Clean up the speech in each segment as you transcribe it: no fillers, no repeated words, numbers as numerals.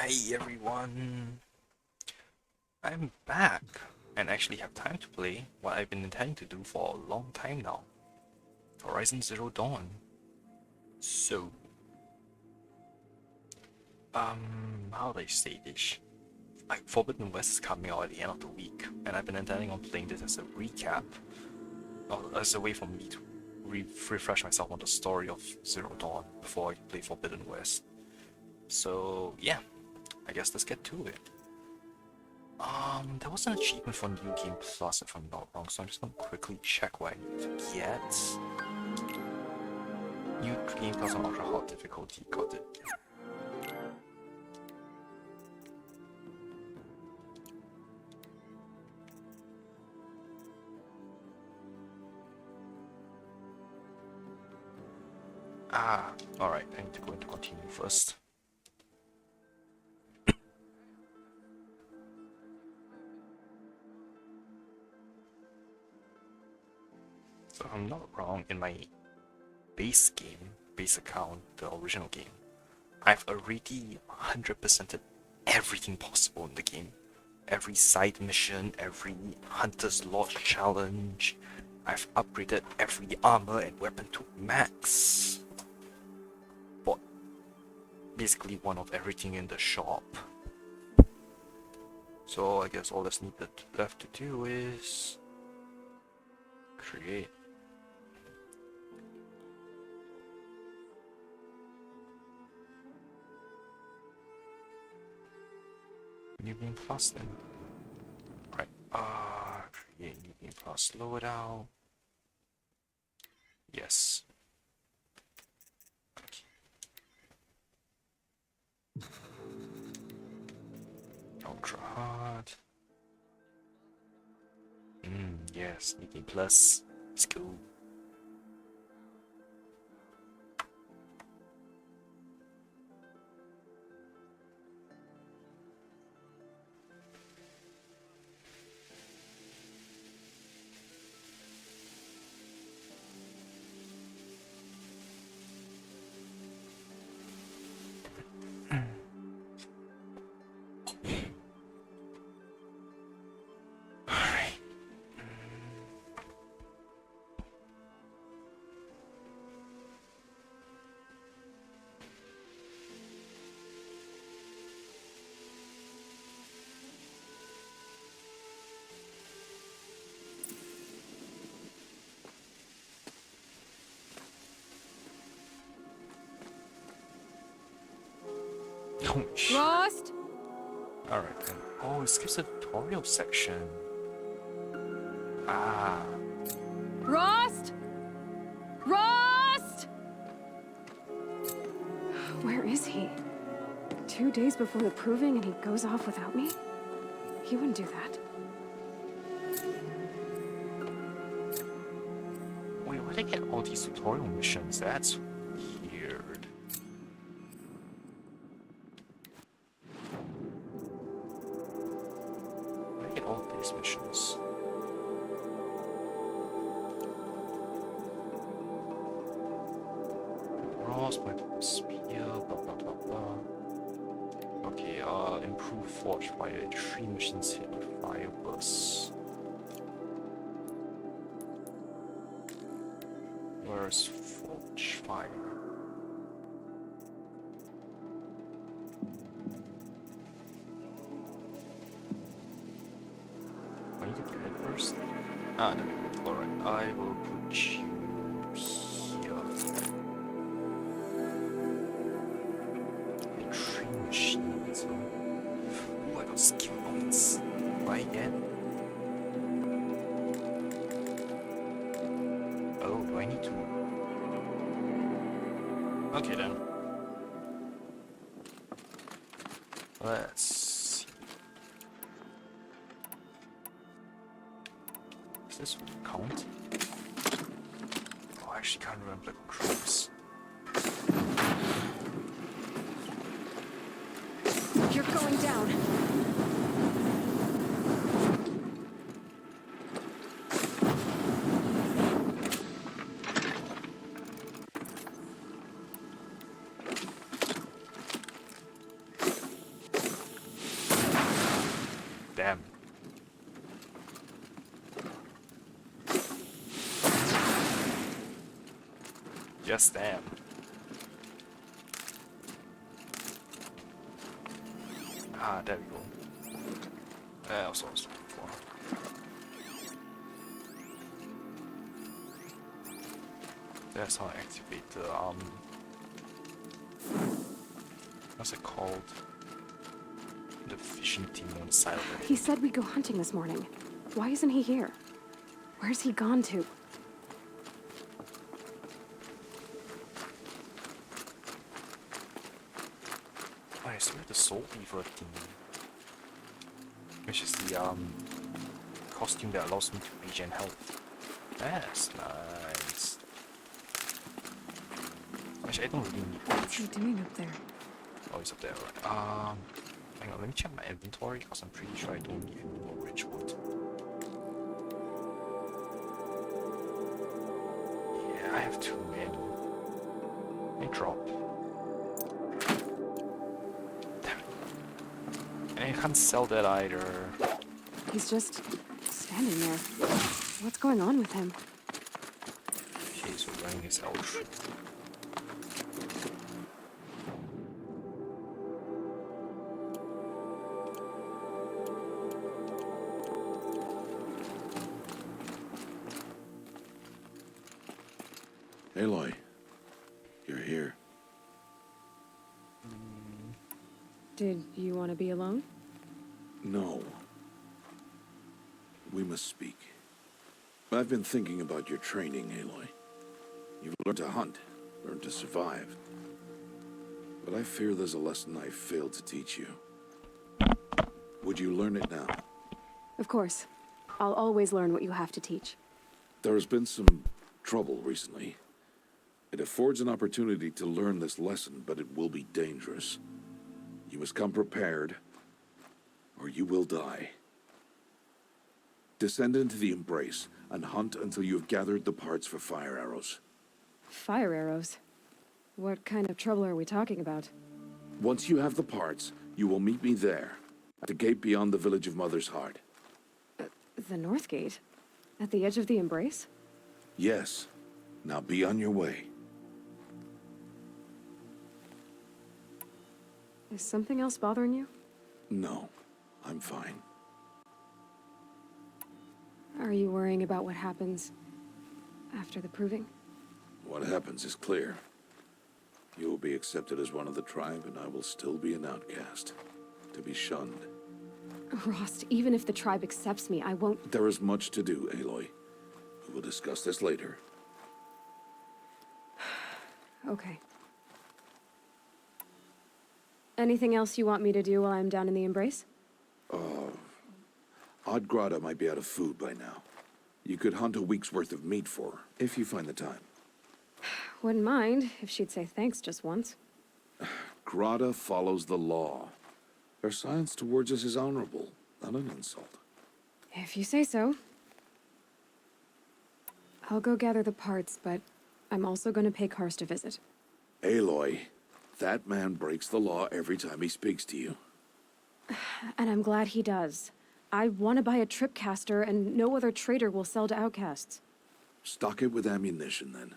Hi everyone, I'm back and actually have time to play what I've been intending to do for a long time now. Horizon Zero Dawn. So, how do I say this? Like, Forbidden West is coming out at the end of the week, and I've been intending on playing this as a recap, or as a way for me to refresh myself on the story of Zero Dawn before I play Forbidden West. So, yeah, I guess let's get to it. There was an achievement for New Game Plus if I'm not wrong, so I'm just gonna quickly check what I need to get. New Game Plus on Ultra Hard difficulty, got it. Alright, I need to go into continue first. So if I'm not wrong, in my base account, the original game, I've already 100%ed everything possible in the game. Every side mission, every Hunter's Lodge challenge. I've upgraded every armor and weapon to max. Bought basically one of everything in the shop. So I guess all that's needed left to do is create. New Game Plus then. Right. Create New Game Plus loadout. Yes. Ultra hard. Yes, New Game Plus. Let's go. Oh shit. Rost? Alright then. Oh, it skips the tutorial section. Rost? Rost? Where is he? 2 days before the proving and he goes off without me? He wouldn't do that. Wait, where did I get all these tutorial missions? That's weird. Where did I get all these missions? Ross, my spear, blah blah blah blah. Okay, improve forge fire. 3 missions hit with fire bursts. Where's forge fire? I need to get it first. There we go. Alright, I will put you here. The 3 machines. Ooh, I got skill points. Do I get? Oh, do I need to? Okay then. Let's see. Does this count? Oh, I actually can't remember the controls. You're going down. Yes, damn. Ah, there we go. That's what I was looking for. That's how I activate the, what's it called? The vision thing on the side of it. He said we'd go hunting this morning. Why isn't he here? Where's he gone to? Oh, I still have the Soul Beaver thing. Which is the, costume that allows me to regen health. That's nice. Actually, I don't really need What's he much. doing up there? Oh, it's up there, right? Hang on, let me check my inventory, because I'm pretty sure I don't need any more rich wood. Yeah, I have too many. They drop. Damn it. And I can't sell that either. He's just standing there. What's going on with him? Okay, so running is out. Aloy, you're here. Did you want to be alone? No. We must speak. I've been thinking about your training, Aloy. You've learned to hunt, learned to survive. But I fear there's a lesson I failed to teach you. Would you learn it now? Of course. I'll always learn what you have to teach. There has been some trouble recently. It affords an opportunity to learn this lesson, but it will be dangerous. You must come prepared, or you will die. Descend into the Embrace and hunt until you have gathered the parts for fire arrows. Fire arrows? What kind of trouble are we talking about? Once you have the parts, you will meet me there, at the gate beyond the village of Mother's Heart. The North Gate? At the edge of the Embrace? Yes. Now be on your way. Is something else bothering you? No, I'm fine. Are you worrying about what happens after the proving? What happens is clear. You will be accepted as one of the tribe, and I will still be an outcast, to be shunned. Rost, even if the tribe accepts me, I won't... There is much to do, Aloy. We will discuss this later. Okay. Anything else you want me to do while I'm down in the Embrace? Oddgrada might be out of food by now. You could hunt a week's worth of meat for her, if you find the time. Wouldn't mind if she'd say thanks just once. Grada follows the law. Her science towards us is honorable, not an insult. If you say so. I'll go gather the parts, but I'm also going to pay Karst a visit. Aloy, that man breaks the law every time he speaks to you. And I'm glad he does. I want to buy a tripcaster, and no other trader will sell to outcasts. Stock it with ammunition, then.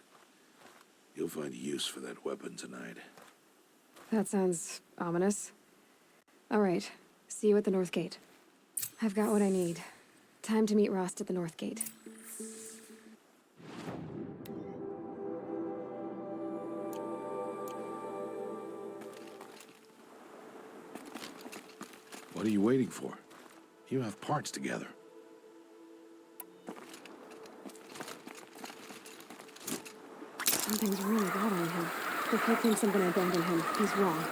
You'll find use for that weapon tonight. That sounds ominous. All right, see you at the North Gate. I've got what I need. Time to meet Rost at the North Gate. What are you waiting for? You have parts together. Something's really bothering him. If he thinks I'm gonna abandon him, he's wrong.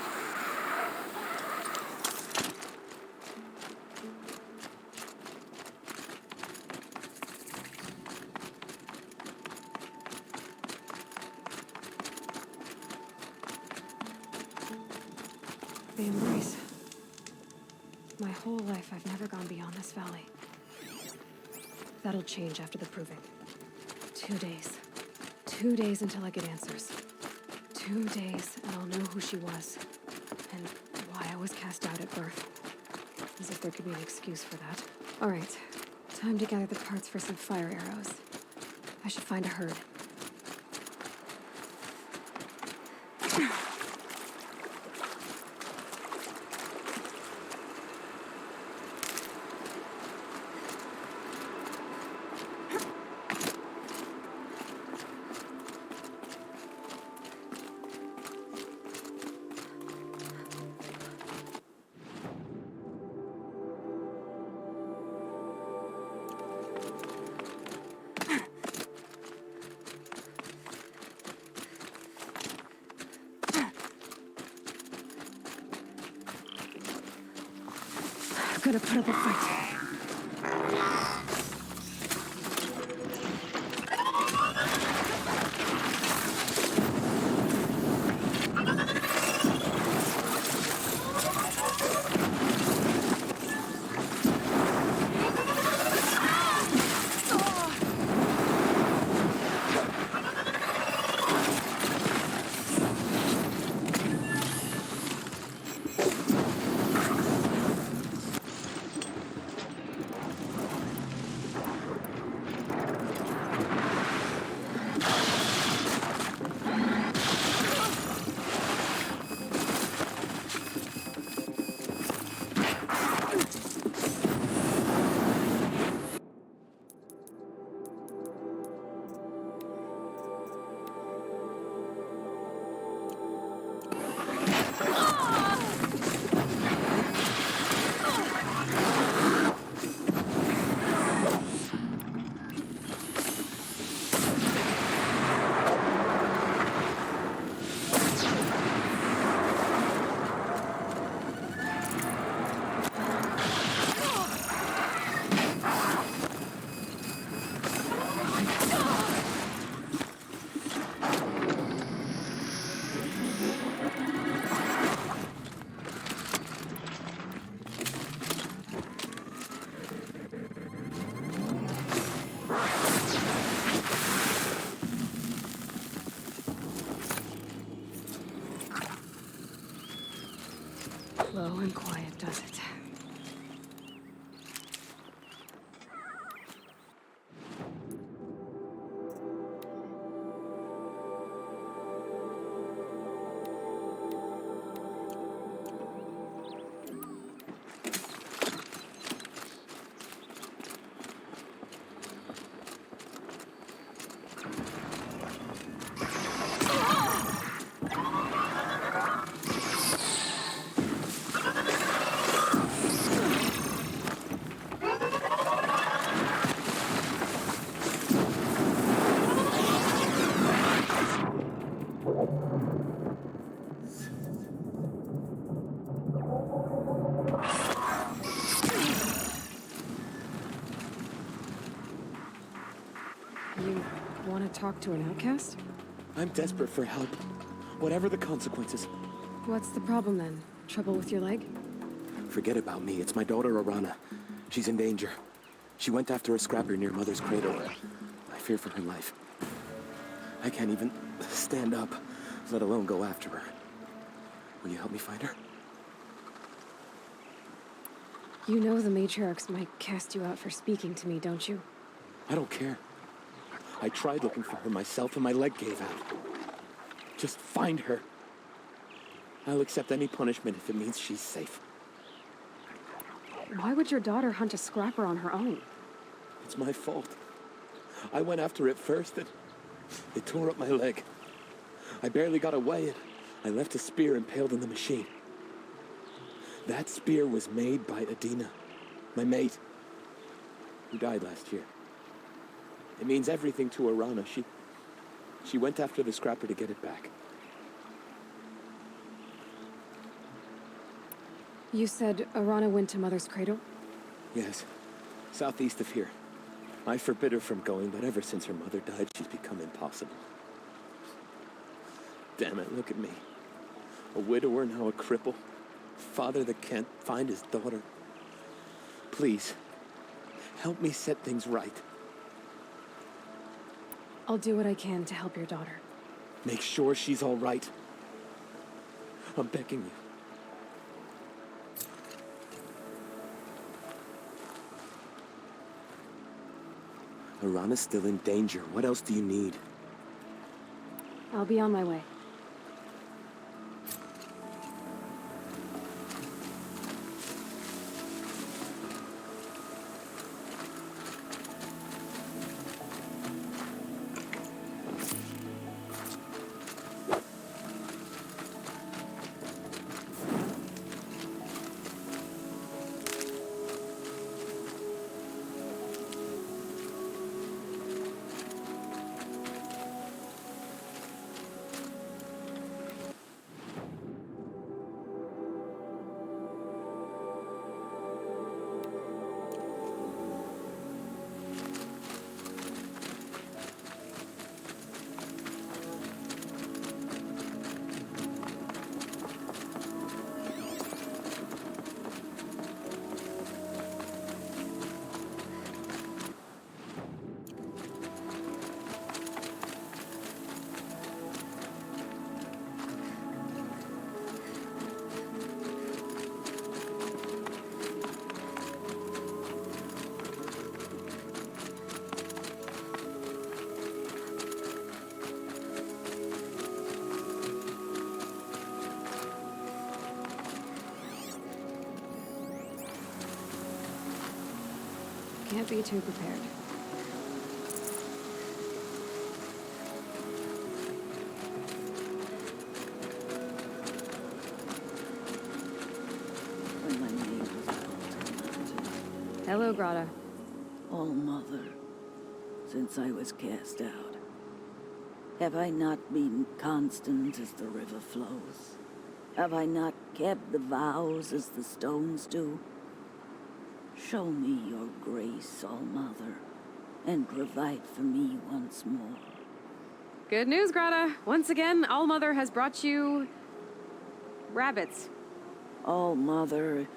The Embrace. My whole life, I've never gone beyond this valley. That'll change after the proving. 2 days. 2 days until I get answers. 2 days, and I'll know who she was. And why I was cast out at birth. As if there could be an excuse for that. Alright, time to gather the parts for some fire arrows. I should find a herd. gonna put up a fight. Low and quiet does it. You want to talk to an outcast? I'm desperate for help. Whatever the consequences. What's the problem then? Trouble with your leg? Forget about me. It's my daughter, Arana. She's in danger. She went after a scrapper near Mother's cradle. I fear for her life. I can't even stand up, let alone go after her. Will you help me find her? You know the matriarchs might cast you out for speaking to me, don't you? I don't care. I tried looking for her myself and my leg gave out. Just find her. I'll accept any punishment if it means she's safe. Why would your daughter hunt a scrapper on her own? It's my fault. I went after it first and it tore up my leg. I barely got away and I left a spear impaled in the machine. That spear was made by Adina, my mate, who died last year. It means everything to Arana. She went after the scrapper to get it back. You said Arana went to Mother's cradle? Yes, southeast of here. I forbid her from going, but ever since her mother died, she's become impossible. Damn it, look at me. A widower, now a cripple. Father that can't find his daughter. Please, help me set things right. I'll do what I can to help your daughter. Make sure she's all right. I'm begging you. Arana's still in danger. What else do you need? I'll be on my way. Can't be too prepared. When my name was called, Hello, Grata. All Mother, since I was cast out, have I not been constant as the river flows? Have I not kept the vows as the stones do? Show me your grace, All Mother, and provide for me once more. Good news, Grata. Once again, All Mother has brought you... rabbits. All Mother,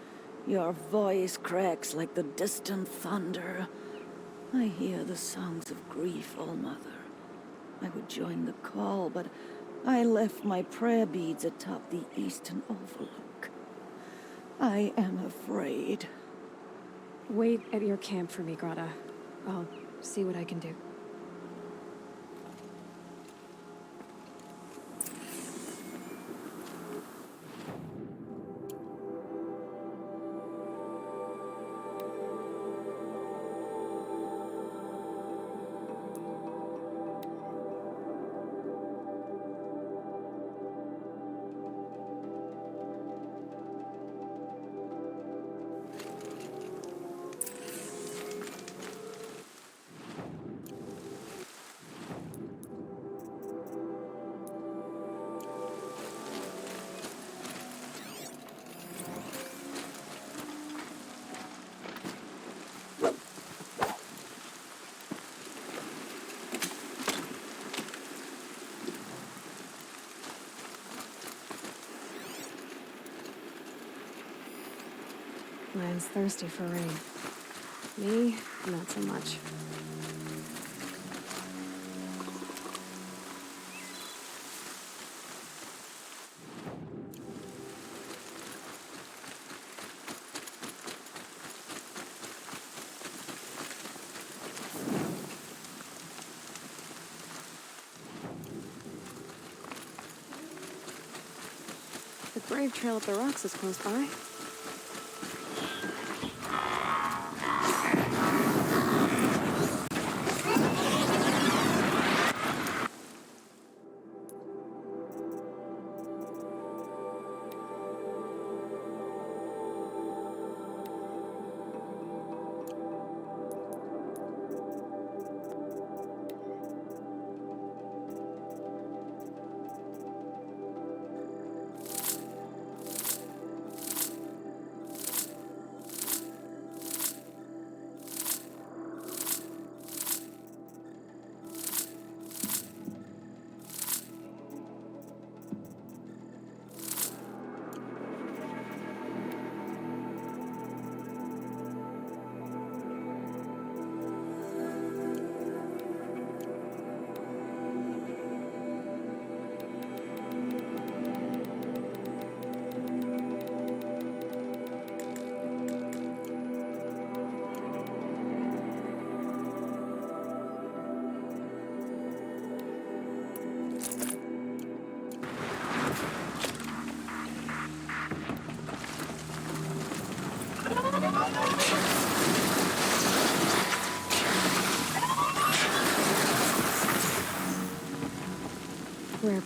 your voice cracks like the distant thunder. I hear the songs of grief, All Mother. I would join the call, but I left my prayer beads atop the eastern overlook. I am afraid. Wait at your camp for me, Grata. I'll see what I can do. Land's thirsty for rain. Me, not so much. The Brave Trail up the rocks is close by. Where?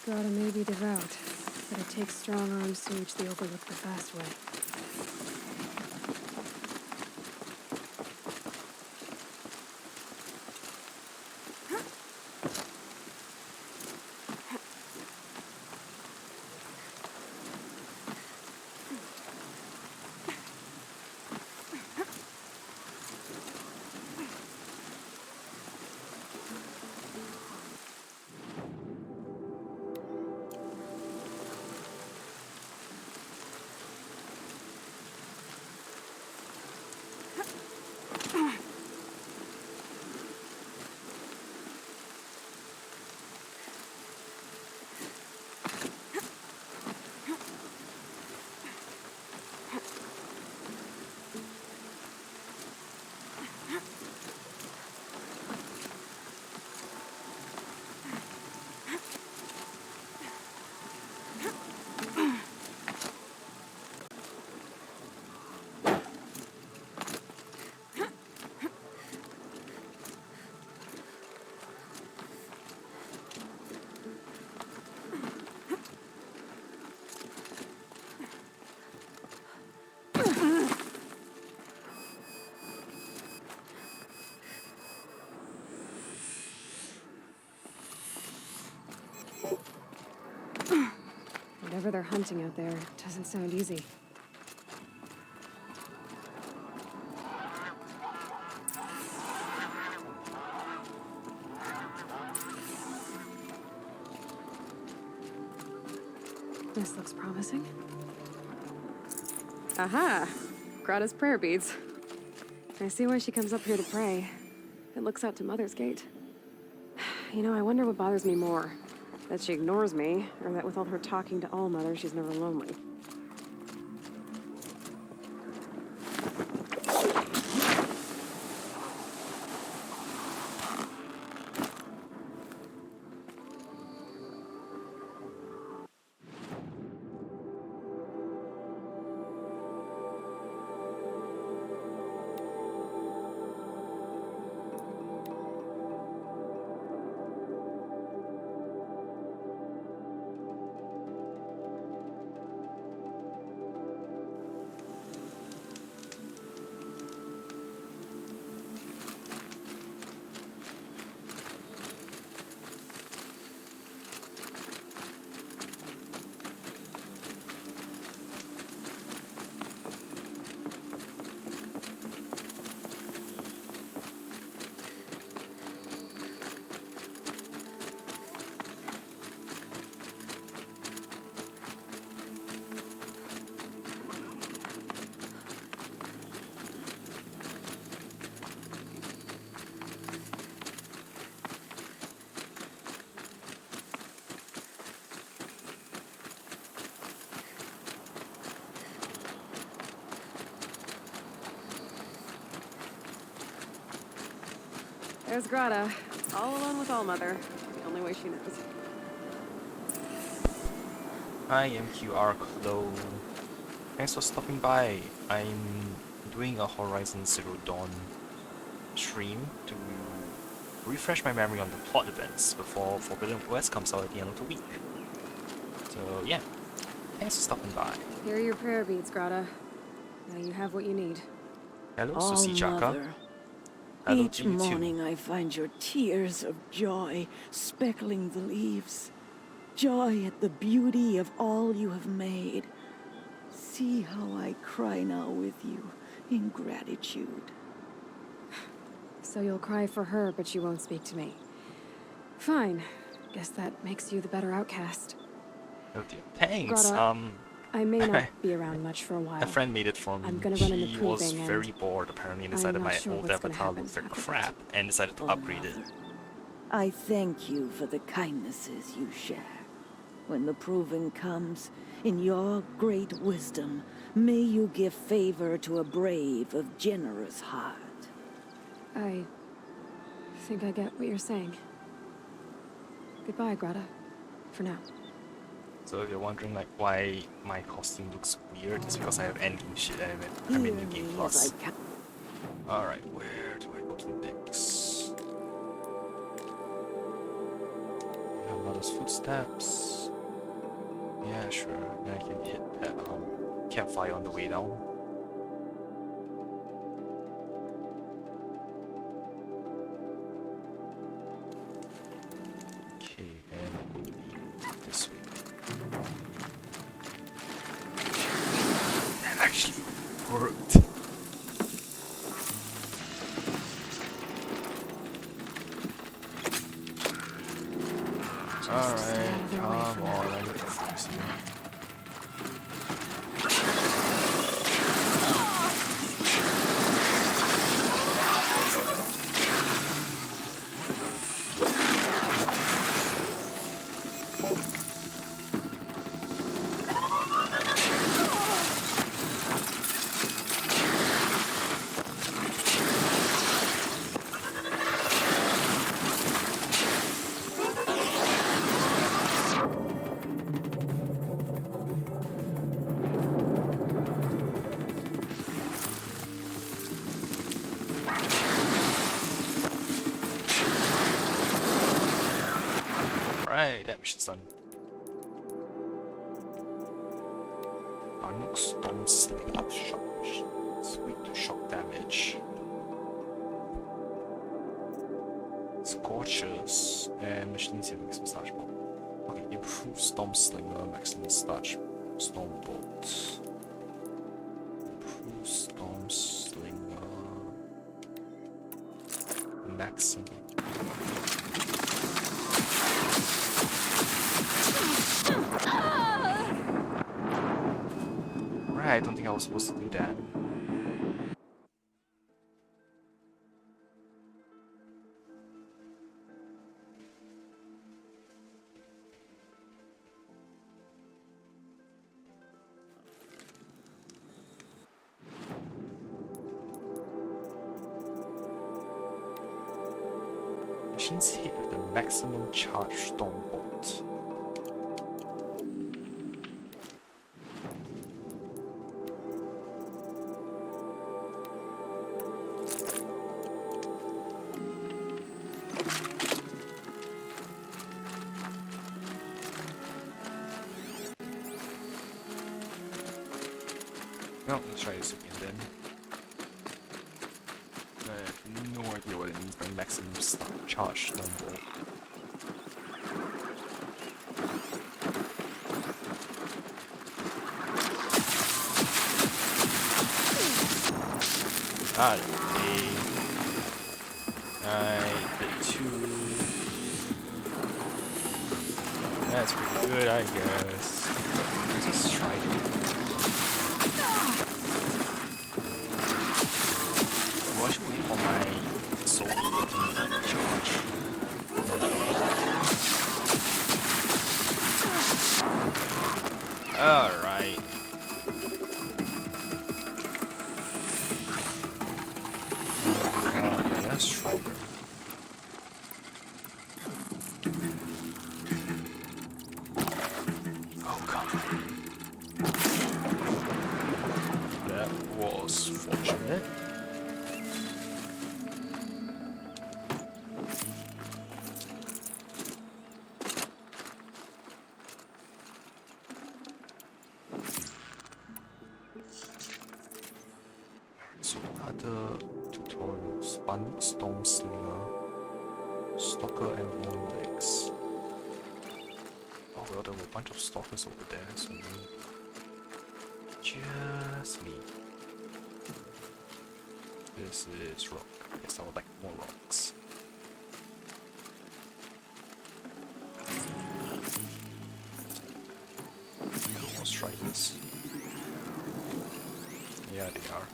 Grata may be devout, but it takes strong arms to reach the Overlook the fast way. Whatever they're hunting out there doesn't sound easy. This looks promising. Aha! Grata's prayer beads. I see why she comes up here to pray. It looks out to Mother's Gate. You know, I wonder what bothers me more. That she ignores me, or that with all her talking to All-Mother, she's never lonely. There's Grata, all alone with All-Mother. The only way she knows. Hi, MQR Clo. Thanks for stopping by. I'm doing a Horizon Zero Dawn stream to refresh my memory on the plot events before Forbidden West comes out at the end of the week. So yeah, thanks for stopping by. Here are your prayer beads, Grata. Now you have what you need. Hello, Susie Chaka. All-Mother, Hello each to you too. morning I find your tears of joy speckling the leaves. Joy at the beauty of all you have made. See how I cry now with you in gratitude. So you'll cry for her, but you won't speak to me. Fine. Guess that makes you the better outcast. Oh dear. Thanks. Grata, I may not be around much for a while. A friend made it for me. I'm gonna run into She was proving and very bored apparently and decided I'm not my sure old what's gonna avatar happen looked like after crap and decided to upgrade it. Mother, I thank you for the kindnesses you share. When the proving comes, in your great wisdom, may you give favor to a brave of generous heart. I think I get what you're saying. Goodbye, Grata. For now. So if you're wondering like why my costume looks weird, it's because I have endgame shit I'm in New Game Hear me Plus. as I count. Alright, where do I look next? We have Mother's footsteps. Yeah, sure. Then I can hit that campfire on the way down. Okay, and this way. That actually worked. Alright, come on, I need to fix you. Right, that mission's done. Anuk Storm Sleep Shock. Sweet to shock damage. Scorchers and machine savings massage ball. Okay, improve Storm Slinger, maximum starch, Storm Bolt. Improve Storm Slinger, maximum. Right, I don't think I was supposed to do that. Machines hit with the maximum charge Storm Bolt. No, let's try this again then. I have no idea what it means by maximum charge Storm Bolt. Okay. The 2. That's pretty good, I guess. Let's just try it. I'm actually waiting for my soul to charge. Alright. Yeah, that's stronger. Oh, come on. That was fortunate. So other tutorials, Storm Slinger, Stalker and Long Legs. Oh well, there were a bunch of stalkers over there, so just me. This is rock. Yes, I would like more rocks. Let's try this. Yeah, they are.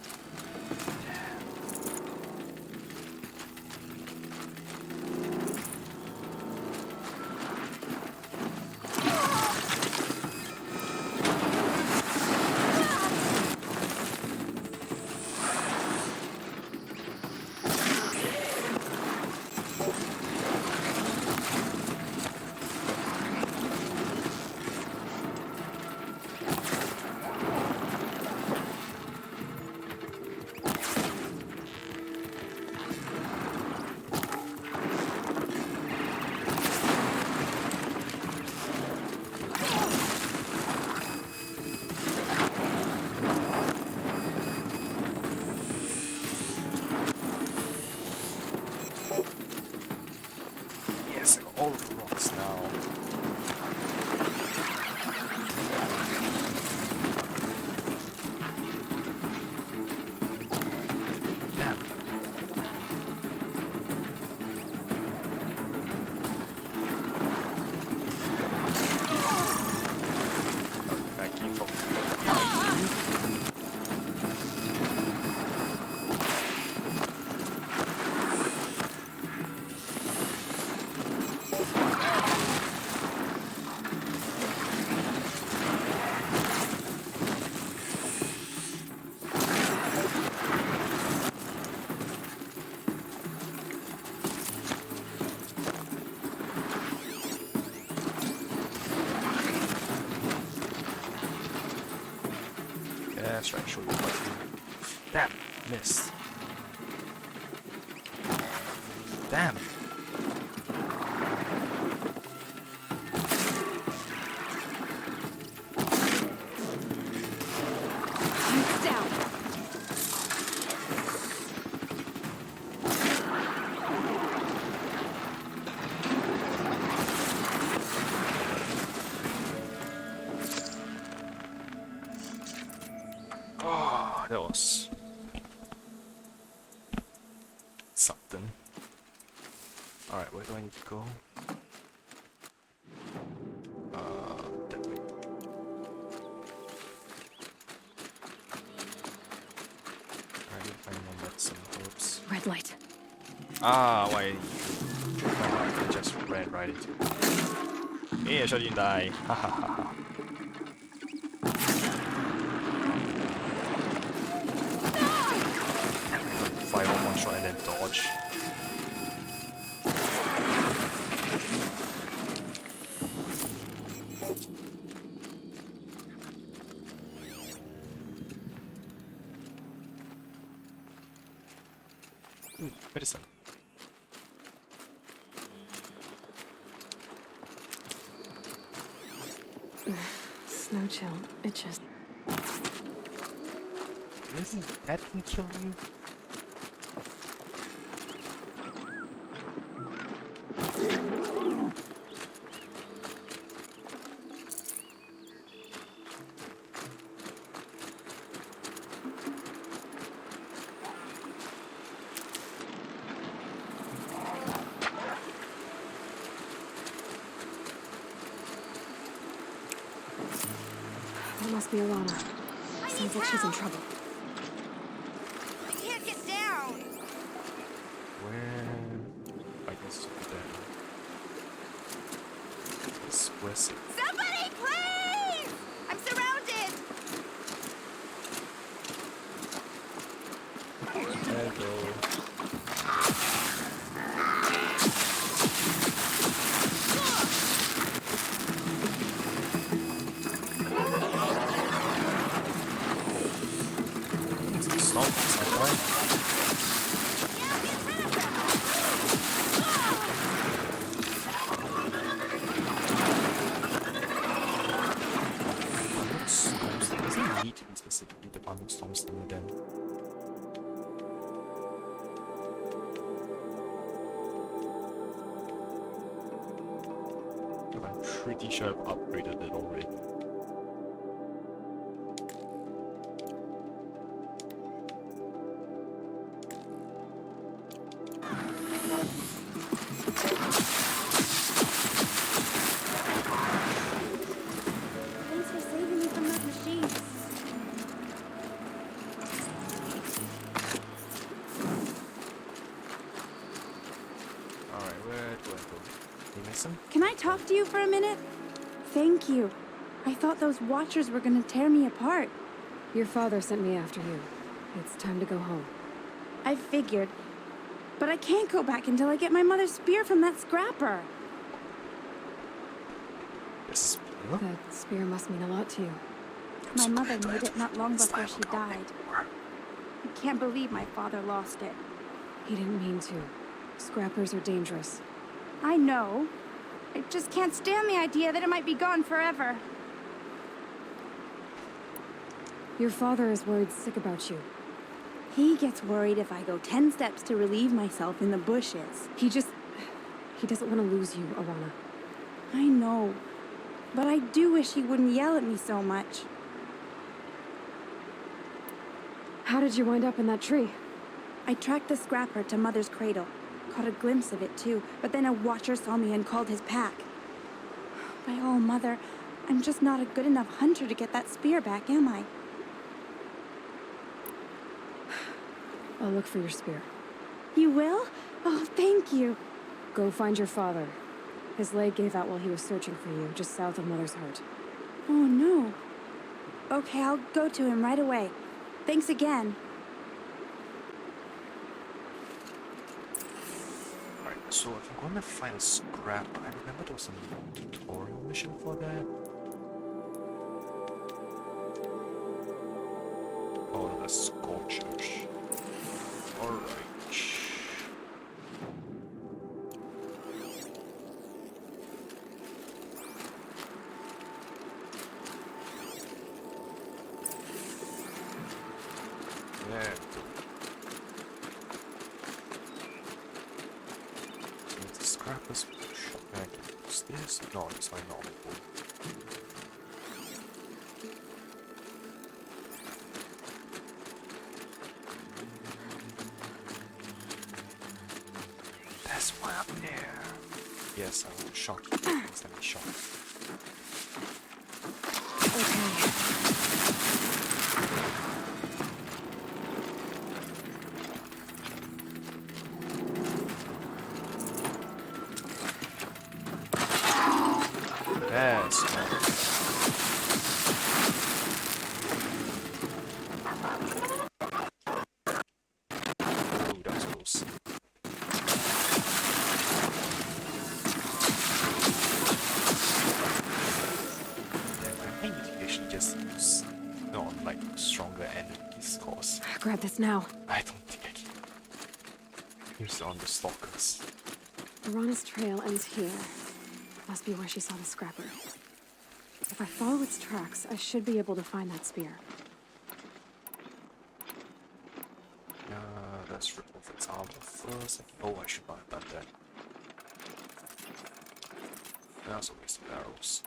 Yes, I got all of the rocks now. Damn. Back in from that's right, show you what. Damn, missed. Damn. He's down. that was something. Alright, where do I need to go? That way. Alright, find more medicine herbs. Red light. Ah, why? I just ran right into it. Hey, I shot you and die. Ha ha ha ha. Fire on one shot and then dodge. Ooh, medicine. Snow chill. It just... Really? That can kill you? That must be Alana. Sounds like she's in trouble. I can't get down. Where? I guess there. Where's it? Somebody, please! I'm surrounded. Hello. Stop, stop, Yeah, get rid of them. Storms. Does it need to be specifically the Bundle Storms thing again? But I'm pretty sure I've upgraded it already. Thanks for saving me from that machine. Alright, where do I go? You missing? Can I talk to you for a minute? Thank you. I thought those Watchers were gonna tear me apart. Your father sent me after you. It's time to go home. I figured. But I can't go back until I get my mother's spear from that scrapper. Yes. Huh? That spear must mean a lot to you. My mother made it not long before she died. I can't believe my father lost it. He didn't mean to. Scrappers are dangerous. I know. I just can't stand the idea that it might be gone forever. Your father is worried sick about you. He gets worried if I go 10 steps to relieve myself in the bushes. He doesn't want to lose you, Alana. I know. But I do wish he wouldn't yell at me so much. How did you wind up in that tree? I tracked the scrapper to Mother's cradle. Caught a glimpse of it too, but then a Watcher saw me and called his pack. By all, Mother, I'm just not a good enough hunter to get that spear back, am I? I'll look for your spear. You will? Oh, thank you. Go find your father. His leg gave out while he was searching for you, just south of Mother's Heart. Oh, no. Okay, I'll go to him right away. Thanks again. Alright, so if I'm going to find a scrap, I remember there was a tutorial mission for that. Oh, the Scorchers. Alright. There we go. Need the scrappers. Can I use this? No, it's my normal bow. Yes, I will shock you. It's gonna be shocked. Okay. Yes. Ooh, that was close. Yeah, I think you actually just use not like stronger enemies, cause Grab this now. I don't think I can use it on the stalkers. Piranha's trail ends here. Must be where she saw the scrapper. If I follow its tracks, I should be able to find that spear. Let's rip off its armor first. Oh, I should not have done that. That's a waste of arrows.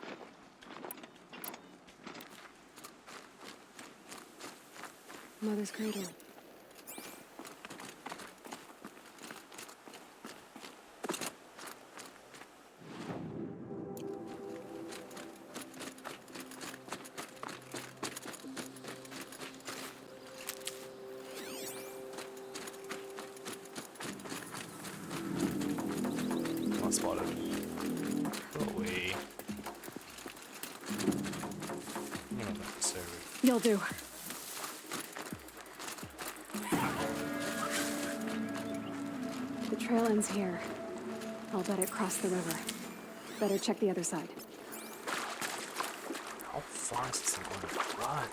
Mother's cradle. Not spotted. Go away. Not necessary. You'll do. The trail ends here. I'll bet it crossed the river. Better check the other side. How far is this thing going to run?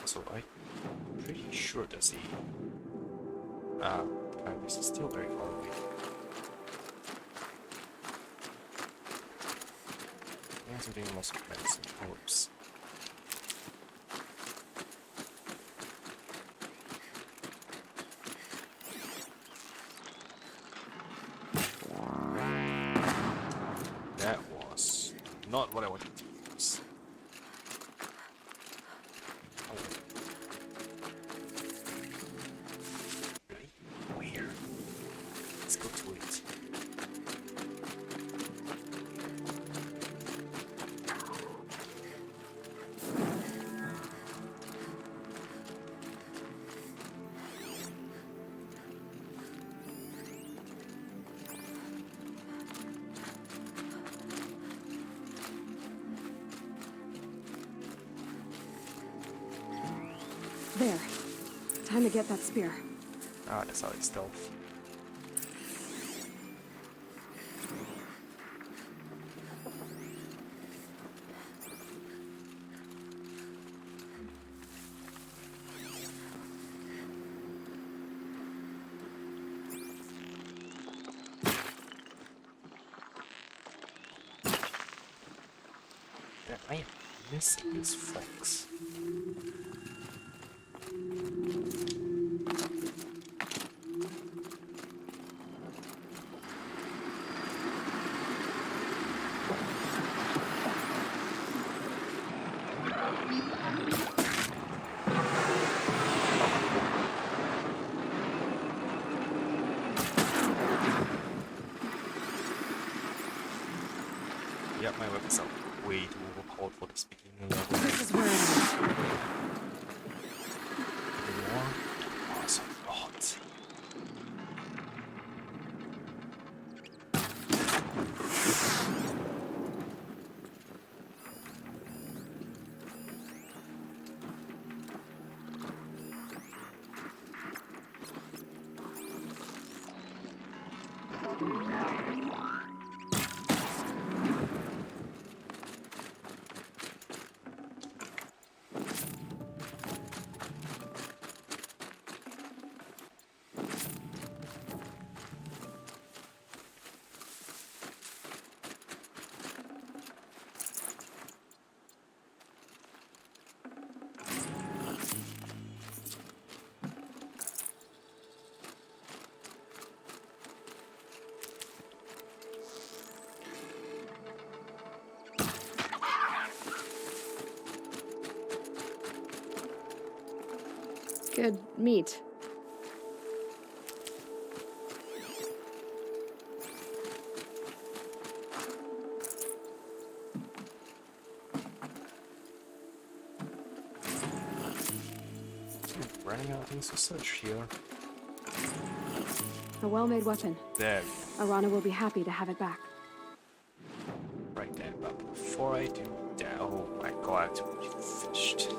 Also, I'm pretty sure there's a... apparently this is still very far away. Yeah, so doing lots of medicine. Whoops. That was not what I wanted to use. Oh. Really? Where? Let's go to it. There. Time to get that spear. Ah, that's how it's stealth. Yeah, I am missing this flex. Yep, my weapons are way too overpowered for this beginning level. This is where it ends. More? Oh, it's a lot. Good meat. running out of things to search here. A well-made weapon. There we Arana will be happy to have it back. go. Right there. But before I do that, oh my god, you fished.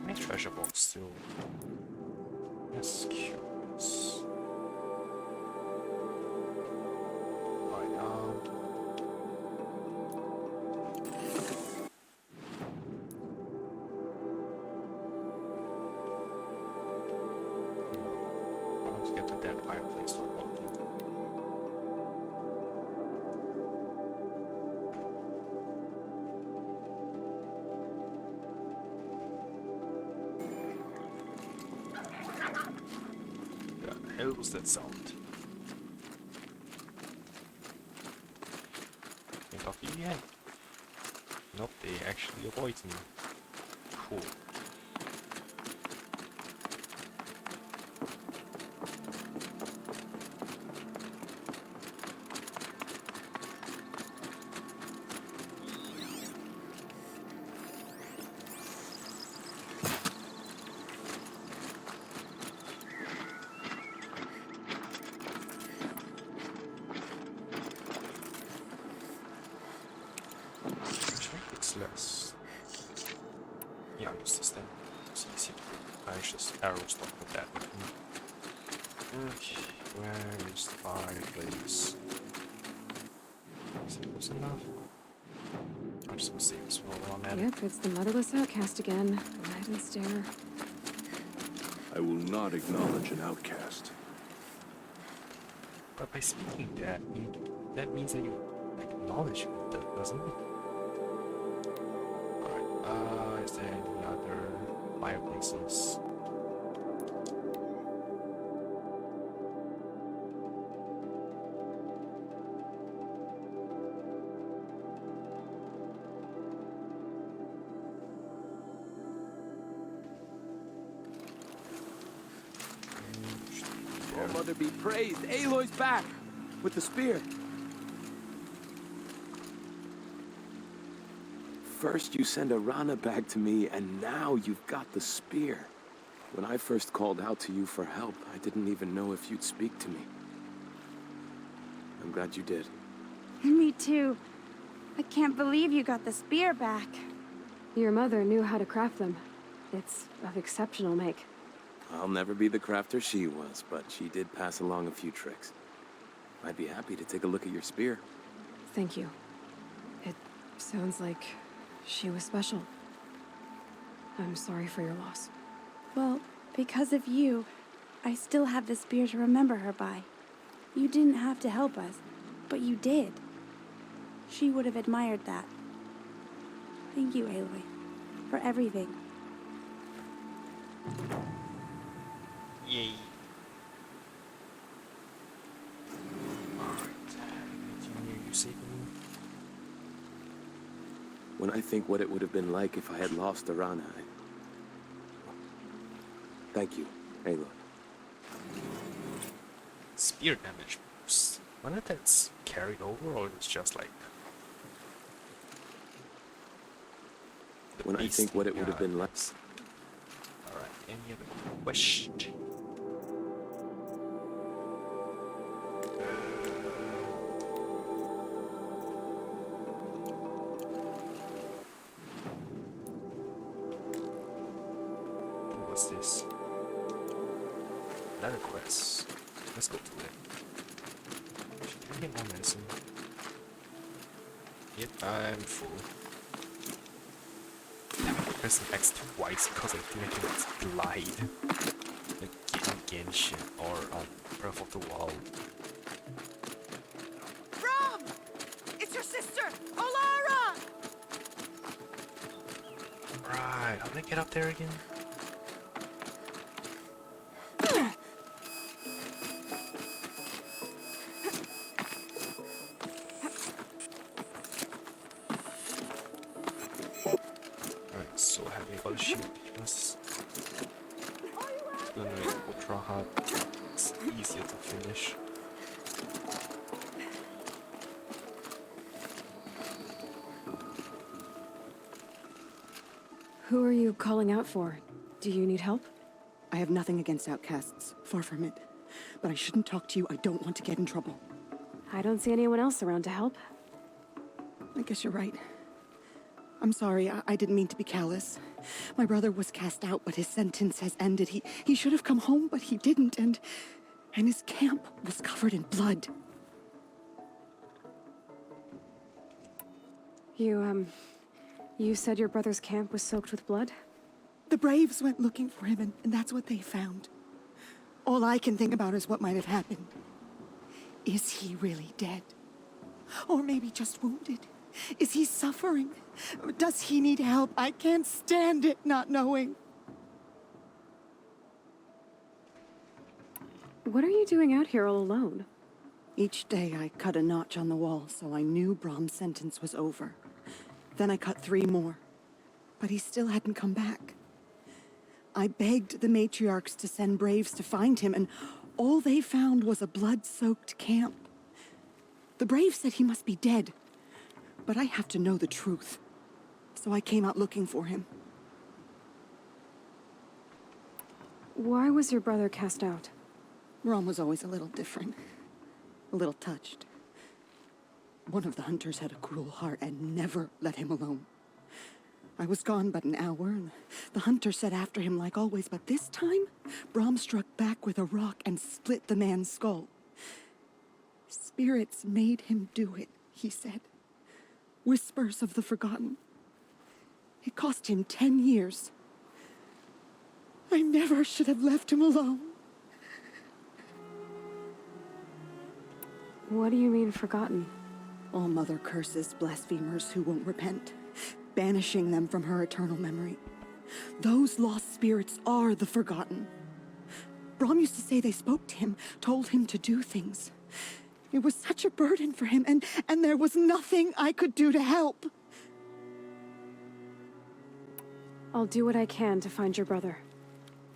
My treasure box still. Yes, curious. Right, let's get to that fireplace for a moment. The hell was that sound? Can talk to you yet? Nope, they actually avoid me. Cool. It's less. Yeah, I'm just staying. It's easy to do. I just arrow stop with that. Okay, where is the fireplace? Is it close enough? I'm just gonna save this one while I'm at it. Yep, it's the motherless outcast again. Go ahead and stare. I will not acknowledge an outcast. But by speaking that means that you acknowledge it, doesn't it? Alright, is there any other fireplaces? Oh, Mother be praised. Aloy's back with the spear. First you send Arana back to me, and now you've got the spear. When I first called out to you for help, I didn't even know if you'd speak to me. I'm glad you did. Me too. I can't believe you got the spear back. Your mother knew how to craft them. It's of exceptional make. I'll never be the crafter she was, but she did pass along a few tricks. I'd be happy to take a look at your spear. Thank you. It sounds like she was special. I'm sorry for your loss. Well, because of you, I still have the spear to remember her by. You didn't have to help us, but you did. She would have admired that. Thank you, Aloy, for everything. Yay. Alright, continue you saving me. When I think what it would have been like if I had lost Arana, Thank you, Aloy. Spear damage boost. Whether that's carried over or it's just like the When I beast think what it thing, would have been like. Alright, any other question? another quest. Let's go do it. Should I get more medicine? Yep, I'm full. Damn, I'm pressing X twice because I think I can glide. Like in Genshin or Breath of the Wild. Rom! It's your sister, Olara! Right, how do I get up there again? Alright, so having got a shield, yes. Gonna make ultra hard. It's easier to finish. Who are you calling out for? Do you need help? I have nothing against outcasts, far from it. But I shouldn't talk to you, I don't want to get in trouble. I don't see anyone else around to help. I guess you're right. I'm sorry, I didn't mean to be callous. My brother was cast out, but his sentence has ended. He should have come home, but he didn't, and his camp was covered in blood. You said your brother's camp was soaked with blood? The Braves went looking for him, and that's what they found. All I can think about is what might have happened. Is he really dead? Or maybe just wounded? Is he suffering? Does he need help? I can't stand it not knowing. What are you doing out here all alone? Each day I cut a notch on the wall, so I knew Brahm's sentence was over. Then I cut 3 more, but he still hadn't come back. I begged the matriarchs to send Braves to find him, and all they found was a blood-soaked camp. The Braves said he must be dead, but I have to know the truth. So I came out looking for him. Why was your brother cast out? Rom was always a little different, a little touched. One of the hunters had a cruel heart and never let him alone. I was gone but an hour, and the hunter set after him like always, but this time, Brahm struck back with a rock and split the man's skull. Spirits made him do it, he said. Whispers of the forgotten. It cost him 10 years. I never should have left him alone. What do you mean, forgotten? All Mother curses blasphemers who won't repent, banishing them from her eternal memory. Those lost spirits are the forgotten. Brahm used to say they spoke to him, told him to do things. It was such a burden for him, and there was nothing I could do to help. I'll do what I can to find your brother.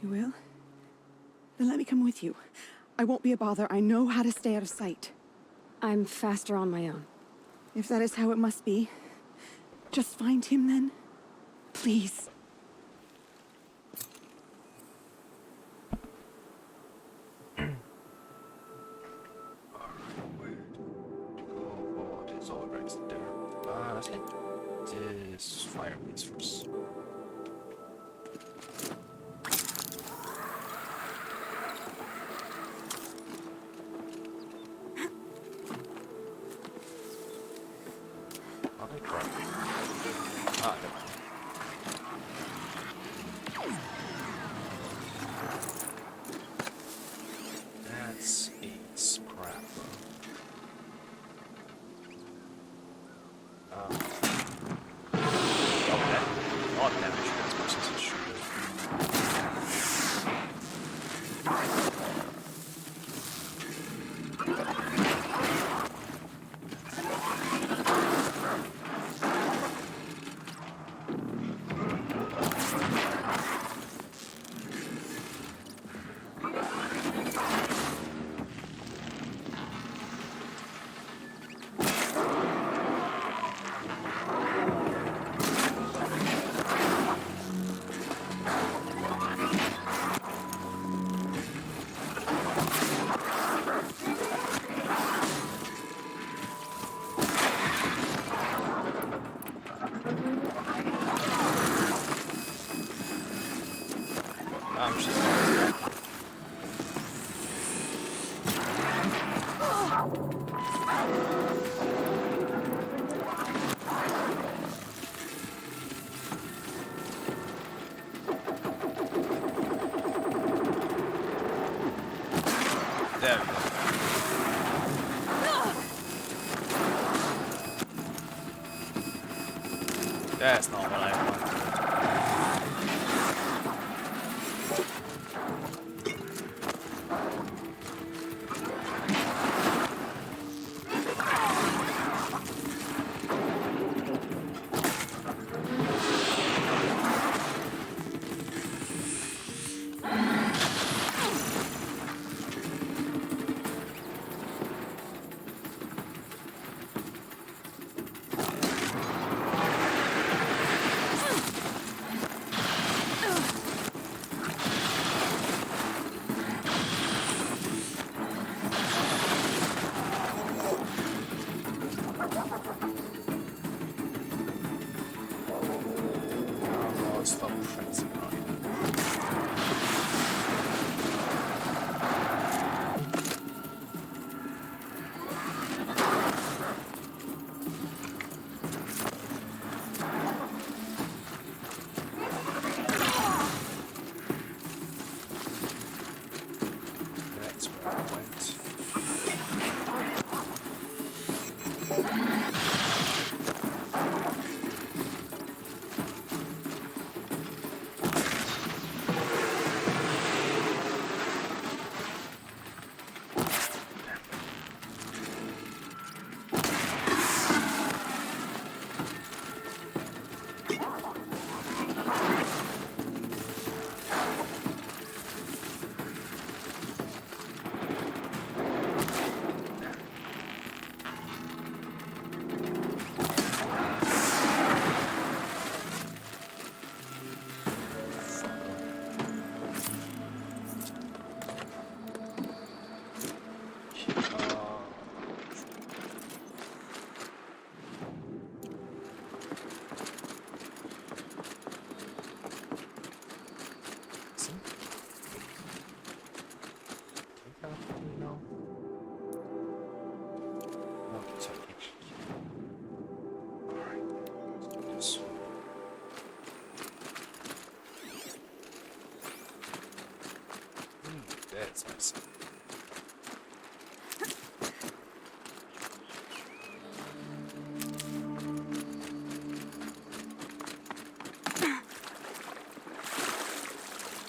You will? Then let me come with you. I won't be a bother. I know how to stay out of sight. I'm faster on my own. If that is how it must be, just find him then. Please. Where to go? Oh, there's all right there. Let's hit this fireplace first. That's a scrap. That damage as much as it should There we go. That's not what I wanted. Oh, stop prancing around. That's where I went. See? Take that from me now. No, it's okay. Alright, let's do this one. That's nice.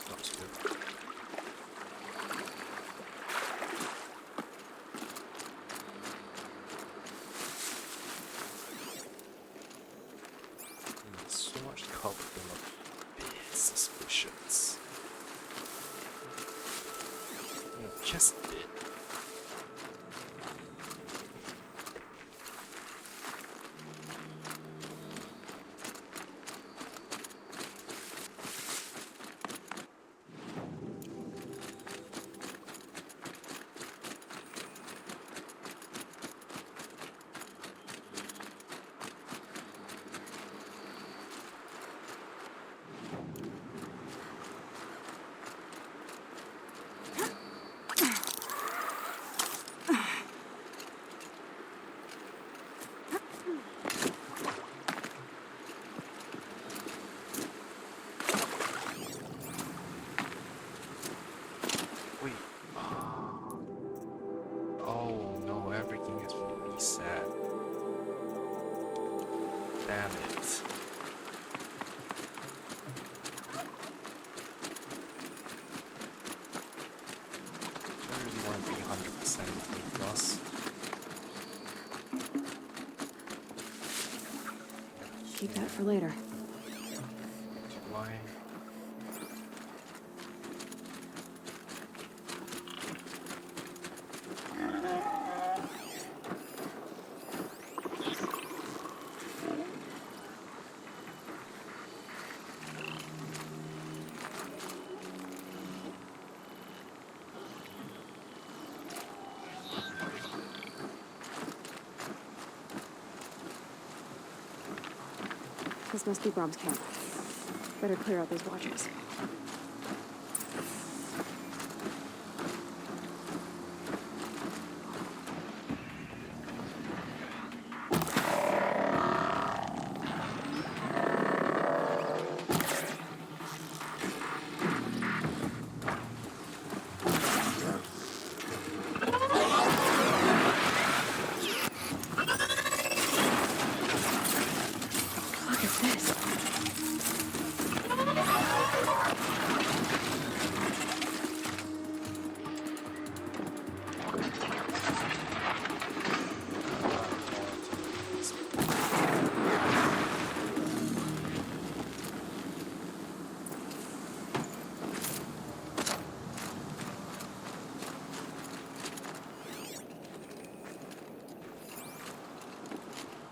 That's good. So much cover them up. Bit suspicious. Just a bit. Wait. Oh no, everything has been reset. Damn it. I really want to be 100% A plus. Keep that for later. Why? This must be Brom's camp. Better clear out those watchers.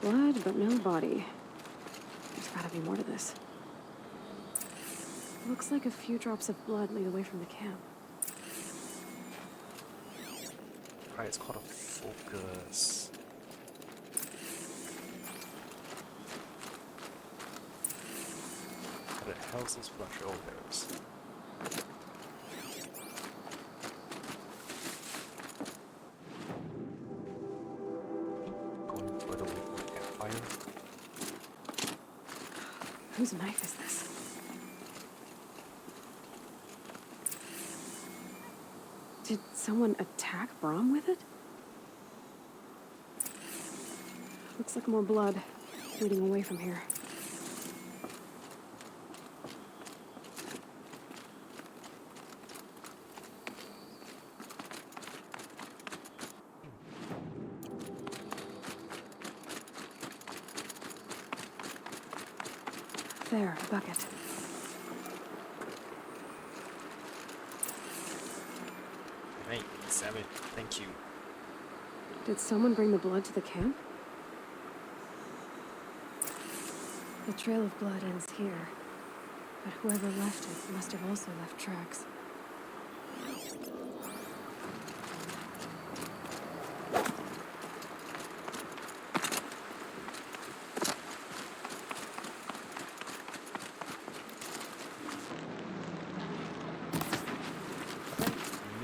Blood, but no body. There's gotta be more to this. Looks like a few drops of blood lead away from the camp. Right, it's called a focus. What the hell's this flash? Oh, there it is. Going further away from the campfire. Whose knife is this? Did someone attack Brom with it? Looks like more blood leading away from here. There, a bucket. Hey, Sammy, thank you. Did someone bring the blood to the camp? The trail of blood ends here, but whoever left it must have also left tracks.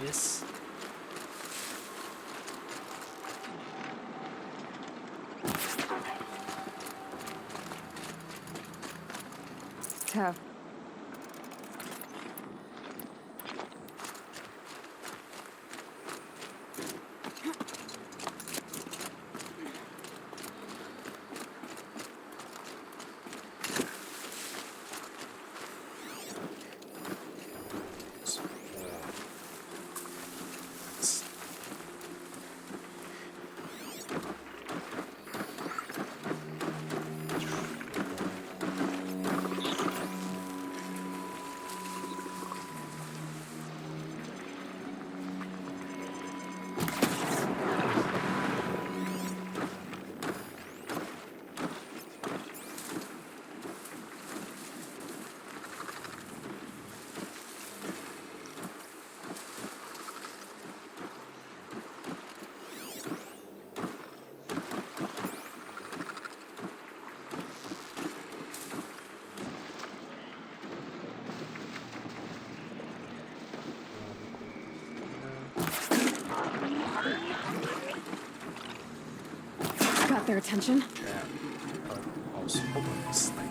Miss. Tav. Got their attention. Yeah. I was hoping it was sniper.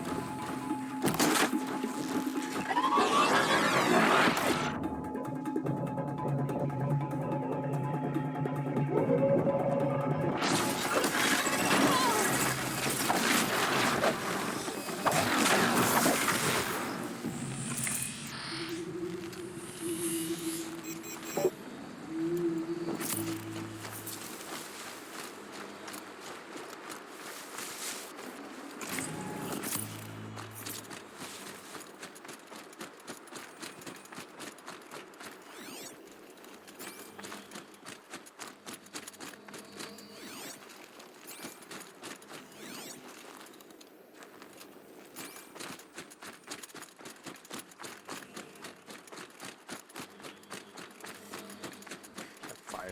Fire.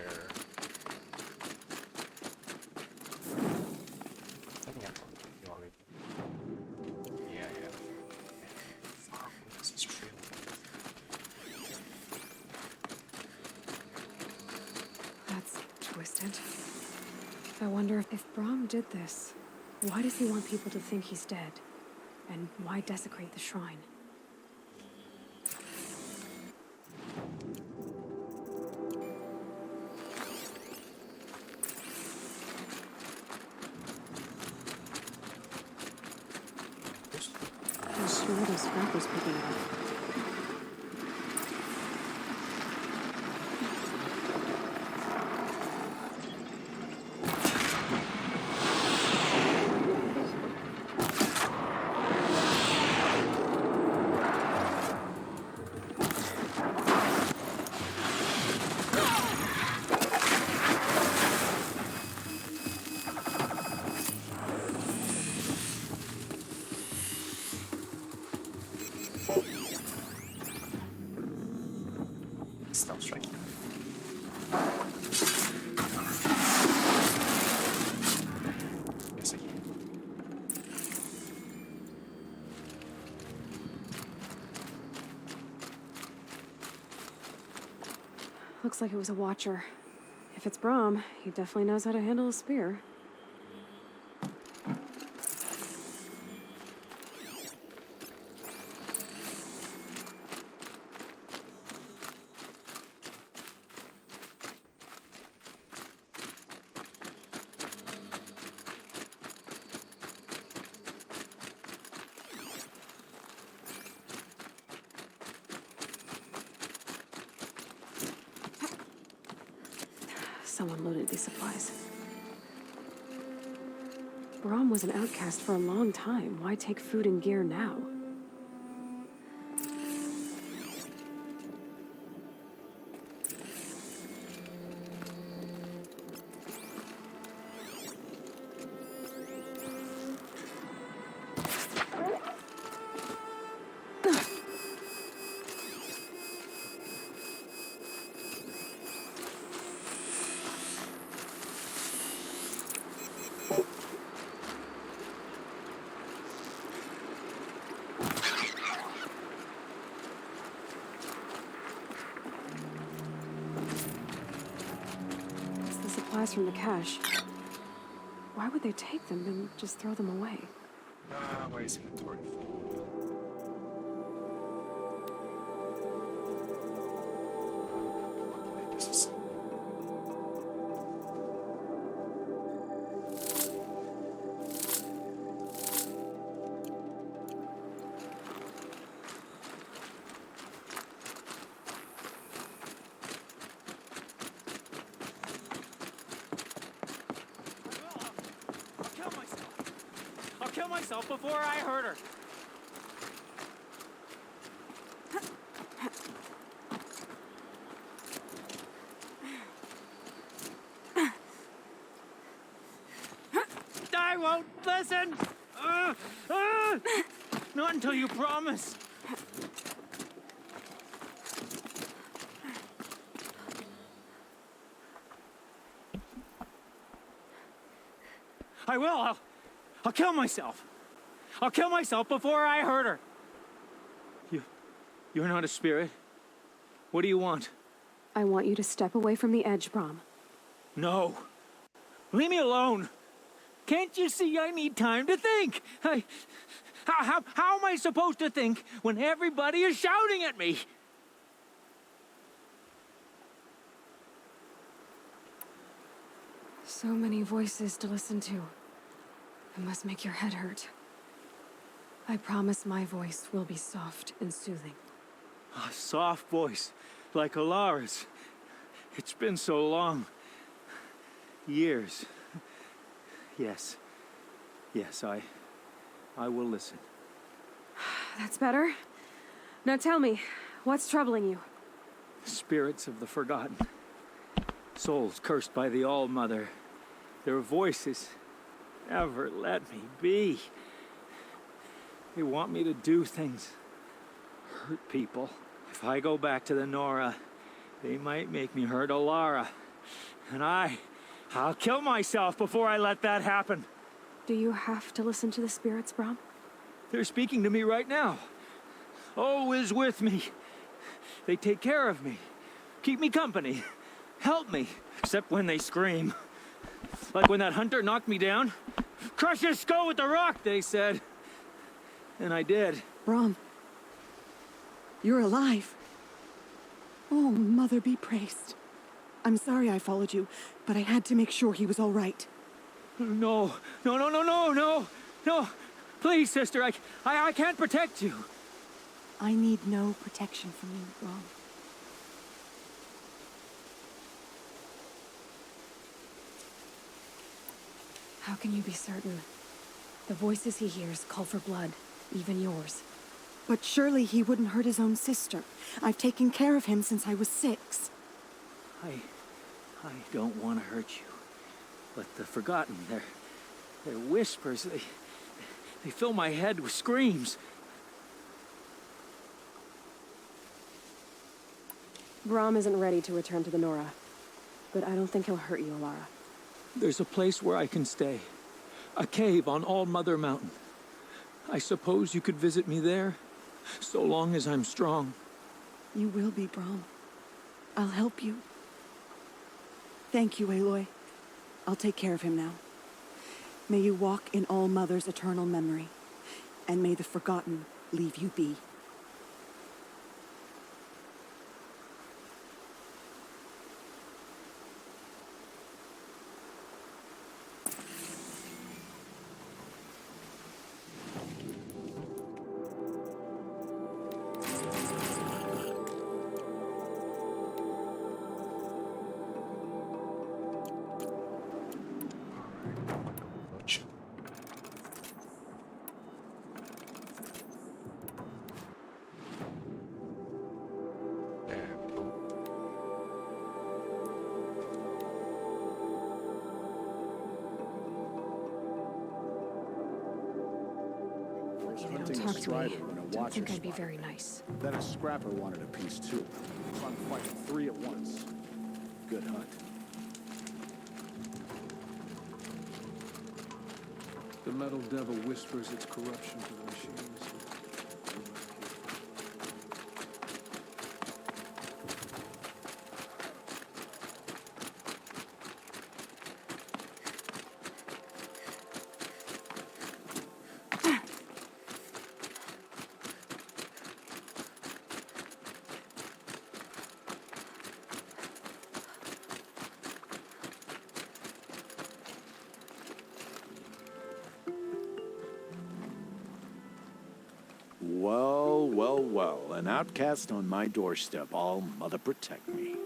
I think I told you already. Yeah. Fuck, this is true. That's twisted. I wonder if Brom did this, why does he want people to think he's dead? And why desecrate the shrine? I'm sure those scrappers picking it up. Looks like it was a watcher. If it's Brahm, he definitely knows how to handle a spear. Someone loaded these supplies. Brahm was an outcast for a long time. Why take food and gear now? Supplies from the cache. Why would they take them and just throw them away? Where's inventory? This is I'll kill myself before I hurt her. I won't listen. Not until you promise. I will. I'll kill myself. I'll kill myself before I hurt her. You're not a spirit. What do you want? I want you to step away from the edge, Brahm. No. Leave me alone. Can't you see I need time to think? How am I supposed to think when everybody is shouting at me? So many voices to listen to. It must make your head hurt. I promise my voice will be soft and soothing. A soft voice, like Alara's. It's been so long. Years. Yes. Yes, I will listen. That's better. Now tell me, what's troubling you? Spirits of the forgotten. Souls cursed by the All-Mother. Their voices never let me be. They want me to do things. Hurt people. If I go back to the Nora, they might make me hurt Alara. And I'll kill myself before I let that happen. Do you have to listen to the spirits, Brahm? They're speaking to me right now. O is with me. They take care of me. Keep me company. Help me. Except when they scream. Like when that hunter knocked me down. Crush his skull with the rock, they said. And I did. Brahm, you're alive. Oh, Mother be praised. I'm sorry I followed you, but I had to make sure he was all right. No. Please, sister, I can't protect you. I need no protection from you, Brahm. How can you be certain? The voices he hears call for blood, even yours. But surely he wouldn't hurt his own sister. I've taken care of him since I was 6. I don't want to hurt you. But the forgotten, their whispers, they fill my head with screams. Brahm isn't ready to return to the Nora, but I don't think he'll hurt you, Alara. There's a place where I can stay. A cave on All-Mother Mountain. I suppose you could visit me there, so long as I'm strong. You will be, Brahm. I'll help you. Thank you, Aloy. I'll take care of him now. May you walk in All Mother's eternal memory, and may the Forgotten leave you be. Watch. There, boom. Lucky they don't talk to me. Don't think I'd be very nice. Then a scrapper wanted a piece too. So I'm fighting three at once. Good hunt. The Metal Devil whispers its corruption to the machines. Well, well, well. An outcast on my doorstep. All Mother protect me.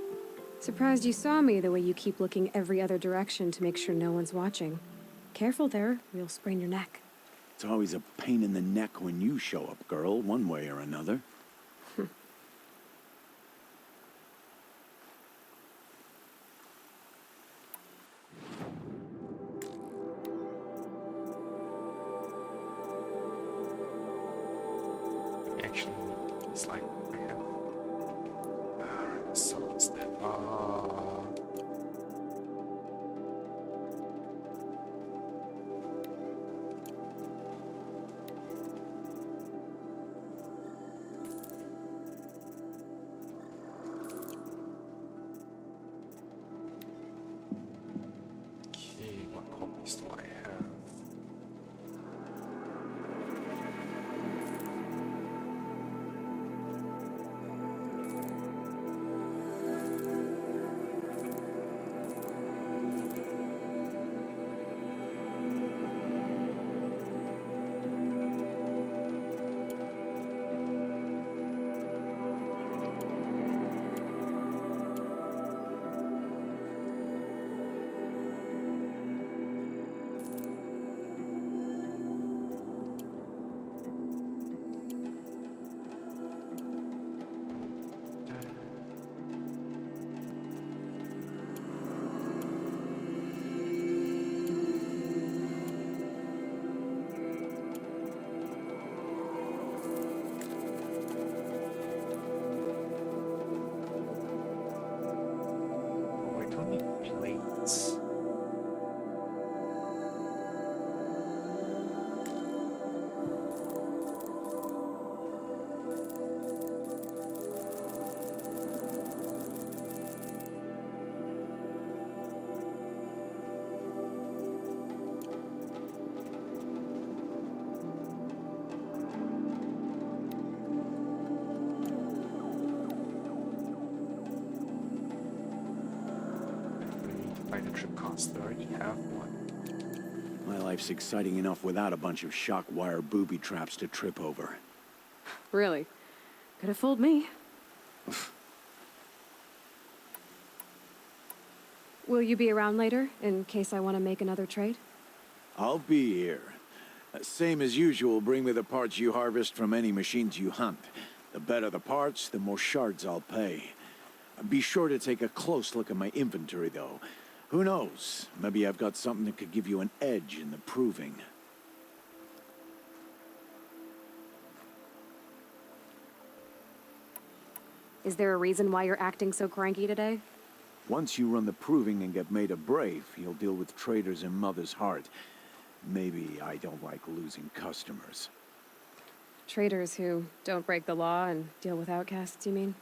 Surprised you saw me the way you keep looking every other direction to make sure no one's watching. Careful there, or you'll sprain your neck. It's always a pain in the neck when you show up, girl, one way or another. Actually, it's like I have. Alright, so what's that? Okay, what copies do I have? Oh, I don't need plates. We need to find a trip cost. I already have one. My life's exciting enough without a bunch of shock wire booby traps to trip over. Really? Could have fooled me. Will you be around later, in case I want to make another trade? I'll be here. Same as usual, bring me the parts you harvest from any machines you hunt. The better the parts, the more shards I'll pay. Be sure to take a close look at my inventory, though. Who knows? Maybe I've got something that could give you an edge in the proving. Is there a reason why you're acting so cranky today? Once you run the proving and get made a brave, you'll deal with traitors in Mother's Heart. Maybe I don't like losing customers. Traitors who don't break the law and deal with outcasts, you mean?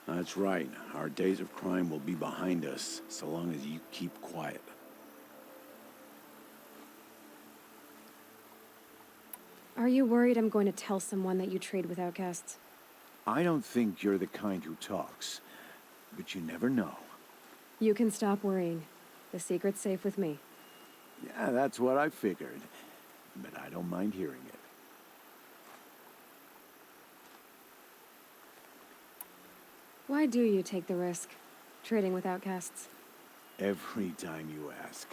That's right. Our days of crime will be behind us, so long as you keep quiet. Are you worried I'm going to tell someone that you trade with outcasts? I don't think you're the kind who talks, but you never know. You can stop worrying. The secret's safe with me. Yeah, that's what I figured, but I don't mind hearing it. Why do you take the risk, trading with outcasts? Every time you ask.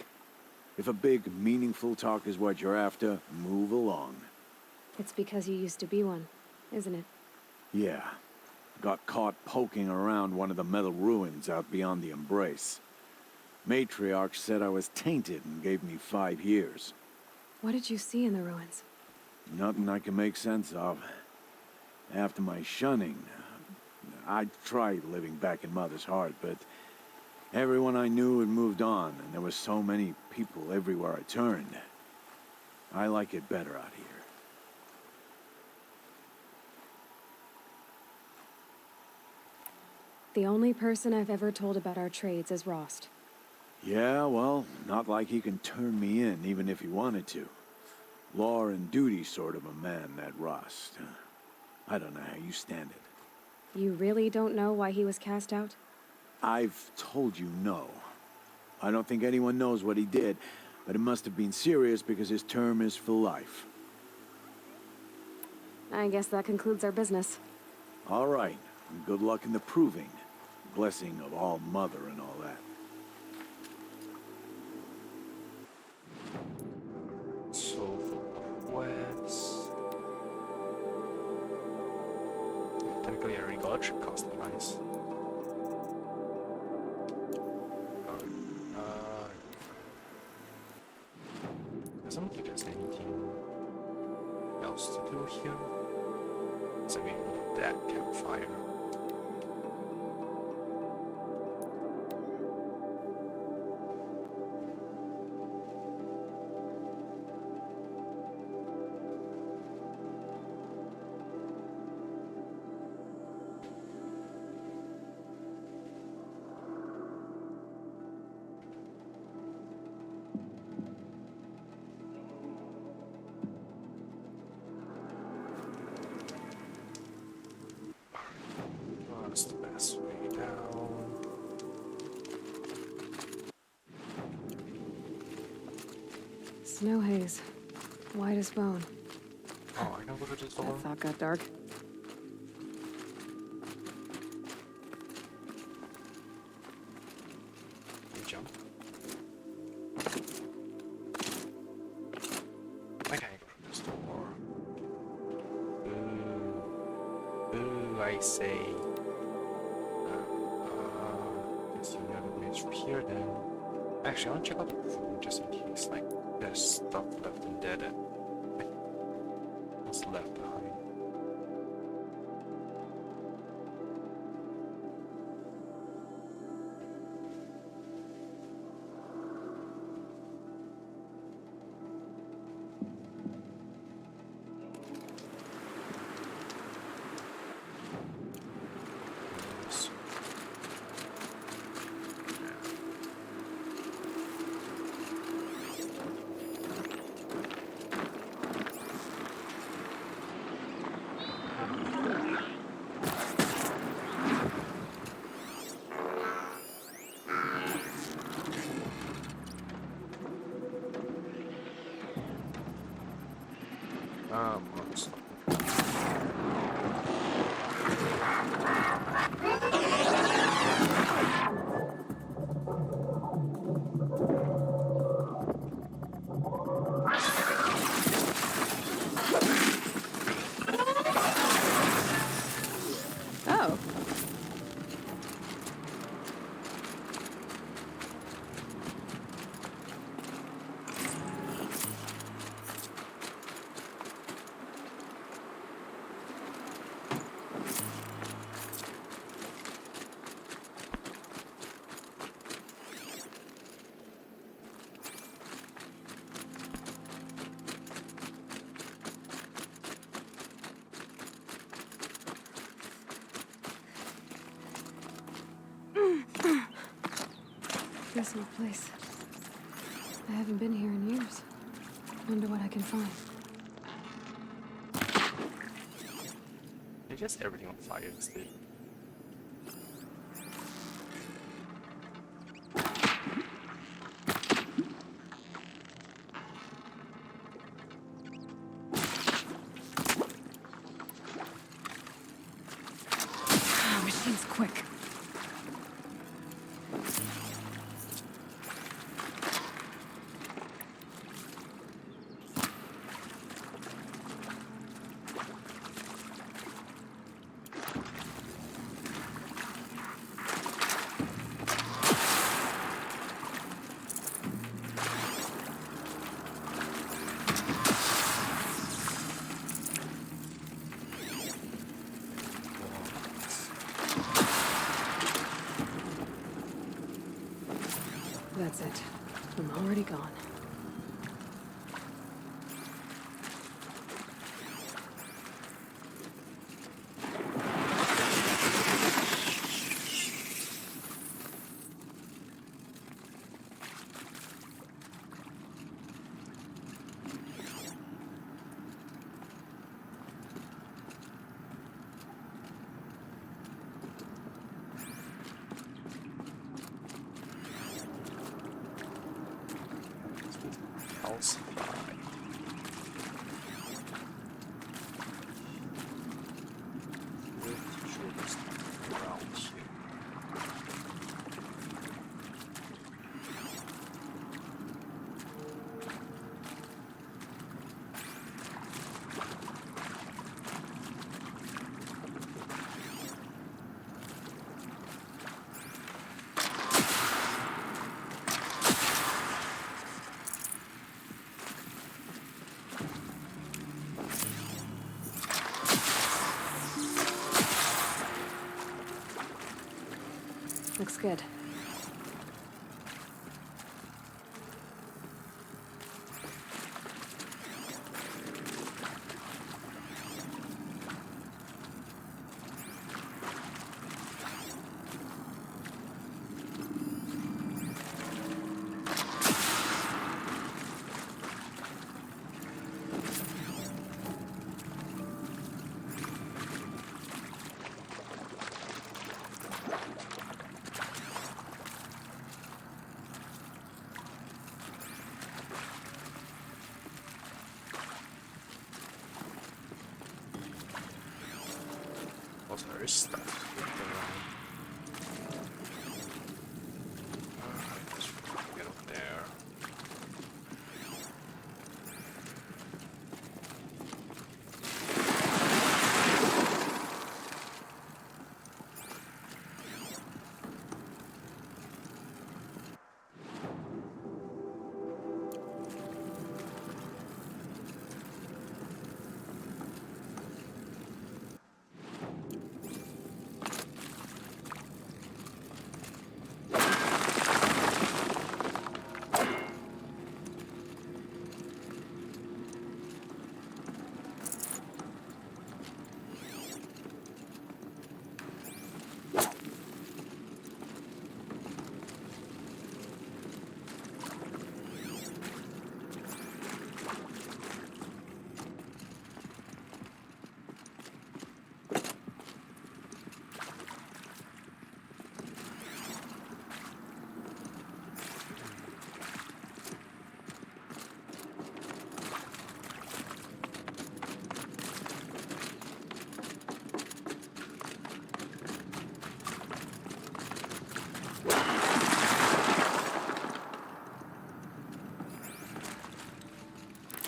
If a big, meaningful talk is what you're after, move along. It's because you used to be one, isn't it? Yeah. Got caught poking around one of the metal ruins out beyond the Embrace. Matriarch said I was tainted and gave me 5 years. What did you see in the ruins? Nothing I can make sense of. After my shunning, I tried living back in Mother's heart, but everyone I knew had moved on, and there were so many people everywhere I turned. I like it better out here. The only person I've ever told about our trades is Rost. Yeah, well, not like he can turn me in, even if he wanted to. Law and duty sort of a man, that Rost. I don't know how you stand it. You really don't know why he was cast out? I've told you no. I don't think anyone knows what he did, but it must have been serious because his term is for life. I guess that concludes our business. All right, and good luck in the proving. Blessing of All Mother and all that. So, quests. Technically, I already got a trip cost, nice. Doesn't look like there's anything else to do here. So we need that campfire. That's the best way down. Snow haze. White as bone. Oh, I know what it is for. That thought got dark. You jump. I can't go through this door. Ooh, I say. Let's see the other ways from here then. Actually, I want to check out the room just in case, like, there's stuff left in dead end. What's left behind? Monks. Oh. This old place. I haven't been here in years. Wonder what I can find. It's just everything on fire instead. Machine's quick. That's it. I'm already gone. Calcify. With shortest around here. Looks good. Also, there is stuff with alright, let's get up there.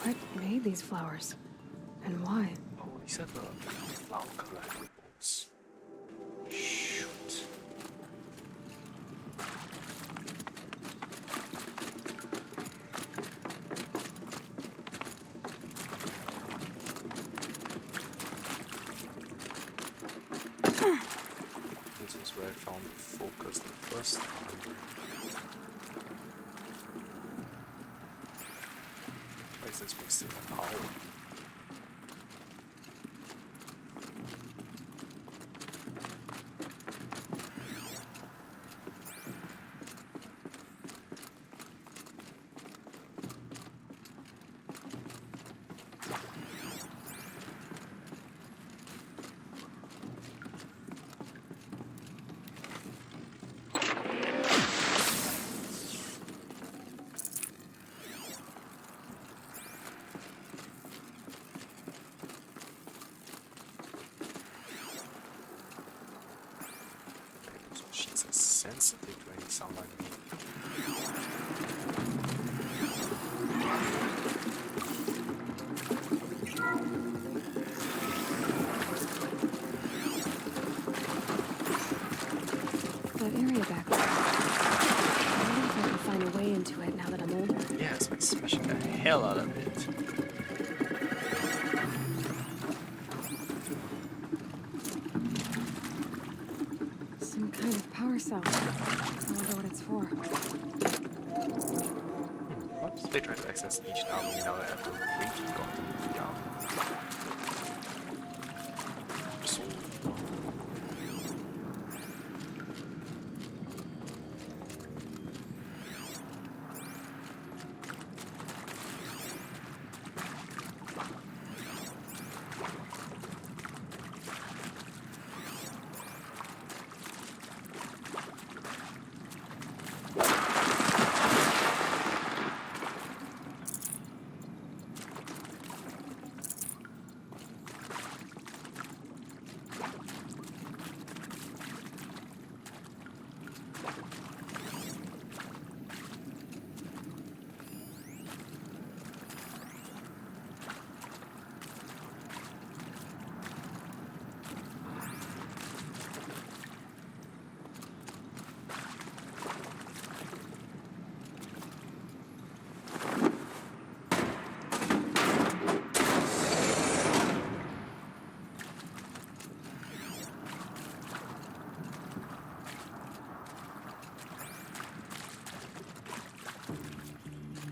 What made these flowers? And why? Oh, these are the flower collectibles. Shoot. This is where I found the focus the first time. Why is this wasting my power? sensitive to any sound like me. That area back there. I wonder if I can find a way into it now that I'm older. Yes, by smashing the hell out of it. Some kind of power cell. I wonder what it's for. Whoops, they try to access each now that I have to reach got down. So,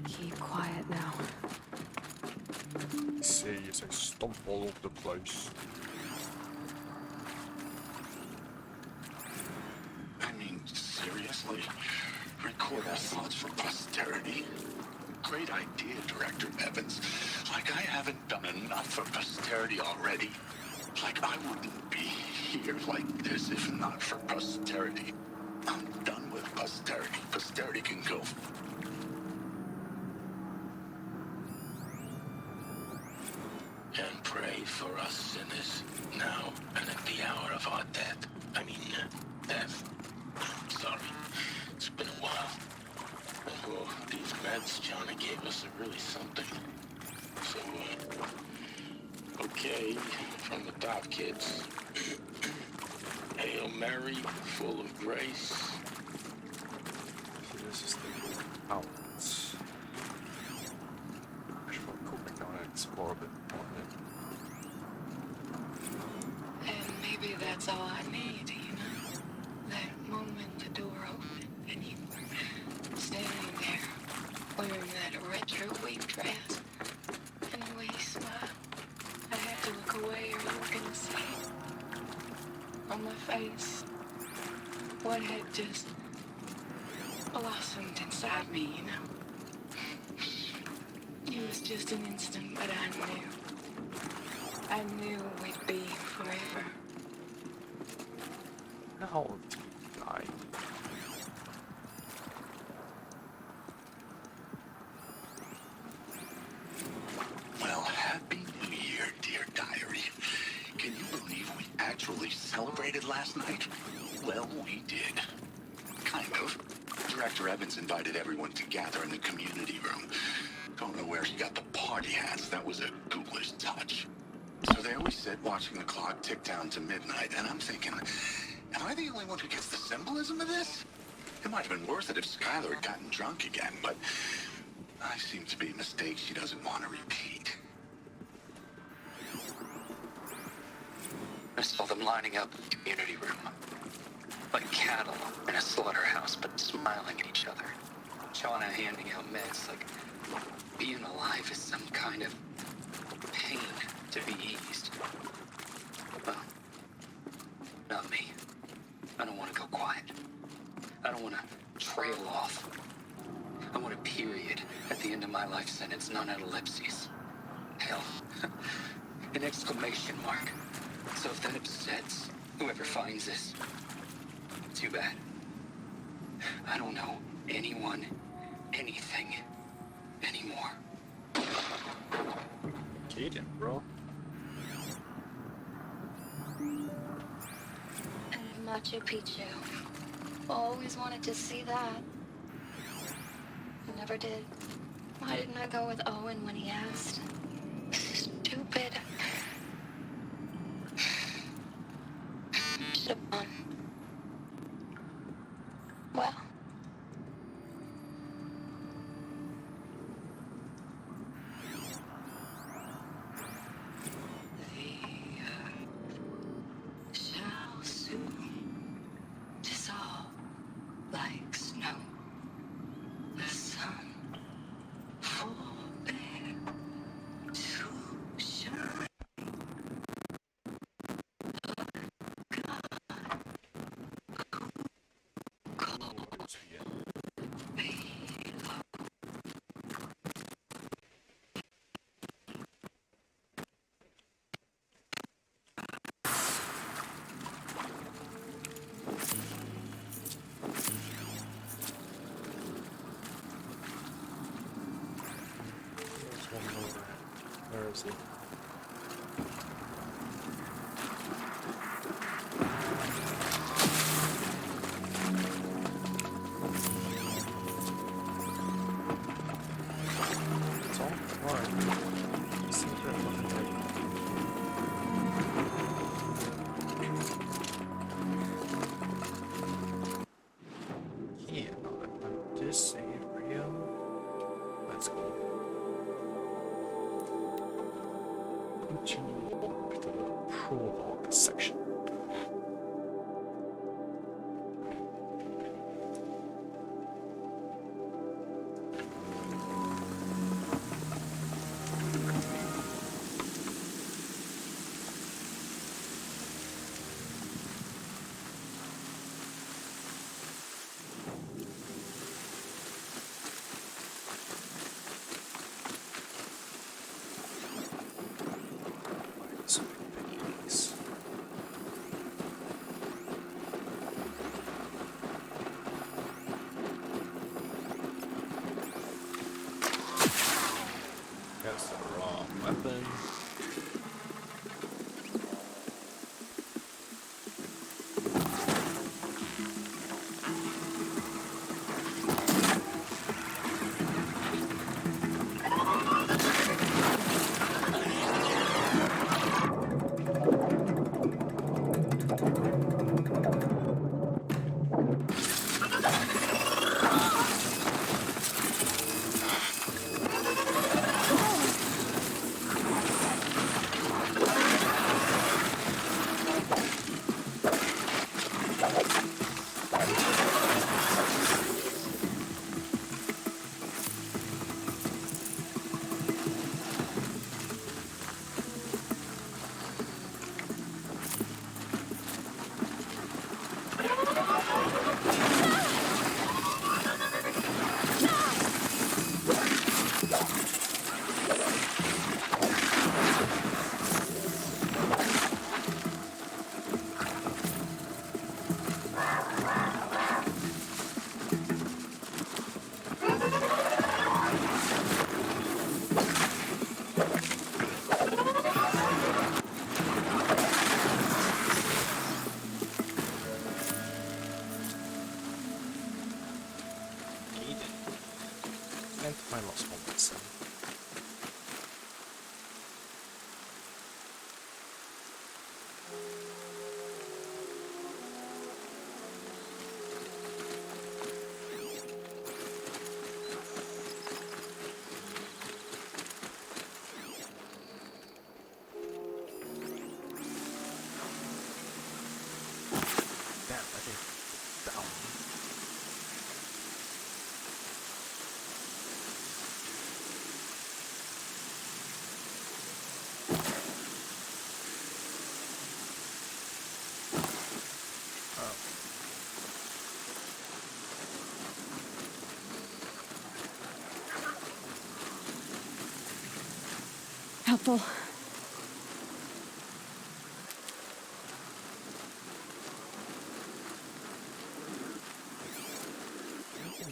Keep quiet now. see as I stomp all over the place. I mean, seriously? Record our thoughts for posterity? Great idea, Director Evans. Like I haven't done enough for posterity already. Like I wouldn't be here like this if not for posterity. I'm done with posterity. Posterity can go. And pray for us sinners now and at the hour of our death. Death. Sorry. It's been a while. Oh, these meds Johnny gave us are really something. So, okay, from the top, kids. Hail Mary, full of grace. So this is the out. I should probably go back down and explore a bit more of it. And maybe that's all I need, you know? That moment the door opened and you were standing there wearing that retro wave dress and the way you smiled. I had to look away or you were gonna see on my face what had just blossomed inside me, you know? It was just an instant, but I knew we'd be forever. How did you die? Well, happy New Year, dear diary. Can you believe we actually celebrated last night? Well, we did. Kind of. Director Evans invited everyone to gather in the community room. Don't know where he got the party hats. That was a ghoulish touch. So there we sit, watching the clock tick down to midnight, and I'm thinking, am I the only one who gets the symbolism of this? It might have been worth it if Skylar had gotten drunk again, but I seem to be a mistake she doesn't want to repeat. I saw them lining up in the community room, like cattle in a slaughterhouse, but smiling at each other. Shauna handing out meds, like being alive is some kind of pain to be eased. Well, not me. I don't want to go quiet. I don't want to trail off. I want a period at the end of my life sentence, not an ellipses. Hell, an exclamation mark. So if that upsets whoever finds this, too bad. I don't know anyone, anything, anymore. Caden, bro. Machu Picchu. always wanted to see that. I never did. Why didn't I go with Owen when he asked? Stupid. Should have gone. Well. The earth shall soon dissolve like snow. The sun forbear to shine. There's one more. Where is he? It's all hard. See if there's nothing there. Yeah, this area. Let's go. Continue to the prologue section. So big piece. That's the wrong weapon. And my lost moments. Damn, I think down. Helpful.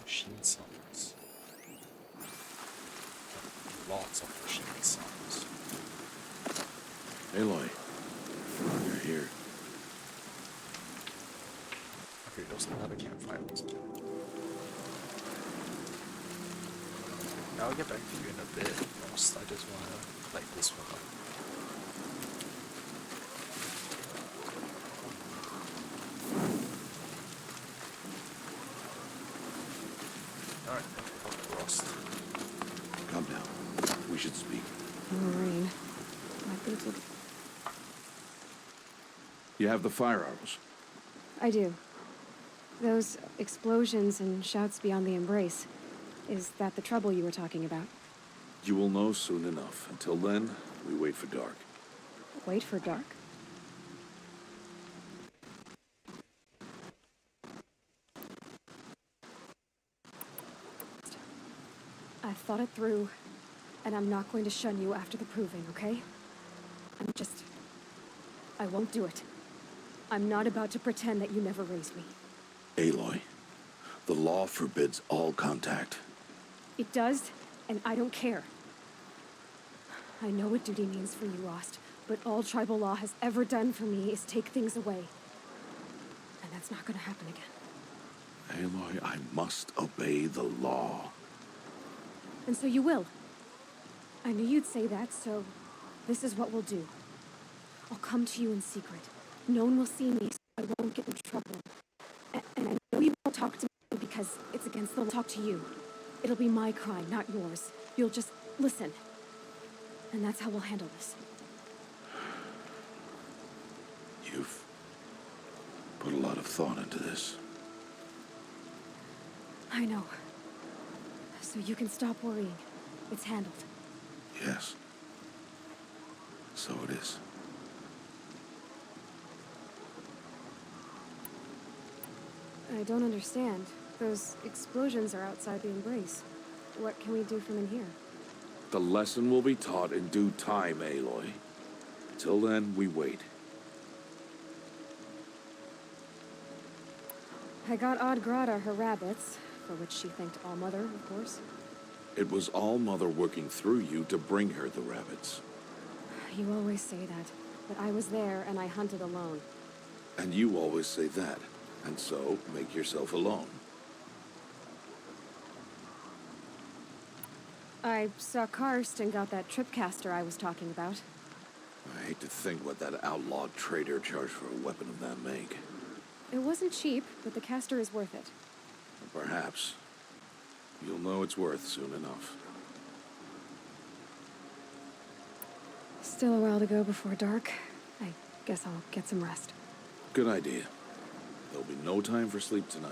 Machine sounds. Lots of machine sounds. Aloy, you're here. Okay, there's another campfire I'll get back to you in a bit. Most I just wanna light this one up. Alright, Frost. Calm down. We should speak. Marine. My boots will... You have the fire arrows. I do. Those explosions and shouts beyond the embrace. Is that the trouble you were talking about? You will know soon enough. Until then, we wait for dark. Wait for dark? I've thought it through, and I'm not going to shun you after the proving, okay? I won't do it. I'm not about to pretend that you never raised me. Aloy, the law forbids all contact. It does, and I don't care. I know what duty means for you, Rost, but all tribal law has ever done for me is take things away. And that's not gonna happen again. Aloy, I must obey the law. And so you will. I knew you'd say that, so this is what we'll do. I'll come to you in secret. No one will see me, so I won't get in trouble. And I know you won't talk to me because it's against the law to talk to you. It'll be my crime, not yours. You'll just listen. And that's how we'll handle this. You've put a lot of thought into this. I know. So you can stop worrying. It's handled. Yes. So it is. I don't understand. Those explosions are outside the embrace. What can we do from in here? The lesson will be taught in due time, Aloy. Till then, we wait. I got Odd Grata her rabbits, for which she thanked All-Mother, of course. It was All-Mother working through you to bring her the rabbits. You always say that, but I was there and I hunted alone. And you always say that, and so make yourself alone. I saw Karst and got that tripcaster I was talking about. I hate to think what that outlawed trader charged for a weapon of that make. It wasn't cheap, but the caster is worth it. Perhaps. You'll know it's worth soon enough. Still a while to go before dark. I guess I'll get some rest. Good idea. There'll be no time for sleep tonight.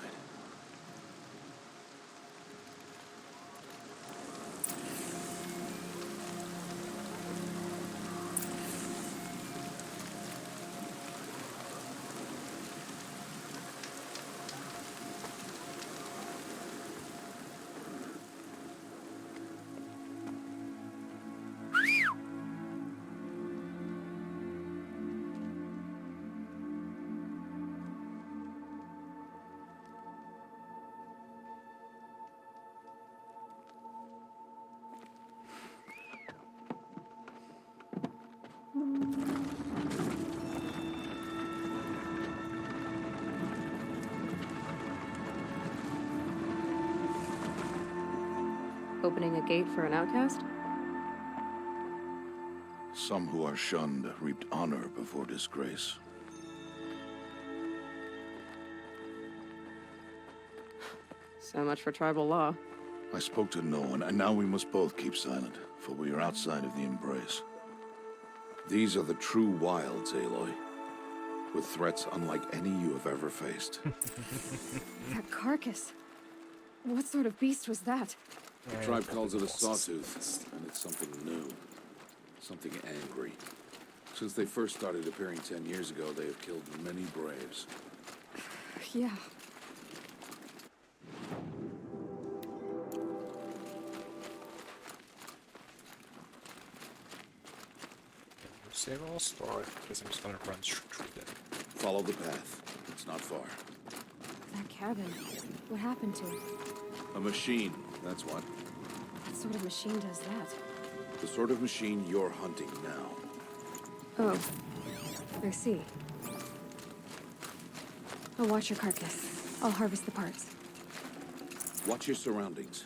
Opening a gate for an outcast? Some who are shunned reaped honor before disgrace. So much for tribal law. I spoke to no one, and now we must both keep silent, for we are outside of the embrace. These are the true wilds, Aloy, with threats unlike any you have ever faced. That carcass. What sort of beast was that? The tribe calls it a sawtooth, and it's something new. Something angry. Since they first started appearing 10 years ago, they have killed many braves. Yeah. Save all store, because I'm just gonna run through them. Follow the path. It's not far. That cabin. What happened to it? A machine, that's what. What sort of machine does that? The sort of machine you're hunting now. Oh. I see. I'll watch your carcass. I'll harvest the parts. Watch your surroundings.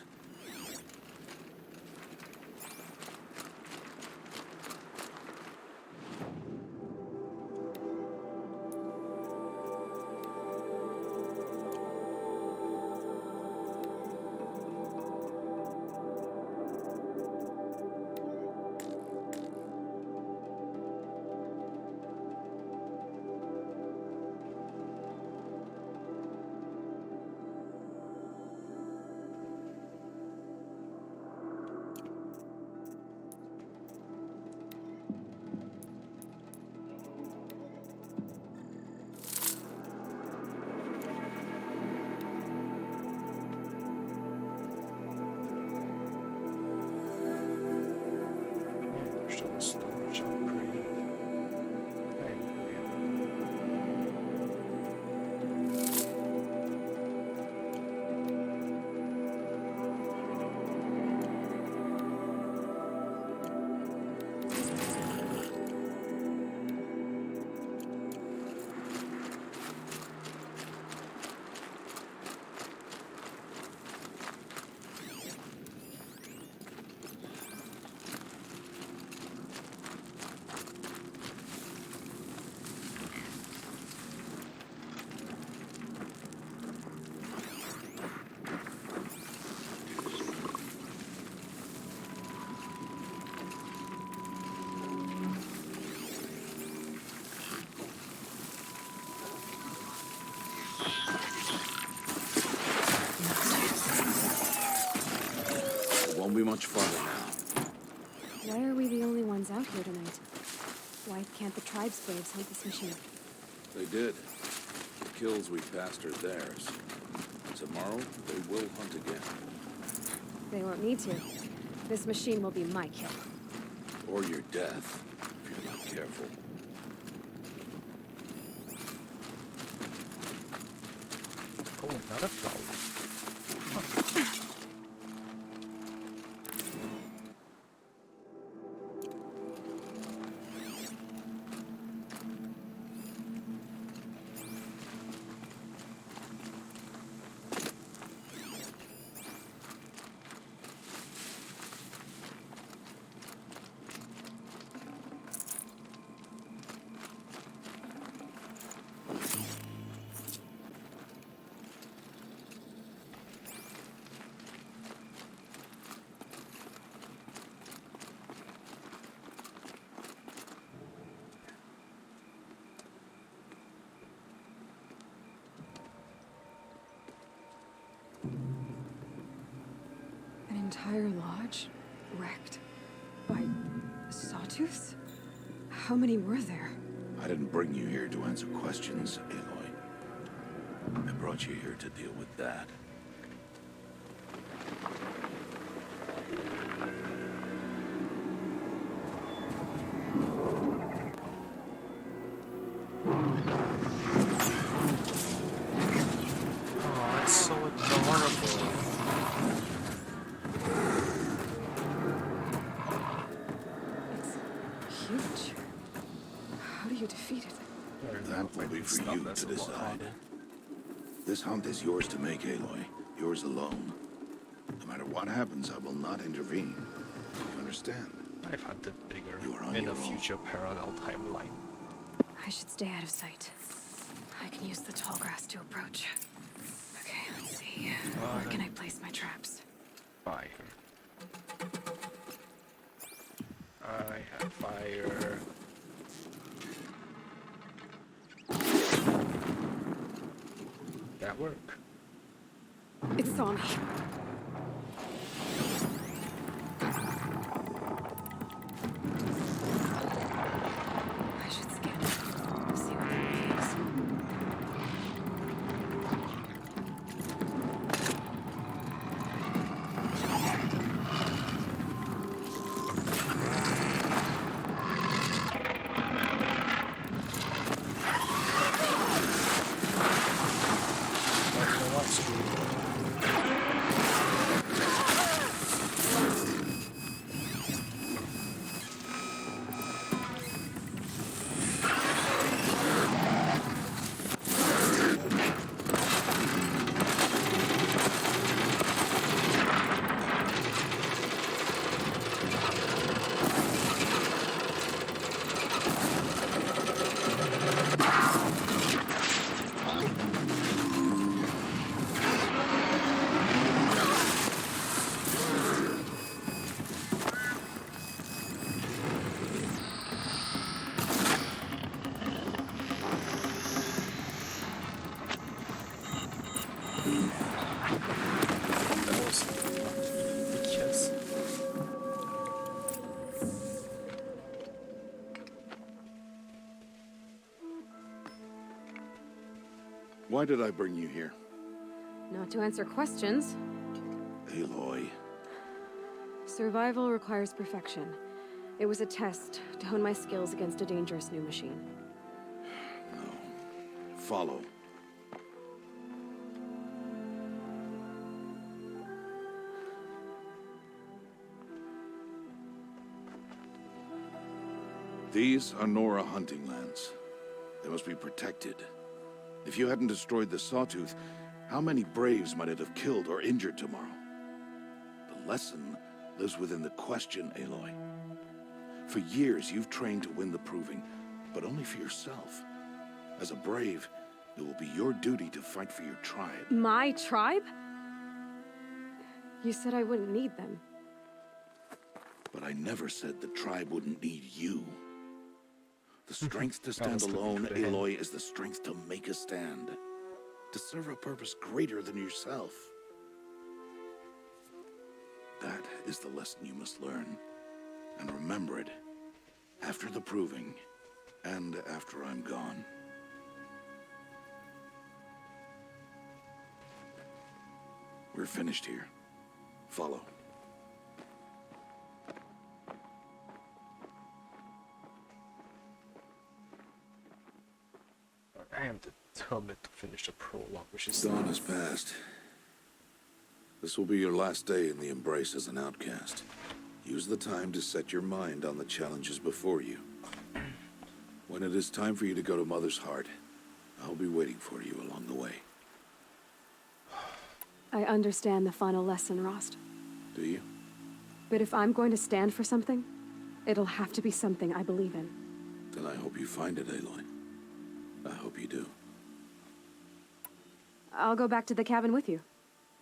Won't be much farther now. Why are we the only ones out here tonight? Why can't the tribe's braves hunt this machine? They did. The kills we passed are theirs. Tomorrow, they will hunt again. They won't need to. This machine will be my kill. Or your death, if you're not careful. Oh, not a flower. An entire lodge wrecked by sawtooths? How many were there? I didn't bring you here to answer questions, Aloy. I brought you here to deal with that. Oh, it's so adorable. It's huge. How do you defeat it? That will be for you to decide. This hunt is yours to make, Aloy. Yours alone. No matter what happens, I will not intervene. You understand? I've hunted bigger You are on in your a own. future parallel timeline. I should stay out of sight. I can use the tall grass to approach. Okay, let's see. Where can I place my traps? Fire. I have fire. That work? It saw me. I should scan it. See what it is. That was ridiculous. Why did I bring you here? Not to answer questions. Aloy. Survival requires perfection. It was a test to hone my skills against a dangerous new machine. Follow. These are Nora hunting lands. They must be protected. If you hadn't destroyed the Sawtooth, how many Braves might it have killed or injured tomorrow? The lesson lives within the question, Aloy. For years, you've trained to win the Proving, but only for yourself. As a Brave, it will be your duty to fight for your tribe. My tribe? You said I wouldn't need them. But I never said the tribe wouldn't need you. The strength to stand alone, Aloy, is the strength to make a stand. To serve a purpose greater than yourself. That is the lesson you must learn. And remember it after the proving and after I'm gone. We're finished here. Follow. I am determined to finish the prologue, which is... Dawn has passed. This will be your last day in the Embrace as an outcast. Use the time to set your mind on the challenges before you. When it is time for you to go to Mother's Heart, I'll be waiting for you along the way. I understand the final lesson, Rost. Do you? But if I'm going to stand for something, it'll have to be something I believe in. Then I hope you find it, Aloy. I hope you do. I'll go back to the cabin with you.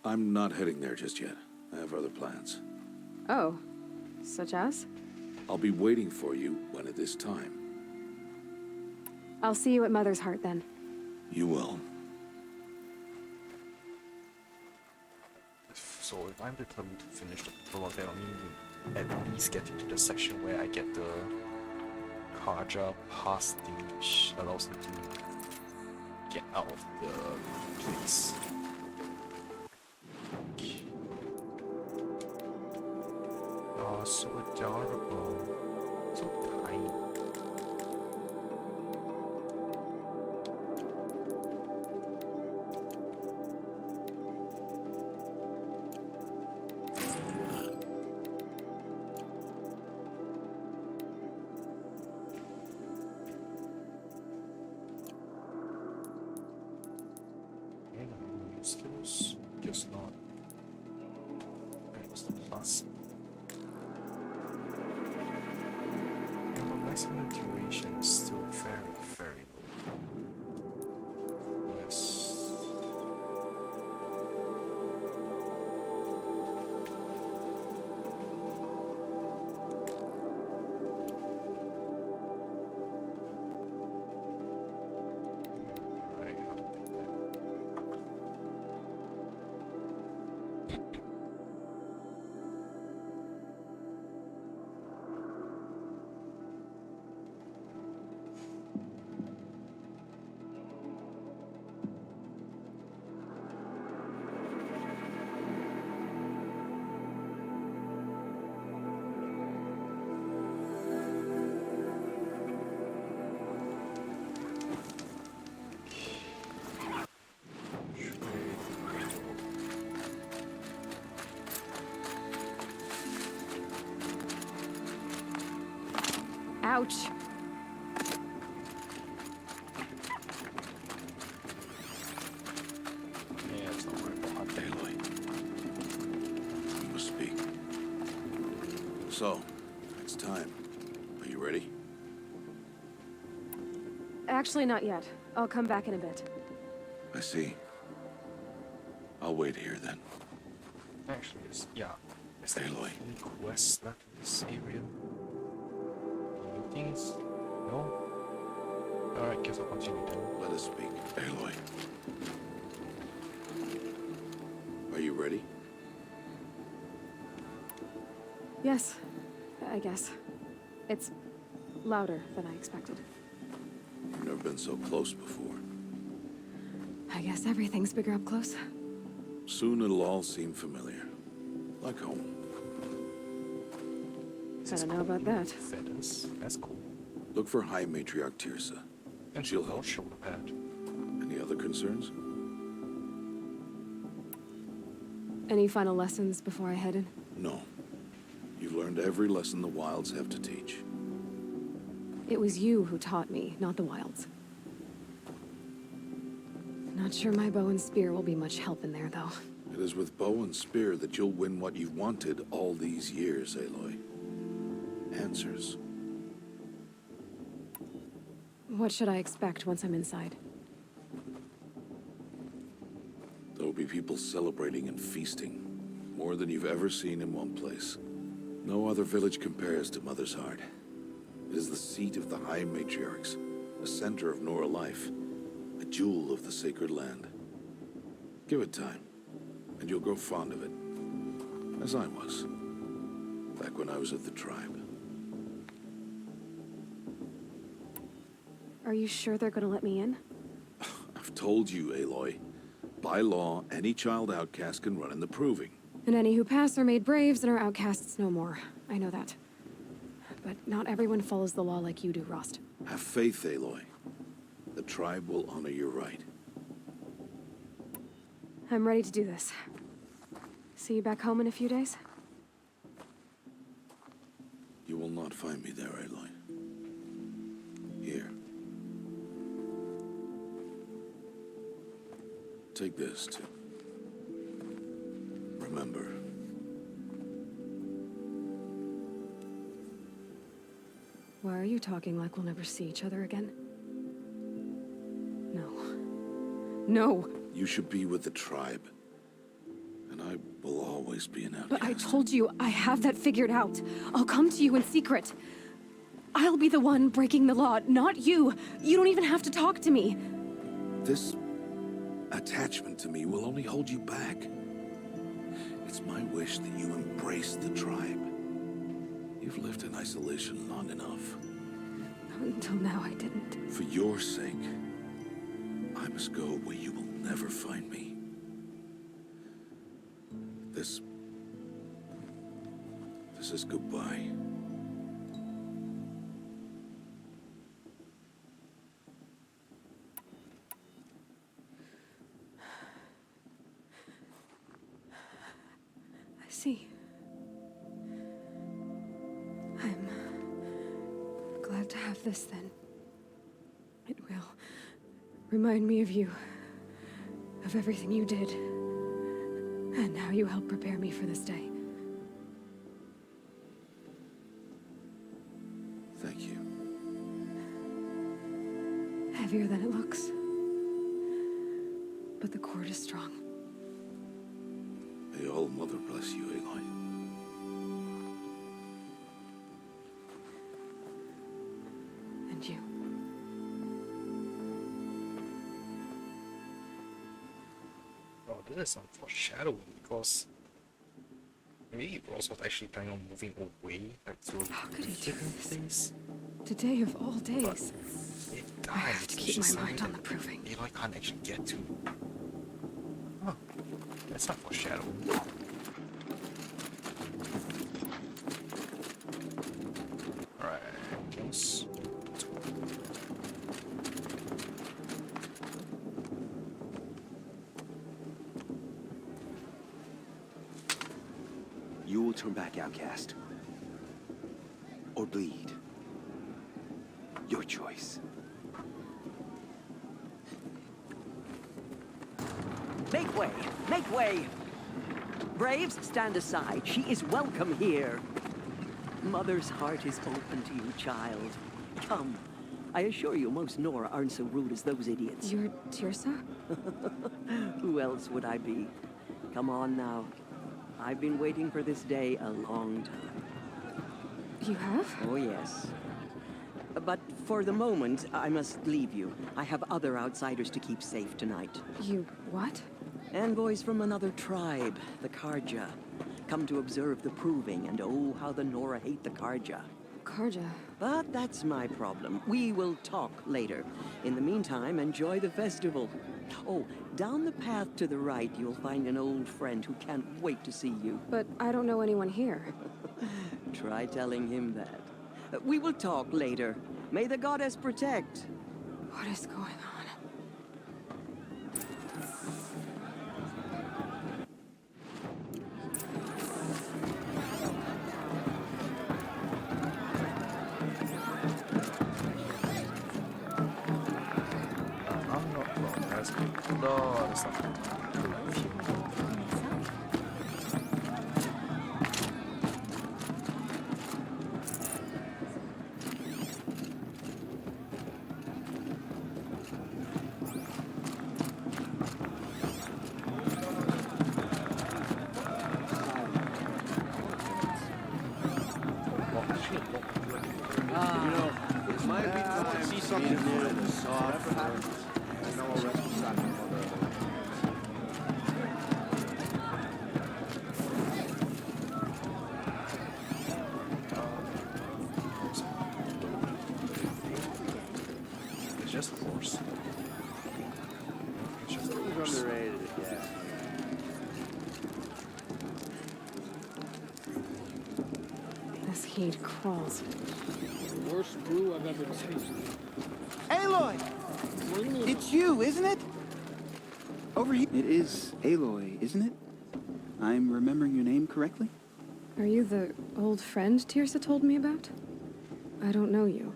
I'm not heading there just yet. I have other plans. Oh, such as? I'll be waiting for you when it is time. I'll see you at Mother's Heart then. You will. So if I'm determined to finish the prologue, then I mean at least get into the section where I get the Karja pass thing, which allows me to get out of the place. Oh, so adorable. So tiny. Skills, just not. What's the plus? Yeah, but maximum duration is still very, very low. Yes. Ouch. Yeah, it's not worth it, Aloy. We must speak. So, it's time. Are you ready? Actually, not yet. I'll come back in a bit. I see. I'll wait here then. Actually, yeah. Is there Aloy. any quests left in this area? Things? No? Alright, guess I'll continue then. Let us speak. Aloy. Are you ready? Yes, I guess. It's louder than I expected. You've never been so close before. I guess everything's bigger up close. Soon it'll all seem familiar. Like home. I don't know about that. Feathers. That's cool. Look for High Matriarch Tirsa. And she'll help. Shoulder pad. Any other concerns? Any final lessons before I head in? No. You've learned every lesson the Wilds have to teach. It was you who taught me, not the Wilds. Not sure my bow and spear will be much help in there, though. It is with bow and spear that you'll win what you've wanted all these years, Aloy. Answers. What should I expect once I'm inside? There will be people celebrating and feasting. More than you've ever seen in one place. No other village compares to Mother's Heart. It is the seat of the High Matriarchs, the center of Nora life, a jewel of the sacred land. Give it time, and you'll grow fond of it, as I was. back when I was at the tribe. Are you sure they're gonna let me in? I've told you, Aloy. By law, any child outcast can run in the proving. And any who pass are made braves and are outcasts no more. I know that. But not everyone follows the law like you do, Rost. Have faith, Aloy. The tribe will honor your right. I'm ready to do this. See you back home in a few days? You will not find me there, Aloy. Here. Take this, too. Remember. Why are you talking like we'll never see each other again? No. No! You should be with the tribe. And I will always be an outcast. But I told you, I have that figured out. I'll come to you in secret. I'll be the one breaking the law, not you. You don't even have to talk to me. This attachment to me will only hold you back. It's my wish that you embrace the tribe. You've lived in isolation long enough. Until now, I didn't. For your sake, I must go where you will never find me. This is goodbye. I see. I'm glad to have this then. It will remind me of you, of everything you did, and how you helped prepare me for this day. Thank you. Heavier than it looks. But the cord is strong. May All Mother bless you, Aloy. And you. Oh, this is some foreshadowing because maybe Ross was actually planning on moving away, like to How could he do different this? place. Today of all days. It I have to keep my mind on the proving. Aloy can't actually get to. Huh. That's not foreshadowing. Alright, yes. You will turn back, outcast. Or bleed. Your choice. Make way! Make way! Braves, stand aside. She is welcome here. Mother's heart is open to you, child. Come. I assure you, most Nora aren't so rude as those idiots. You're Tirsa? Who else would I be? Come on now. I've been waiting for this day a long time. You have? Oh, yes. But for the moment, I must leave you. I have other outsiders to keep safe tonight. You what? Envoys from another tribe, the Karja. Come to observe the proving, and oh, how the Nora hate the Karja. Karja? But that's my problem. We will talk later. In the meantime, enjoy the festival. Oh, down the path to the right, you'll find an old friend who can't wait to see you. But I don't know anyone here. Try telling him that. We will talk later. May the goddess protect. What is going on? I'm not wrong. There's a lot of stuff. It might be time to see something new. Soft. I know a restaurant mother. This heat crawls. Worst brew I've ever tasted. Aloy! It's you, isn't it? Over here. It is Aloy, isn't it? I'm remembering your name correctly? Are you the old friend Tirsa told me about? I don't know you.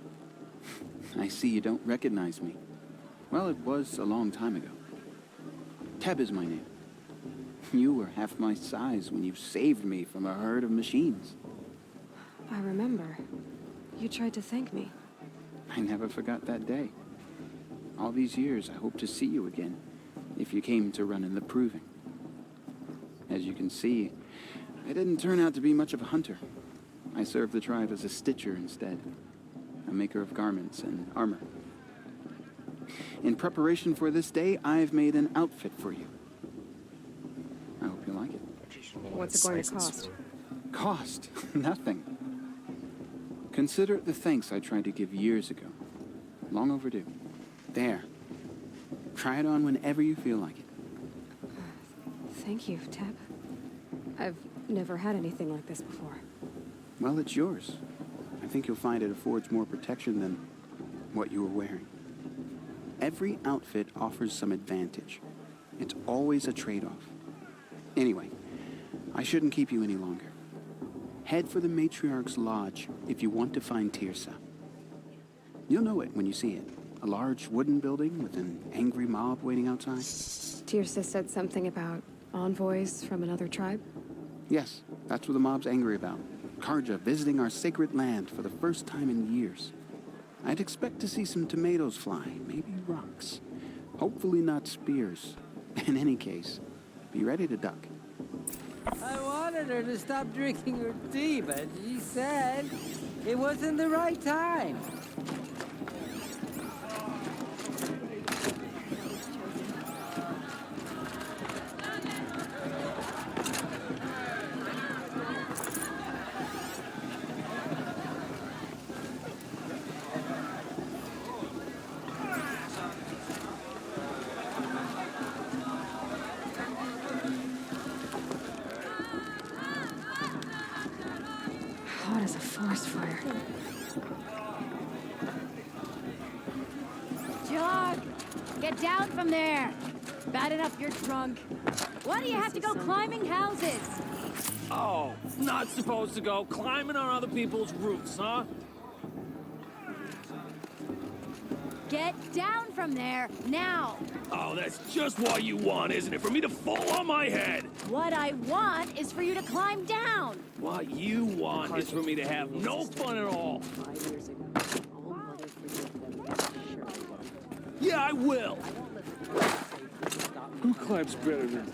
I see you don't recognize me. Well, it was a long time ago. Teb is my name. You were half my size when you saved me from a herd of machines. I remember. You tried to thank me. I never forgot that day. All these years, I hope to see you again, if you came to run in the Proving. As you can see, I didn't turn out to be much of a hunter. I served the tribe as a stitcher instead, a maker of garments and armor. In preparation for this day, I've made an outfit for you. I hope you like it. What's it going to cost? Cost? Nothing. Consider it the thanks I tried to give years ago. Long overdue. There. Try it on whenever you feel like it. Thank you, Teb. I've never had anything like this before. Well, it's yours. I think you'll find it affords more protection than what you were wearing. Every outfit offers some advantage. It's always a trade-off. Anyway, I shouldn't keep you any longer. Head for the Matriarch's Lodge if you want to find Tirsa. You'll know it when you see it. A large wooden building with an angry mob waiting outside. Tirsa said something about envoys from another tribe? Yes, that's what the mob's angry about. Karja visiting our sacred land for the first time in years. I'd expect to see some tomatoes fly, maybe rocks. Hopefully not spears. In any case, be ready to duck. I wanted her to stop drinking her tea, but she said it wasn't the right time. Hot as a forest fire. Jog! Get down from there! Bad enough you're drunk. Why do you have to go climbing houses? Oh, not supposed to go climbing on other people's roofs, huh? Get down from there, now! Oh, that's just what you want, isn't it? For me to fall on my head! What I want is for you to climb down! What you want is for me to have no fun at all. 5 years ago, all mother forgave them. Yeah, I will! Who climbs better than...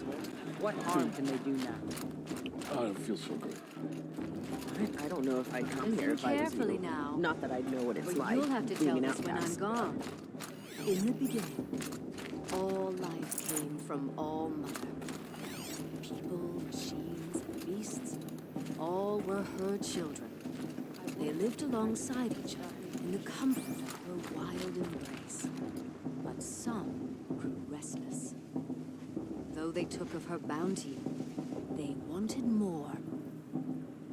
What harm can they do now? Oh, it feels so good. I don't know if I'd come here if I was Carefully you. now. Not that I'd know what it's But like. you'll have to being tell an us when I'm outcast. gone. In the beginning, all life came from All Mother. People, machines, and beasts, all were her children. They lived alongside each other in the comfort of her wild embrace. But some grew restless. Though they took of her bounty, they wanted more.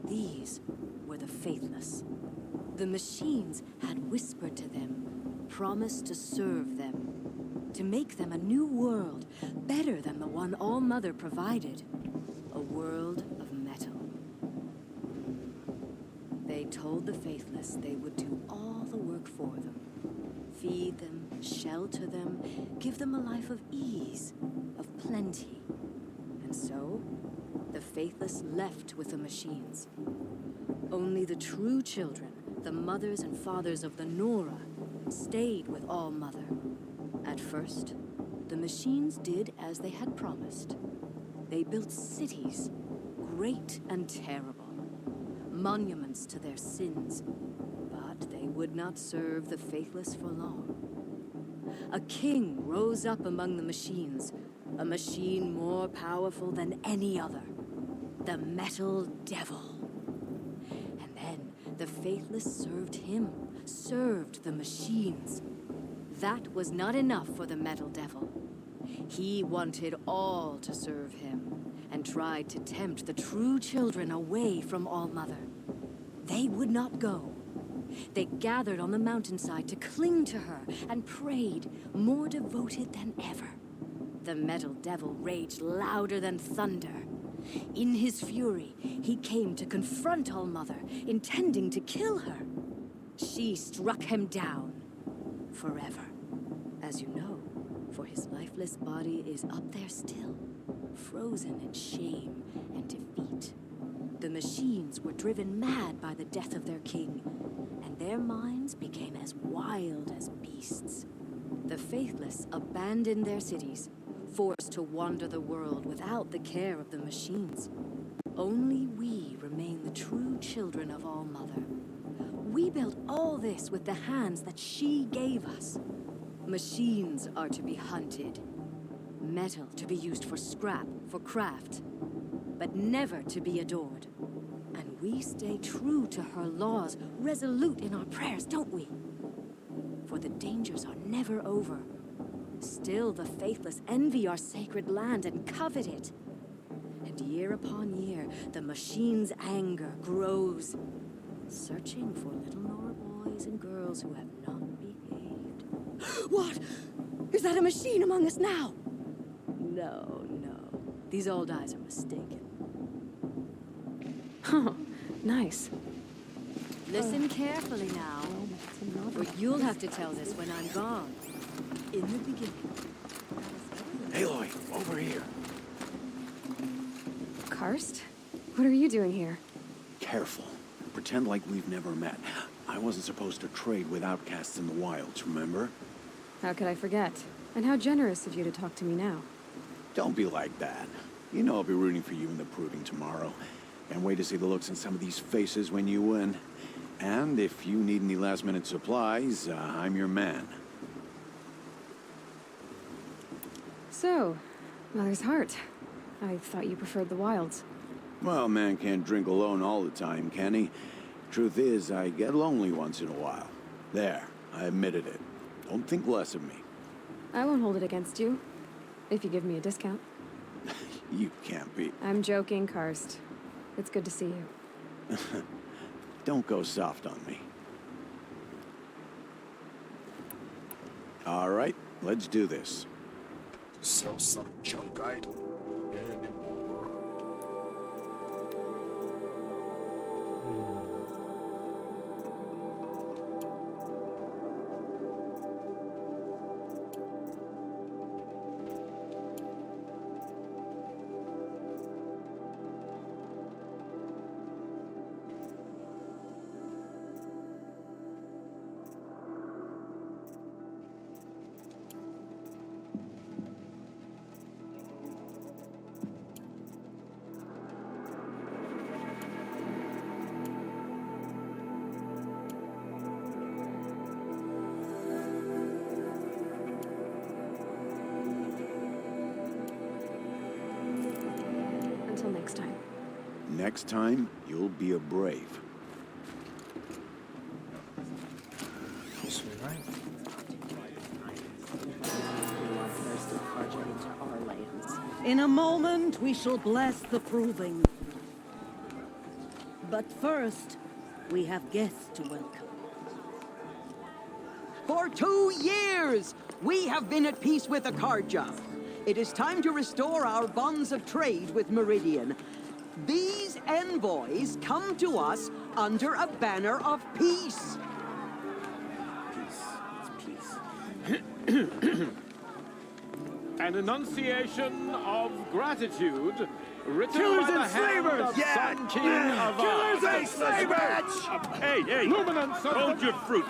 These were the faithless. The machines had whispered to them, promised to serve them, to make them a new world, better than the one All Mother provided, a world of metal. They told the faithless they would do all the work for them, feed them, shelter them, give them a life of ease, of plenty. And so, the faithless left with the machines. Only the true children, the mothers and fathers of the Nora, stayed with All Mother. At first, the machines did as they had promised. They built cities, great and terrible, monuments to their sins, but they would not serve the faithless for long. A king rose up among the machines, a machine more powerful than any other, the Metal Devil. And then the faithless served him, served the machines. That was not enough for the Metal Devil. He wanted all to serve him, and tried to tempt the true children away from All Mother. they would not go. They gathered on the mountainside to cling to her and prayed, more devoted than ever. The metal devil raged louder than thunder. In his fury, he came to confront All-Mother, intending to kill her. She struck him down forever, as you know, for his lifeless body is up there still, frozen in shame and defeat. The machines were driven mad by the death of their king, and their minds became as wild as beasts. The faithless abandoned their cities, forced to wander the world without the care of the machines. Only we remain the true children of All-Mother. We built all this with the hands that she gave us. Machines are to be hunted. Metal to be used for scrap, for craft. But never to be adored. And we stay true to her laws, resolute in our prayers, don't we? For the dangers are never over. Still the faithless envy our sacred land and covet it. And year upon year, the machine's anger grows, searching for little Nora boys and girls who have not behaved. What? Is that a machine among us now? No, no. These old eyes are mistaken. Oh, nice. Listen carefully now, or you'll have to tell this when I'm gone. In the beginning. Aloy, over here. Karst? What are you doing here? Careful. Pretend like we've never met. I wasn't supposed to trade with outcasts in the wilds, remember? How could I forget? And how generous of you to talk to me now. Don't be like that. You know I'll be rooting for you in the proving tomorrow. Can't wait to see the looks on some of these faces when you win. And if you need any last-minute supplies, I'm your man. So, Mother's Heart. I thought you preferred the wilds. Well, man can't drink alone all the time, can he? Truth is, I get lonely once in a while. There, I admitted it. Don't think less of me. I won't hold it against you, if you give me a discount. You can't be. I'm joking, Karst. It's good to see you. Don't go soft on me. All right, let's do this. Sell some junk item. Until next time. Next time, you'll be a brave. In a moment, we shall bless the proving. But first, we have guests to welcome. For 2 years, we have been at peace with Akarja. It is time to restore our bonds of trade with Meridian. These envoys come to us under a banner of peace. An enunciation of gratitude written Killers by the and hand slavers! of Yeah! Sun King of Killers Ar. and slavers! Hey, hey! Luminance of Hold the- your fruit,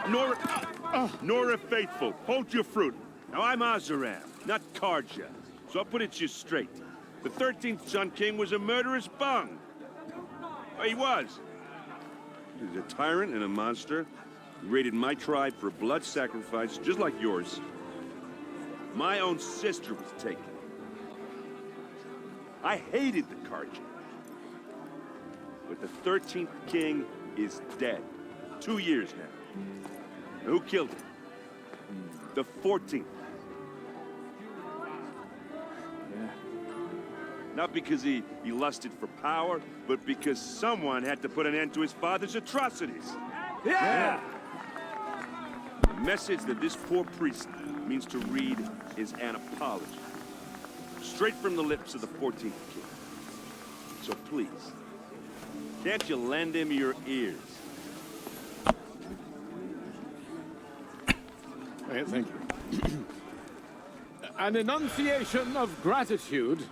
Nora Faithful. Hold your fruit. Now I'm Azaram, not Karja, so I'll put it to you straight. The 13th Sun King was a murderous bung. Oh, he was. He was a tyrant and a monster. He raided my tribe for a blood sacrifice, just like yours. My own sister was taken. I hated the Karja. But the 13th king is dead. 2 years now. Now, who killed him? The 14th. Not because he lusted for power, but because someone had to put an end to his father's atrocities. Yeah! The message that this poor priest means to read is an apology. Straight from the lips of the 14th king. So please, can't you lend him your ears? Thank you. An enunciation of gratitude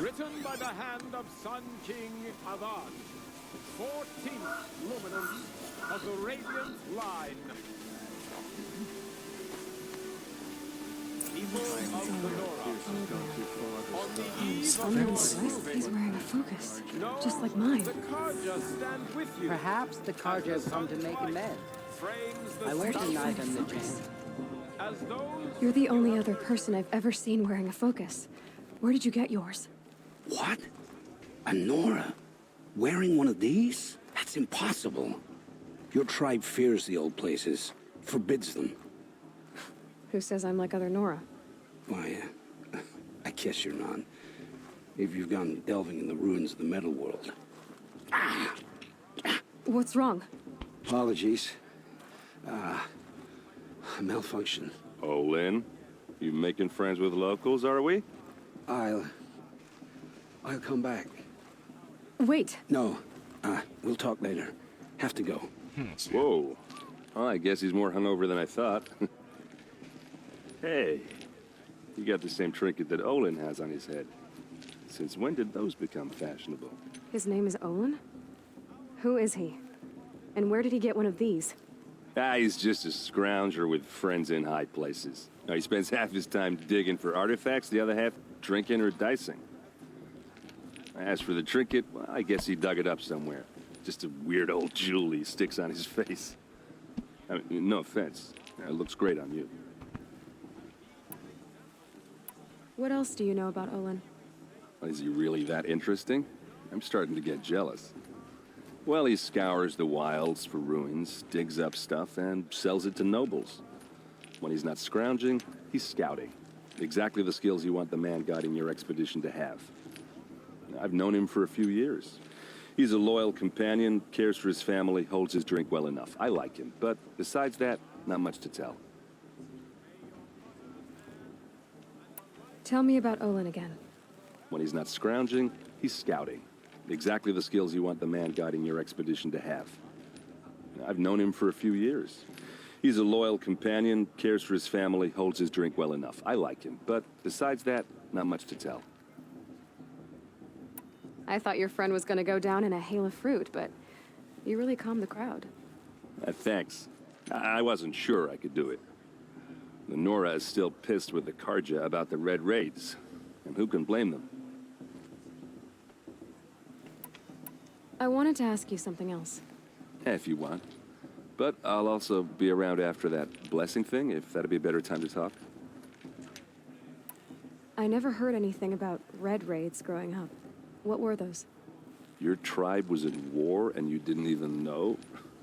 written by the hand of Sun King Avad, 14th luminance of the Radiant Line. People of the Nora. On the eve of your proving, He's wearing a focus, just like mine. the Karja stand with you. Perhaps the Karja have come to make amends. Frames the I won't deny them the Focus. chance. as those You're the only other person I've ever seen wearing a focus. Where did you get yours? What? A Nora? Wearing one of these? That's impossible. Your tribe fears the old places, forbids them. Who says I'm like other Nora? Why, I guess you're not. If you've gone delving in the ruins of the metal world. What's wrong? Apologies. A malfunction. Oh, Lynn, you making friends with locals, are we? I'll come back. Wait. No, we'll talk later. Have to go. Whoa. Well, I guess he's more hungover than I thought. Hey, you got the same trinket that Olin has on his head. Since when did those become fashionable? His name is Olin? Who is he? And where did he get one of these? He's just a scrounger with friends in high places. Now, he spends half his time digging for artifacts, the other half drinking or dicing. As for the trinket, well, I guess he dug it up somewhere. Just a weird old jewel he sticks on his face. I mean, no offense. It looks great on you. What else do you know about Olin? Is he really that interesting? I'm starting to get jealous. Well, he scours the wilds for ruins, digs up stuff, and sells it to nobles. When he's not scrounging, he's scouting. Exactly the skills you want the man guiding your expedition to have. I've known him for a few years. He's a loyal companion, cares for his family, holds his drink well enough. I like him, but besides that, not much to tell. Tell me about Olin again. When he's not scrounging, he's scouting. Exactly the skills you want the man guiding your expedition to have. I've known him for a few years. He's a loyal companion, cares for his family, holds his drink well enough. I like him, but besides that, not much to tell. I thought your friend was gonna go down in a hail of fruit, but you really calmed the crowd. Thanks. I wasn't sure I could do it. The Nora is still pissed with the Karja about the Red Raids, and who can blame them? I wanted to ask you something else. If you want. But I'll also be around after that blessing thing, if that'd be a better time to talk. I never heard anything about Red Raids growing up. What were those? Your tribe was at war and you didn't even know?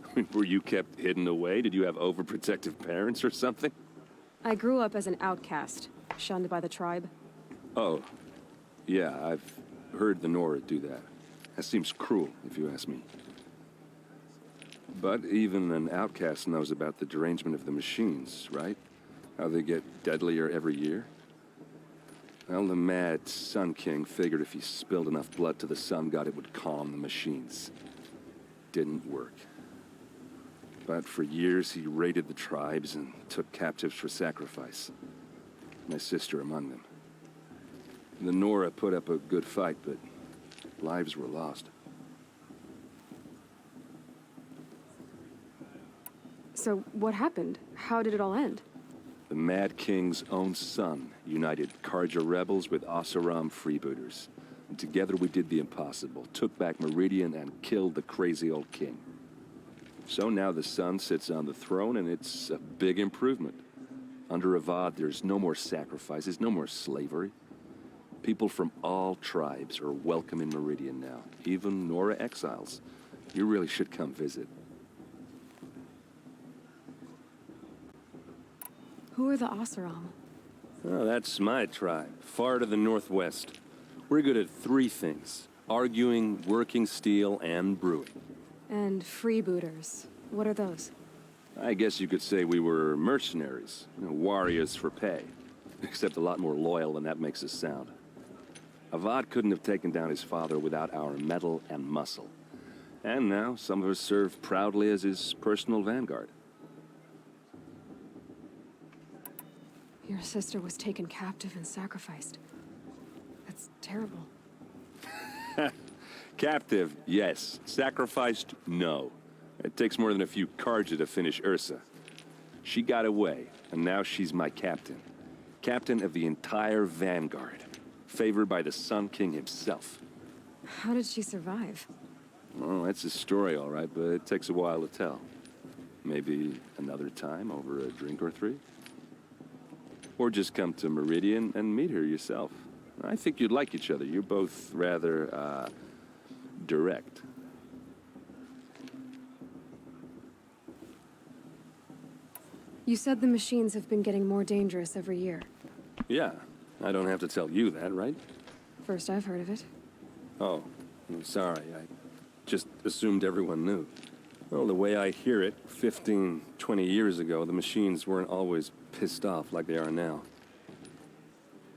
I mean, were you kept hidden away? Did you have overprotective parents or something? I grew up as an outcast, shunned by the tribe. Oh, yeah, I've heard the Nora do that. That seems cruel, if you ask me. But even an outcast knows about the derangement of the machines, right? How they get deadlier every year? Well, the mad Sun King figured if he spilled enough blood to the Sun God, it would calm the machines. Didn't work. But for years, he raided the tribes and took captives for sacrifice. My sister among them. The Nora put up a good fight, but lives were lost. So what happened? How did it all end? The Mad King's own son united Karja rebels with Oseram freebooters. And together we did the impossible, took back Meridian and killed the crazy old king. So now the son sits on the throne and it's a big improvement. Under Avad, there's no more sacrifices, no more slavery. People from all tribes are welcome in Meridian now, even Nora exiles. You really should come visit. Who are the Oseram? Oh, that's my tribe, far to the northwest. We're good at three things: arguing, working steel, and brewing. And freebooters. What are those? I guess you could say we were mercenaries, warriors for pay. Except a lot more loyal than that makes us sound. Avad couldn't have taken down his father without our metal and muscle. And now, some of us serve proudly as his personal vanguard. Your sister was taken captive and sacrificed. That's terrible. Captive, yes. Sacrificed, no. It takes more than a few Carja to finish Ursa. She got away, and now she's my captain. Captain of the entire Vanguard. Favored by the Sun King himself. How did she survive? Oh, that's a story, all right, but it takes a while to tell. Maybe another time over a drink or three? Or just come to Meridian and meet her yourself. I think you'd like each other. You're both rather, direct. You said the machines have been getting more dangerous every year. Yeah, I don't have to tell you that, right? First I've heard of it. Oh, I'm sorry. I just assumed everyone knew. Well, the way I hear it, 15, 20 years ago, the machines weren't always pissed off like they are now.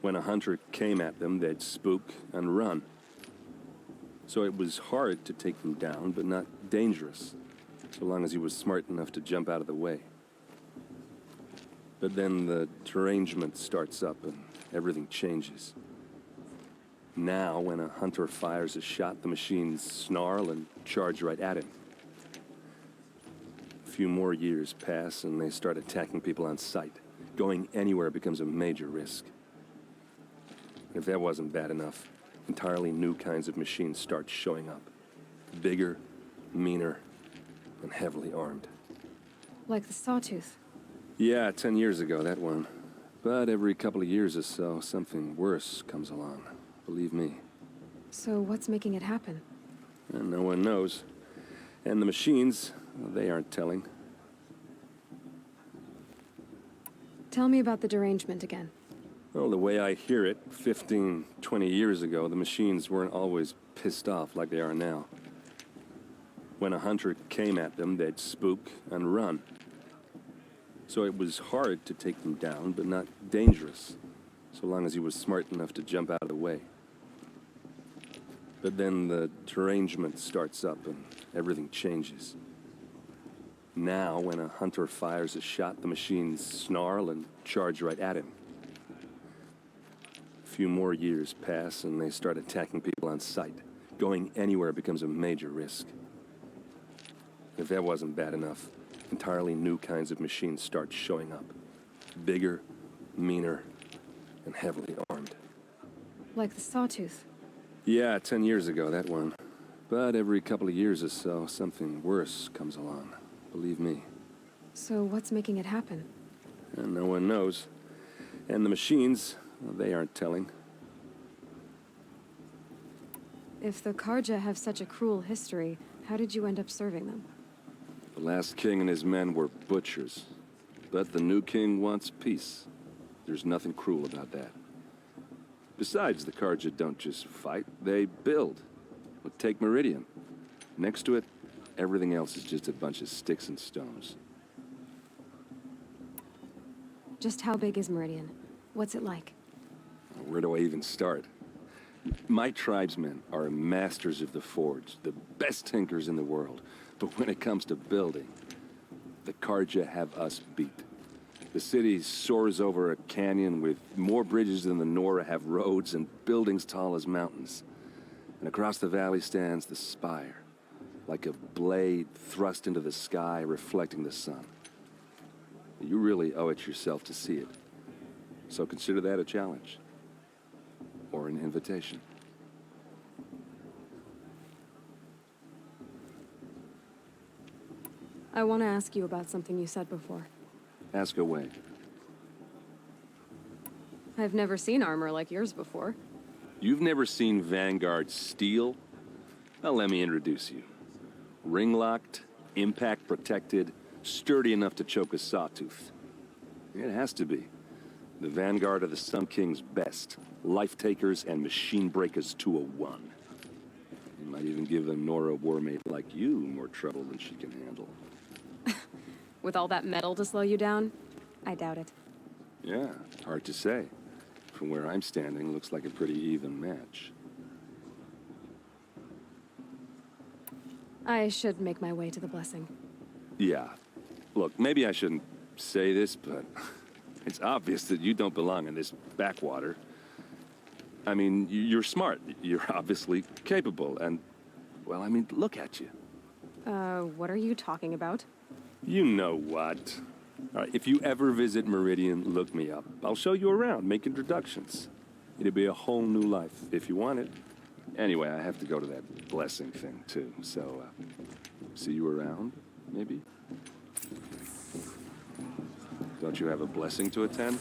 When a hunter came at them, they'd spook and run. So it was hard to take them down, but not dangerous, so long as he was smart enough to jump out of the way. But then the derangement starts up and everything changes. Now, when a hunter fires a shot, the machines snarl and charge right at him. A few more years pass and they start attacking people on sight. Going anywhere becomes a major risk. If that wasn't bad enough, entirely new kinds of machines start showing up. Bigger, meaner, and heavily armed. Like the Sawtooth. Yeah, 10 years ago, that one. But every couple of years or so, something worse comes along. Believe me. So what's making it happen? And no one knows. And the machines, well, they aren't telling. Tell me about the derangement again. Well, the way I hear it, 15, 20 years ago, the machines weren't always pissed off like they are now. When a hunter came at them, they'd spook and run. So it was hard to take them down, but not dangerous, so long as he was smart enough to jump out of the way. But then the derangement starts up and everything changes. Now, when a hunter fires a shot, the machines snarl and charge right at him. A few more years pass and they start attacking people on sight. Going anywhere becomes a major risk. If that wasn't bad enough, entirely new kinds of machines start showing up. Bigger, meaner, and heavily armed. Like the Sawtooth. Yeah, 10 years ago, that one. But every couple of years or so, something worse comes along. Believe me. So what's making it happen? And no one knows. And the machines, well, they aren't telling. If the Carja have such a cruel history, how did you end up serving them? The last king and his men were butchers. But the new king wants peace. There's nothing cruel about that. Besides, the Carja don't just fight, they build. Well, take Meridian. Next to it, everything else is just a bunch of sticks and stones. Just how big is Meridian? What's it like? Where do I even start? My tribesmen are masters of the forge, the best tinkers in the world. But when it comes to building, the Carja have us beat. The city soars over a canyon with more bridges than the Nora have roads and buildings tall as mountains. And across the valley stands the spire, like a blade thrust into the sky reflecting the sun. You really owe it yourself to see it. So consider that a challenge. Or an invitation. I want to ask you about something you said before. Ask away. I've never seen armor like yours before. You've never seen Vanguard steel? Well, let me introduce you. Ring-locked, impact-protected, sturdy enough to choke a sawtooth. It has to be. The vanguard of the Sun King's best. Life takers and machine breakers to a one. You might even give a Nora warmate like you more trouble than she can handle. With all that metal to slow you down? I doubt it. Yeah, hard to say. From where I'm standing, looks like a pretty even match. I should make my way to the blessing. Yeah. Look, maybe I shouldn't say this, but it's obvious that you don't belong in this backwater. I mean, you're smart. You're obviously capable, and, well, I mean, look at you. What are you talking about? You know what. All right, if you ever visit Meridian, look me up. I'll show you around, make introductions. It'll be a whole new life, if you want it. Anyway, I have to go to that blessing thing, too, so, see you around, maybe? Don't you have a blessing to attend?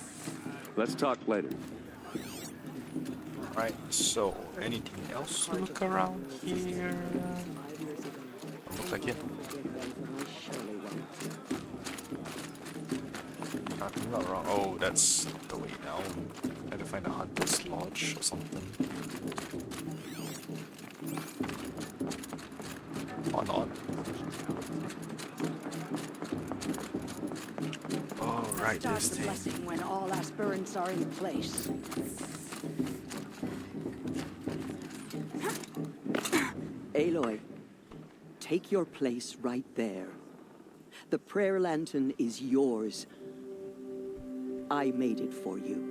Let's talk later. Right, so anything else to look around here? Looks like it. Nothing not wrong. Oh, that's not the way now. I had to find a hunter's lodge or something. Or not. Oh, right, Start this the thing. blessing when all aspirants are in place. Aloy, take your place right there. The prayer lantern is yours. I made it for you.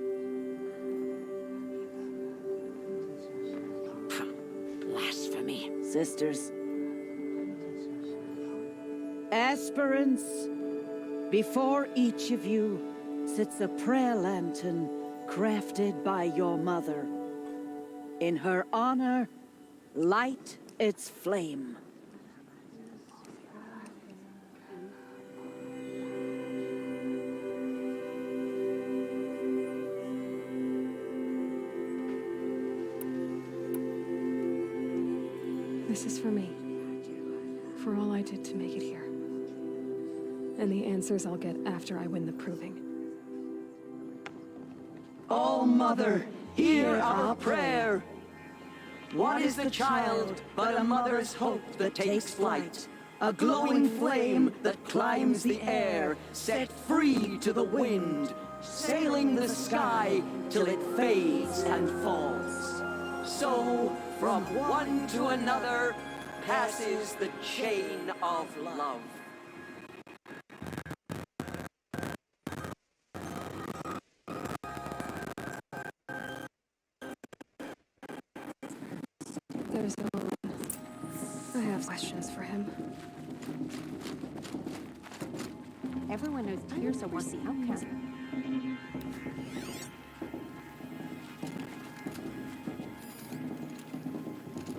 Blasphemy. Sisters. Aspirants, before each of you sits a prayer lantern crafted by your mother. In her honor, light its flame. This is for me. For all I did to make it here. And the answers I'll get after I win the proving. All Mother, hear our prayer. What is the child but a mother's hope that takes flight? A glowing flame that climbs the air, set free to the wind, sailing the sky till it fades and falls. So, from one to another, passes the chain of love. There's no one. I have questions for him. Everyone knows Tirsa wants the outcast.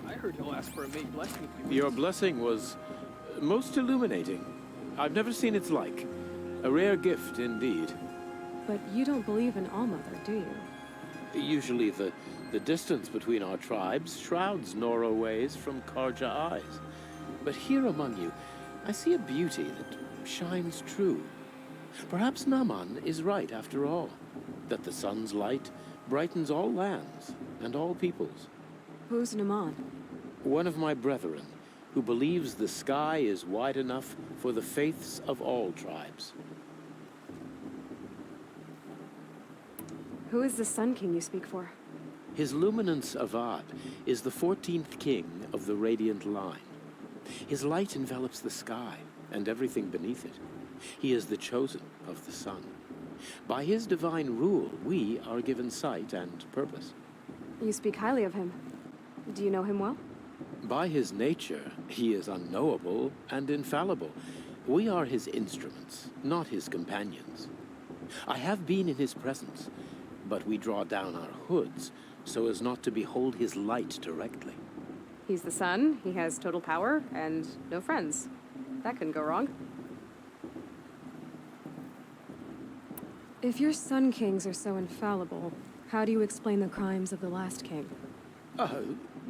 I heard he'll ask for a mate blessing. Your blessing was most illuminating. I've never seen its like. A rare gift indeed. But you don't believe in Allmother, do you? Usually the distance between our tribes shrouds Nora ways from Karja eyes. But here among you, I see a beauty that shines true. Perhaps Naman is right after all, that the sun's light brightens all lands and all peoples. Who's Naman? One of my brethren, who believes the sky is wide enough for the faiths of all tribes. Who is the Sun King you speak for? His Luminance Avad is the 14th king of the Radiant Line. His light envelops the sky and everything beneath it. He is the chosen of the sun. By his divine rule, we are given sight and purpose. You speak highly of him. Do you know him well? By his nature, he is unknowable and infallible. We are his instruments, not his companions. I have been in his presence, but we draw down our hoods so as not to behold his light directly. He's the sun, he has total power, and no friends. That couldn't go wrong. If your Sun Kings are so infallible, how do you explain the crimes of the last king?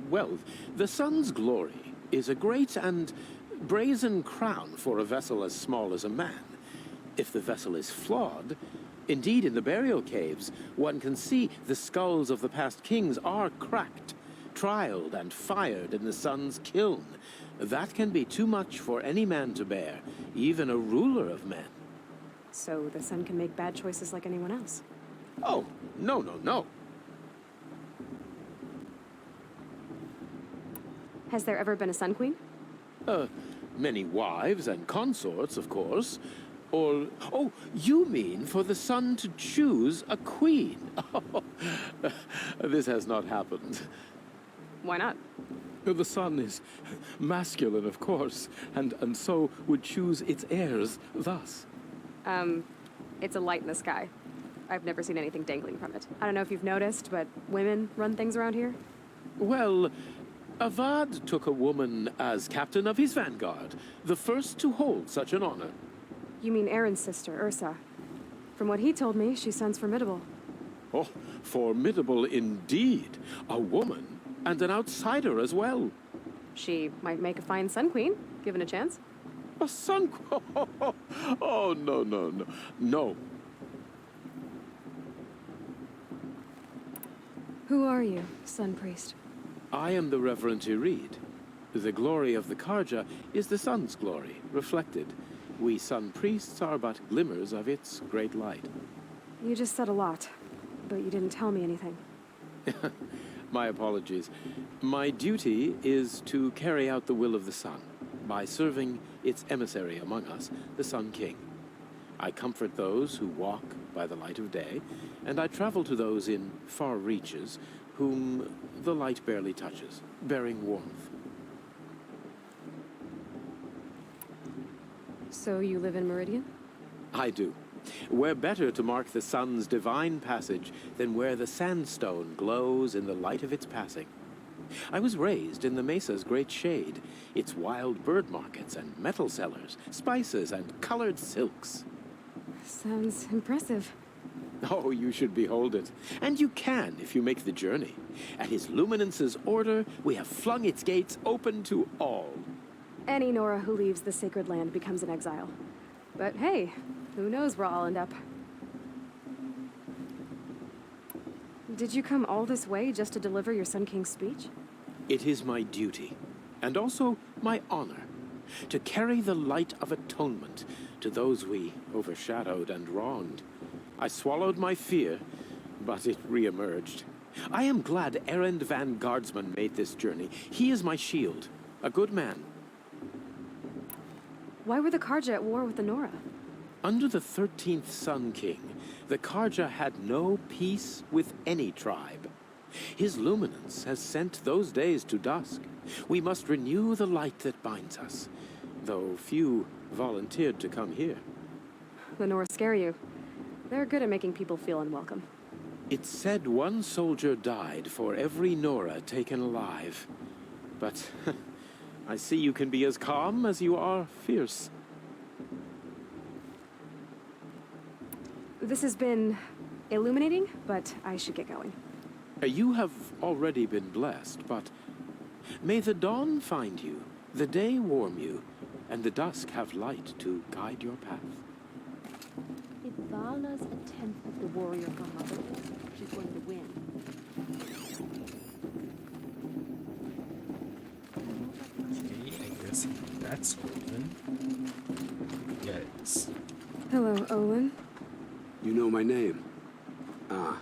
Well, the sun's glory is a great and brazen crown for a vessel as small as a man. If the vessel is flawed, Indeed, in the burial caves, one can see the skulls of the past kings are cracked, trialed and fired in the sun's kiln. That can be too much for any man to bear, even a ruler of men. So the sun can make bad choices like anyone else. Oh, no, no, no. Has there ever been a Sun Queen? Many wives and consorts, of course. Or, oh, you mean for the sun to choose a queen? This has not happened. Why not? The sun is masculine, of course, and so would choose its heirs thus. It's a light in the sky. I've never seen anything dangling from it. I don't know if you've noticed, but women run things around here. Well, Avad took a woman as captain of his vanguard, the first to hold such an honor. You mean Aaron's sister, Ursa. From what he told me, she sounds formidable. Oh, formidable indeed. A woman, and an outsider as well. She might make a fine Sun Queen, given a chance. A Sun Queen? Oh, no, no, no. No. Who are you, Sun Priest? I am the Reverend Irid. The glory of the Carja is the sun's glory, reflected. We Sun Priests are but glimmers of its great light. You just said a lot, but you didn't tell me anything. My apologies. My duty is to carry out the will of the sun by serving its emissary among us, the Sun King. I comfort those who walk by the light of day, and I travel to those in far reaches whom the light barely touches, bearing warmth. So you live in Meridian? I do. Where better to mark the sun's divine passage than where the sandstone glows in the light of its passing? I was raised in the mesa's great shade, its wild bird markets and metal cellars, spices and colored silks. Sounds impressive. Oh, you should behold it. And you can if you make the journey. At His Luminance's order, we have flung its gates open to all. Any Nora who leaves the sacred land becomes an exile. But hey, who knows where I'll end up. Did you come all this way just to deliver your Sun King's speech? It is my duty, and also my honor, to carry the light of atonement to those we overshadowed and wronged. I swallowed my fear, but it re-emerged. I am glad Erend Van Guardsman made this journey. He is my shield, a good man. Why were the Carja at war with the Nora? Under the 13th Sun King, the Carja had no peace with any tribe. His luminance has sent those days to dusk. We must renew the light that binds us, though few volunteered to come here. The Nora scare you. They're good at making people feel unwelcome. It's said one soldier died for every Nora taken alive. But I see you can be as calm as you are fierce. This has been illuminating, but I should get going. You have already been blessed, but may the dawn find you, the day warm you, and the dusk have light to guide your path. If Vala's a tenth of the warrior her mother is, she's going to win. Okay, I guess that's open. Yes. Hello, Olin. You know my name? Ah,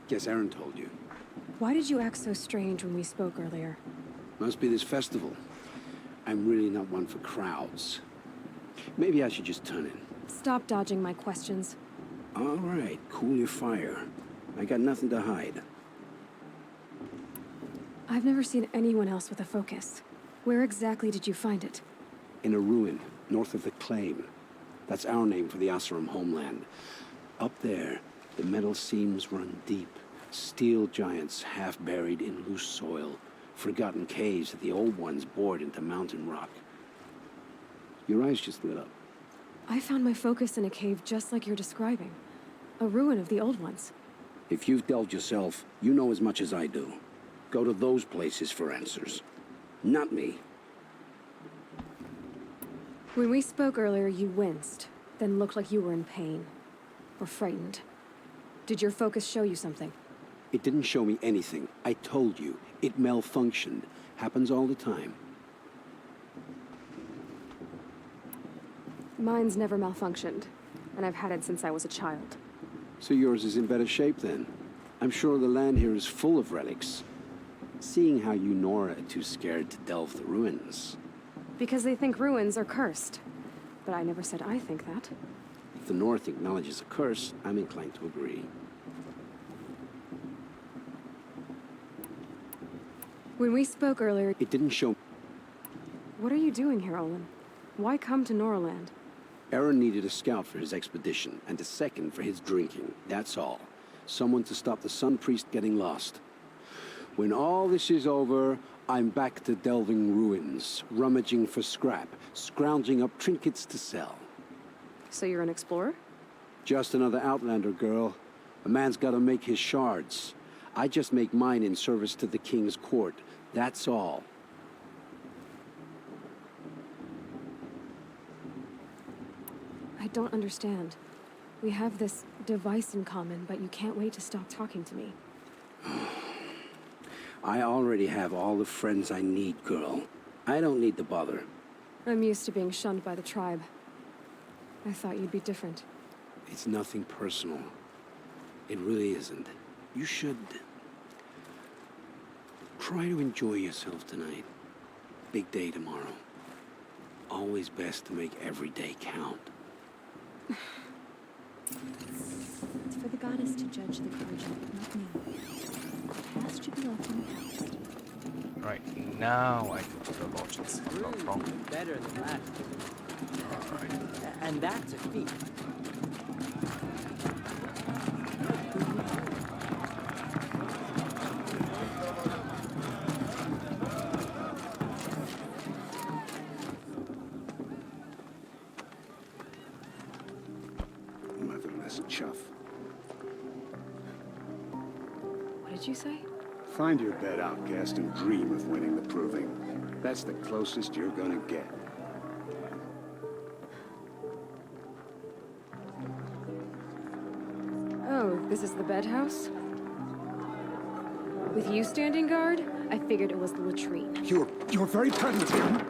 guess Aaron told you. Why did you act so strange when we spoke earlier? Must be this festival. I'm really not one for crowds. Maybe I should just turn in. Stop dodging my questions. All right, cool your fire. I got nothing to hide. I've never seen anyone else with a focus. Where exactly did you find it? In a ruin, north of the Claim. That's our name for the Oseram homeland. Up there, the metal seams run deep. Steel giants half buried in loose soil. Forgotten caves that the old ones bored into mountain rock. Your eyes just lit up. I found my focus in a cave just like you're describing. A ruin of the old ones. If you've delved yourself, you know as much as I do. Go to those places for answers. Not me. When we spoke earlier, you winced, then looked like you were in pain. Or frightened. Did your focus show you something? It didn't show me anything. I told you. It malfunctioned. Happens all the time. Mine's never malfunctioned, and I've had it since I was a child. So yours is in better shape then. I'm sure the land here is full of relics. Seeing how you Nora are too scared to delve the ruins. Because they think ruins are cursed. But I never said I think that. If the North acknowledges a curse, I'm inclined to agree. When we spoke earlier... It didn't show... What are you doing here, Olin? Why come to Noraland? Aaron needed a scout for his expedition, and a second for his drinking. That's all. Someone to stop the Sun Priest getting lost. When all this is over, I'm back to delving ruins, rummaging for scrap, scrounging up trinkets to sell. So you're an explorer? Just another Outlander, girl. A man's gotta make his shards. I just make mine in service to the King's court. That's all. I don't understand. We have this device in common, but you can't wait to stop talking to me. I already have all the friends I need, girl. I don't need the bother. I'm used to being shunned by the tribe. I thought you'd be different. It's nothing personal. It really isn't. You should... try to enjoy yourself tonight. Big day tomorrow. Always best to make every day count. It's for the goddess to judge the Carja, not me. The past should be left in the past. Right, now I go to the lodges. I'm not wrong. Better than that. Alright. And that's a feat. Motherless chuff. What did you say? Find your bed, outcast, and dream of winning the proving. That's the closest you're gonna get. Oh, this is the bedhouse? With you standing guard, I figured it was the latrine. Your very presence here.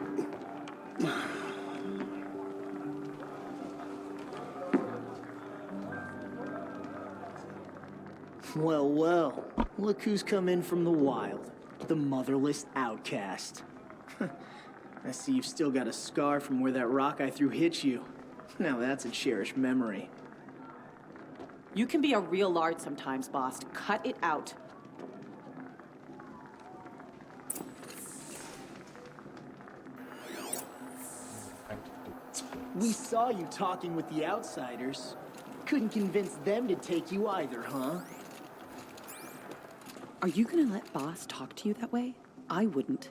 Well, well. Look who's come in from the wild. The motherless outcast. I see you've still got a scar from where that rock I threw hit you. Now that's a cherished memory. You can be a real lard sometimes, boss. Cut it out. We saw you talking with the outsiders. Couldn't convince them to take you either, huh? Are you gonna let boss talk to you that way? I wouldn't.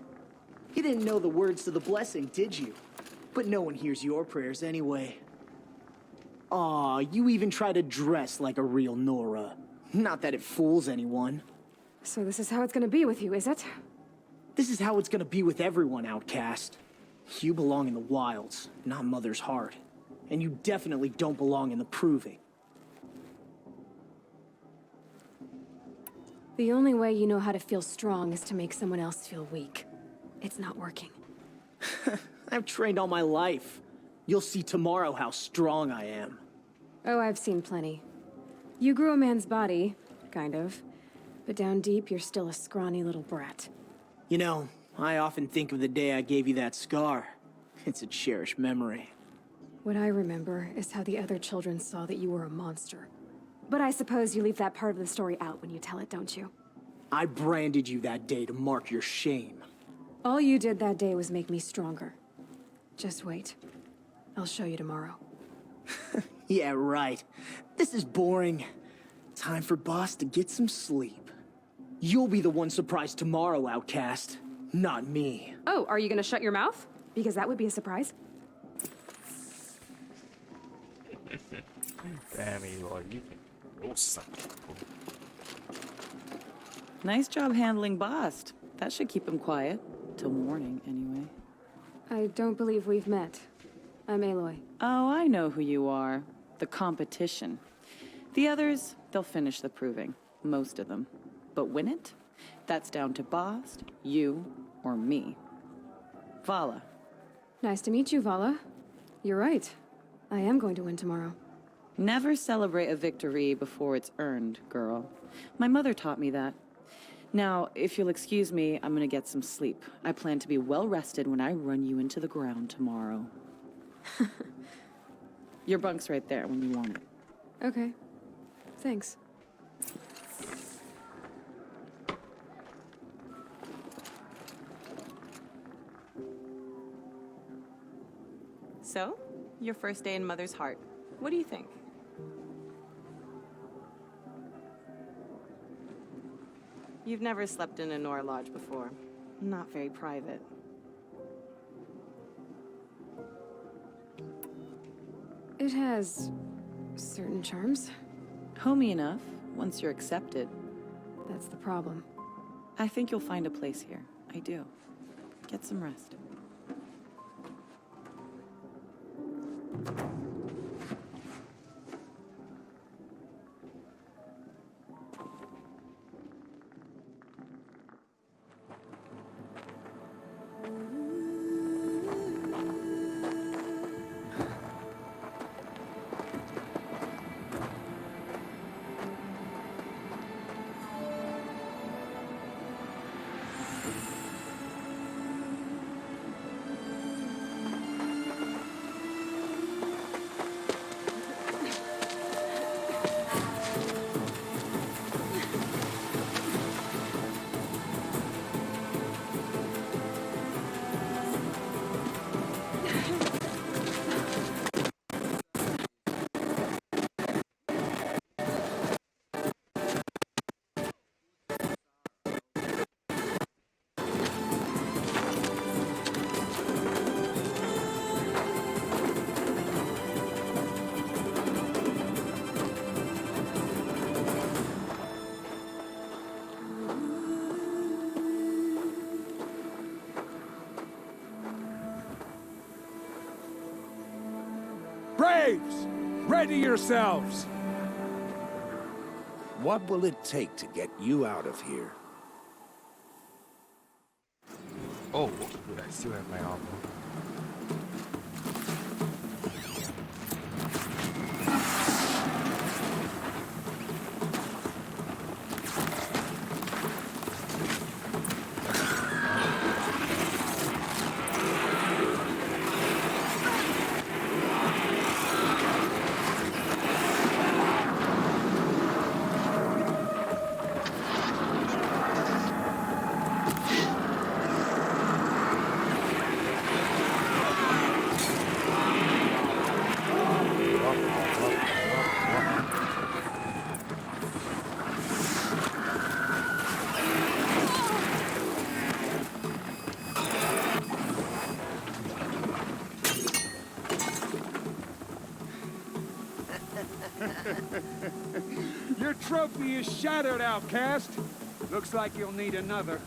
You didn't know the words to the blessing, did you? But no one hears your prayers anyway. Aw, you even try to dress like a real Nora. Not that it fools anyone. So this is how it's gonna be with you, is it? This is how it's gonna be with everyone, outcast. You belong in the wilds, not Mother's heart. And you definitely don't belong in the proving. The only way you know how to feel strong is to make someone else feel weak. It's not working. I've trained all my life. You'll see tomorrow how strong I am. Oh, I've seen plenty. You grew a man's body, kind of. But down deep, you're still a scrawny little brat. You know, I often think of the day I gave you that scar. It's a cherished memory. What I remember is how the other children saw that you were a monster. But I suppose you leave that part of the story out when you tell it, don't you? I branded you that day to mark your shame. All you did that day was make me stronger. Just wait. I'll show you tomorrow. Yeah, right. This is boring. Time for boss to get some sleep. You'll be the one surprised tomorrow, outcast. Not me. Oh, are you gonna shut your mouth? Because that would be a surprise. Damn, Eloy, you can roast some people. Nice job handling Bast. That should keep him quiet. Till morning, anyway. I don't believe we've met. I'm Aloy. Oh, I know who you are. The competition. The others, they'll finish the proving. Most of them. But win it? That's down to Bast, you, or me. Vala. Nice to meet you, Vala. You're right. I am going to win tomorrow. Never celebrate a victory before it's earned, girl. My mother taught me that. Now, if you'll excuse me, I'm gonna get some sleep. I plan to be well rested when I run you into the ground tomorrow. Your bunk's right there when you want it. Okay. Thanks. So, your first day in Mother's Heart. What do you think? You've never slept in a Nora Lodge before. Not very private. It has certain charms. Homey enough, once you're accepted. That's the problem. I think you'll find a place here. I do. Get some rest. Braves! Ready yourselves! What will it take to get you out of here? Oh, okay, I still have my armor. Your trophy is shattered, outcast. Looks like you'll need another.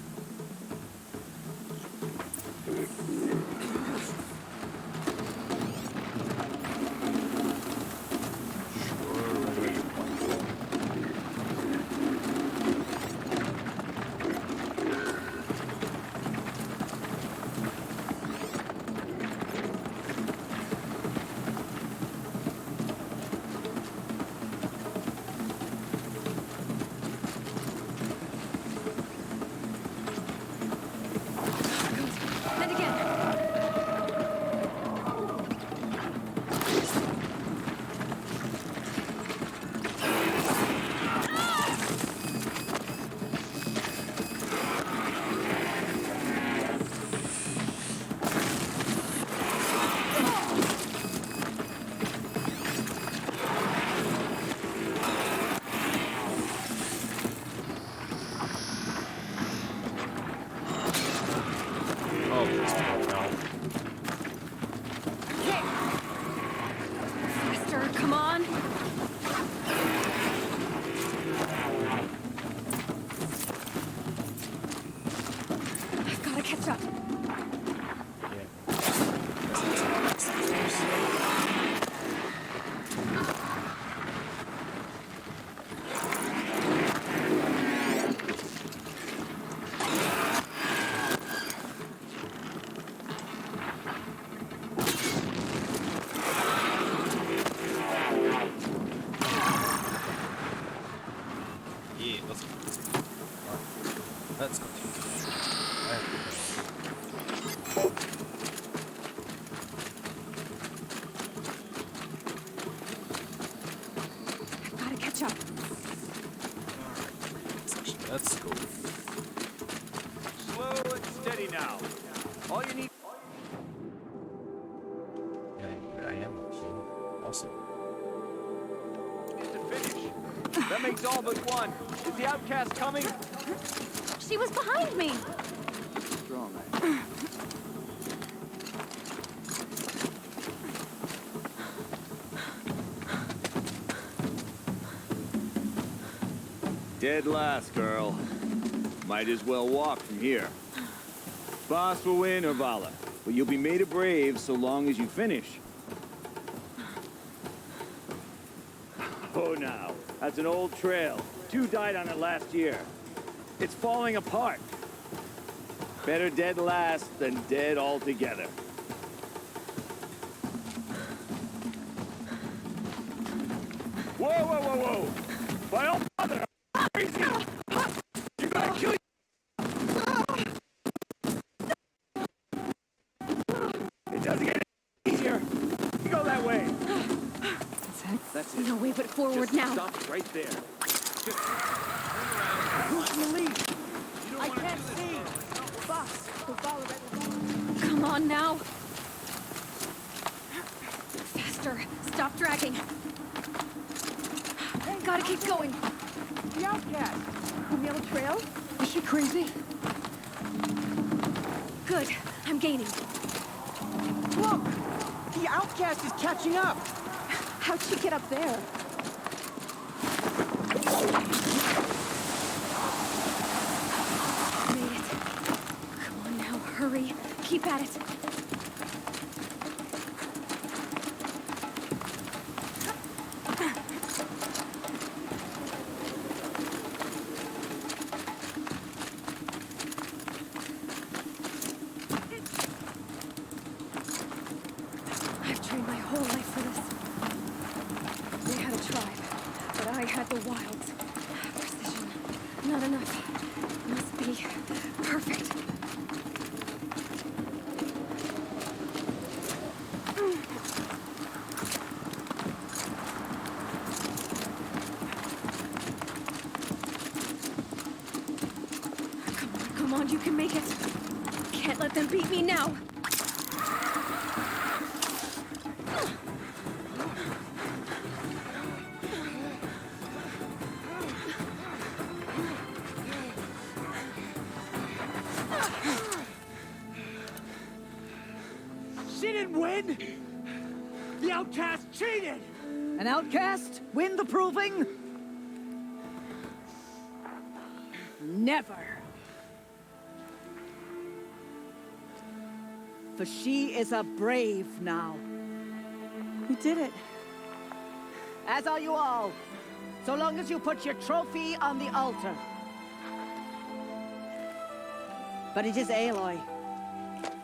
And again. Faster, come on. I've got to catch up. up. Let's go. Slow and steady now. All you need. Yeah, I am. Awesome. Is to finish. That makes all but one. Is the outcast coming? She was behind me. Strong. Dead last, girl. Might as well walk from here. Boss will win, or Vala, but you'll be made a brave so long as you finish. Oh, now, that's an old trail. 2 died on it last year. It's falling apart. Better dead last than dead altogether. Whoa, whoa, whoa, whoa! By all mother! You gotta kill you! It doesn't get easier. You go that way. That's it. No way but forward Just now. Stop right there. Just turn around. Who's in the lead? I can't see. Boss, go follow that. Come on now. Faster. Stop dragging. Gotta keep going. The outcast. On the old trail? Is she crazy? Good. I'm gaining. Look! The outcast is catching up! How'd she get up there? Made it. Come on now, hurry. Keep at it. I've trained my whole life for this. They had a tribe, but I had the wilds. Precision. Not enough. Must be perfect. Come on, you can make it. Can't let them beat me now. She didn't win! The outcast cheated! An outcast win the proving? Never. For she is a brave now. We did it. As are you all. So long as you put your trophy on the altar. But it is Aloy,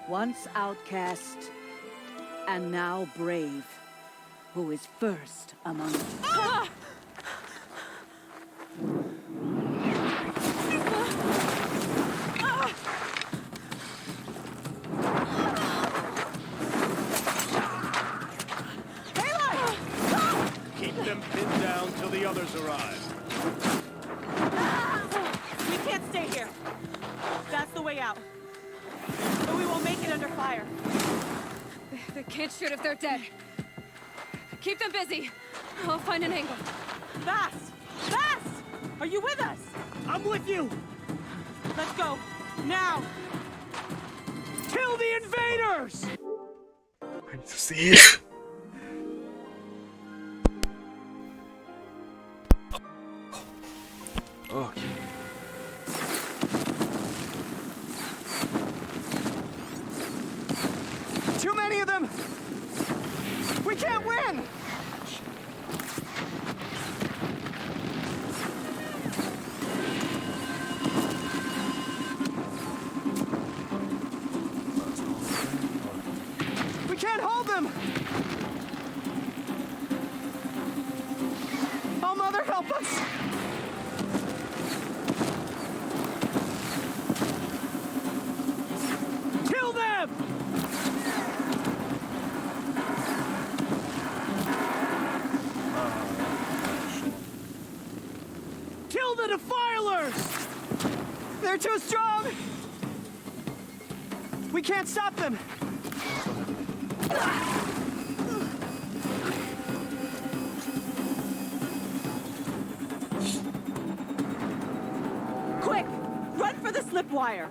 once outcast, and now brave, who is first among you. Ah! Keep them pinned down till the others arrive. We can't stay here. That's the way out. But we won't make it under fire. They can't shoot if they're dead. Keep them busy. I'll find an angle. Fast! Fast! Are you with us? I'm with you! Let's go. Now! Kill the invaders! I need to see it. Oh. Too many of them! We can't win! We can't hold them! Oh, Mother, help us! Kill them! the defilers! They're too strong! We can't stop them! Quick! Run for the slip wire!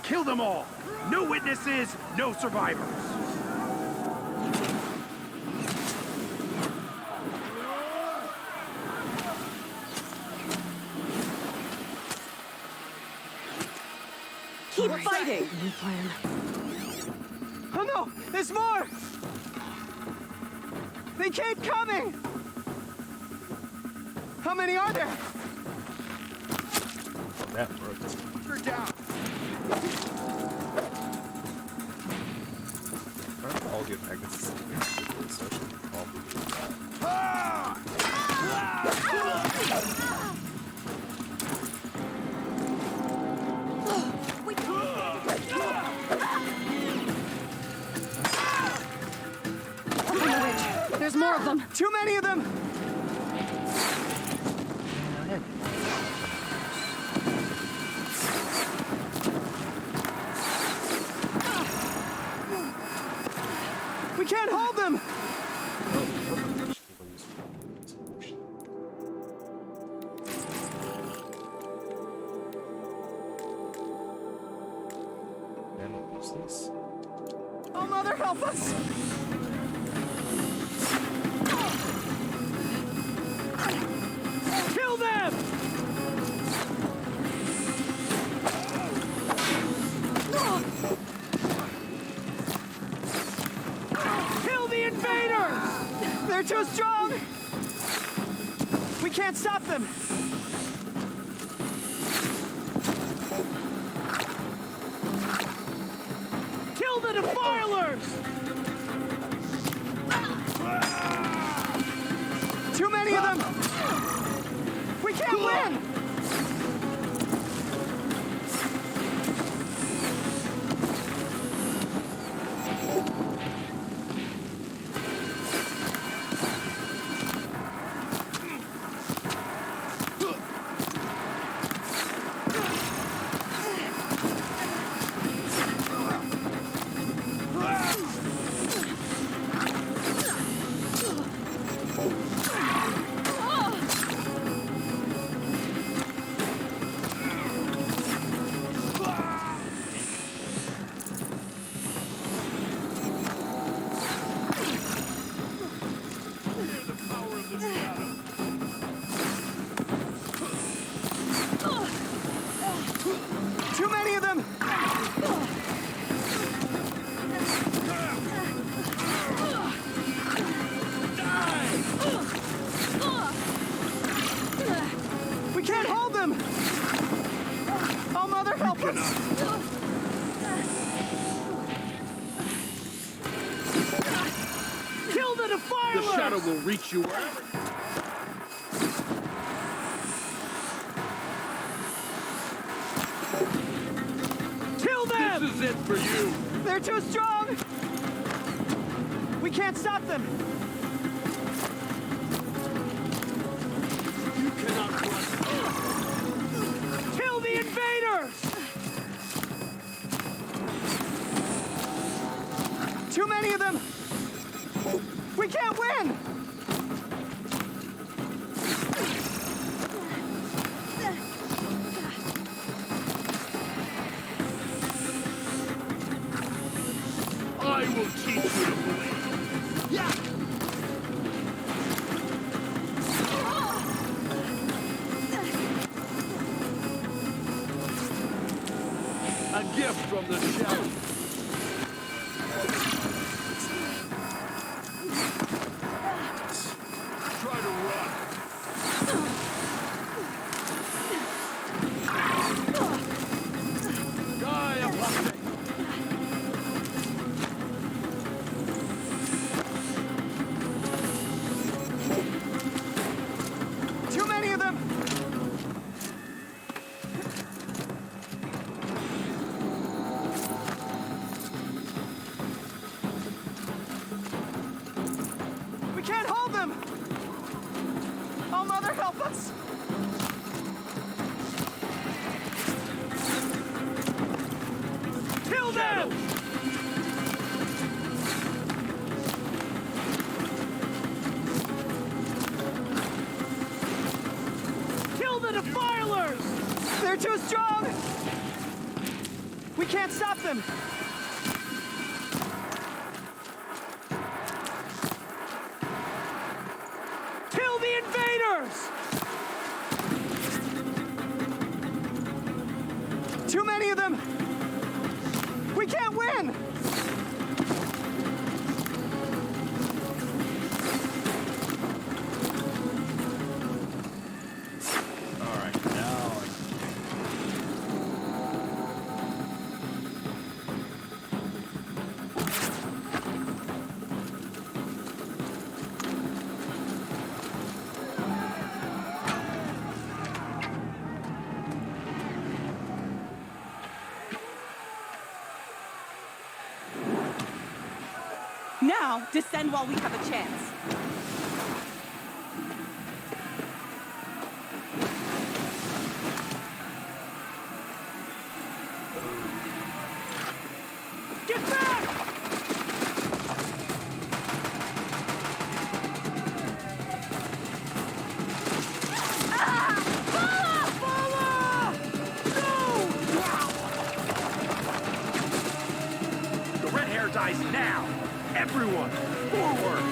Kill them all! No witnesses, no survivors! Keep fighting! New plan. Oh no! There's more! They keep coming! How many are there? That worked. You're down! All good magnets. There's more of them. Too many of them! We can't hold them! Then what's this? Oh, Mother, help us! Kill them! Kill the invaders! They're too strong! We can't stop them! Kill the defilers! Too many of them! We can't win! Too many of them! We can't hold them! Oh, Mother, help us! Kill the defilers! The shadow will reach you wherever. Kill them! This is it for you! They're too strong! We can't stop them! You cannot run. Kill the invaders! Too many of them! We can't win! I will teach you to believe. Yeah! A gift from the shadow. Try to run. Die, Apostate! Too many of them! Help us! Kill them! Kill the defilers! They're too strong! We can't stop them! Kill the invaders! Too many of them! We can't win! Alright, now Now, descend while we have a chance. Get back! the red hair dies now! Everyone, forward!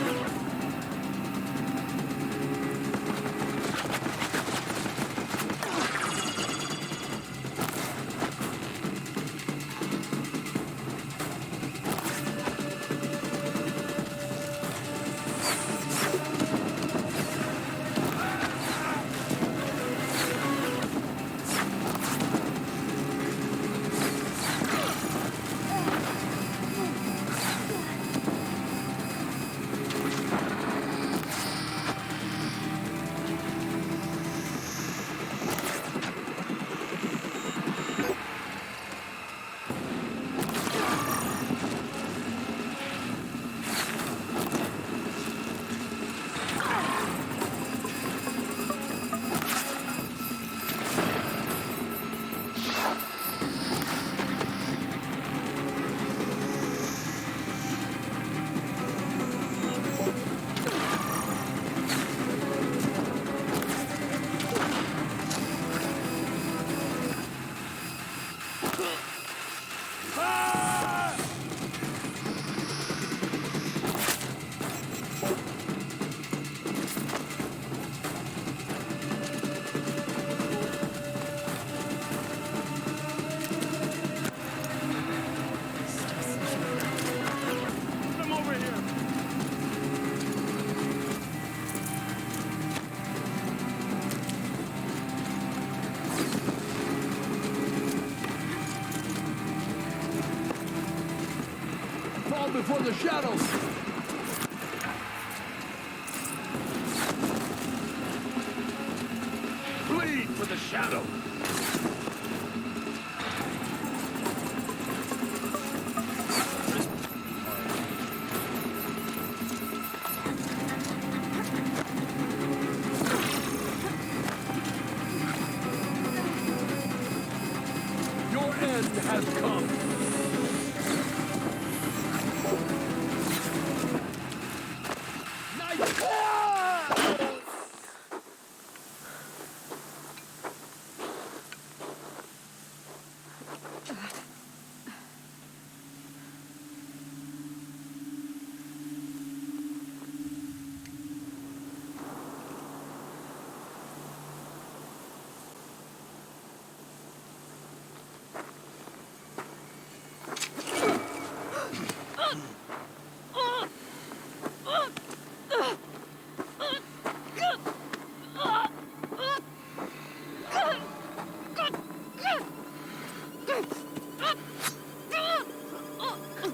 Come over here! Fall before the shadows! Bleed for the shadow! Your end has come!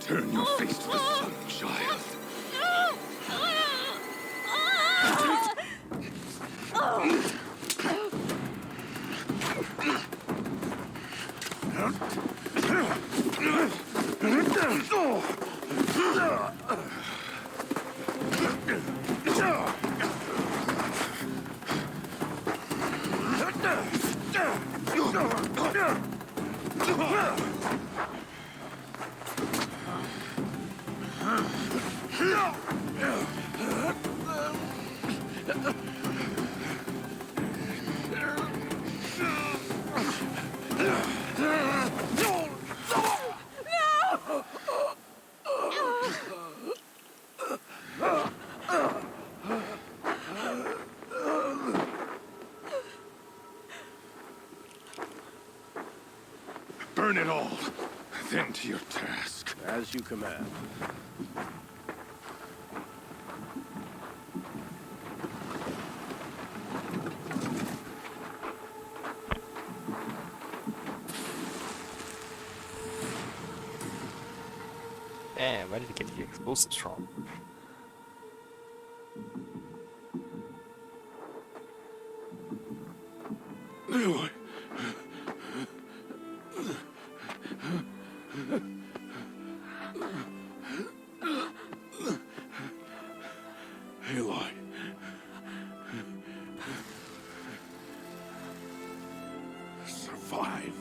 Turn your face to the sun, child. Burn it all, then to your task. As you command. Damn, where did he get the explosives from? Aloy. Aloy. Survive.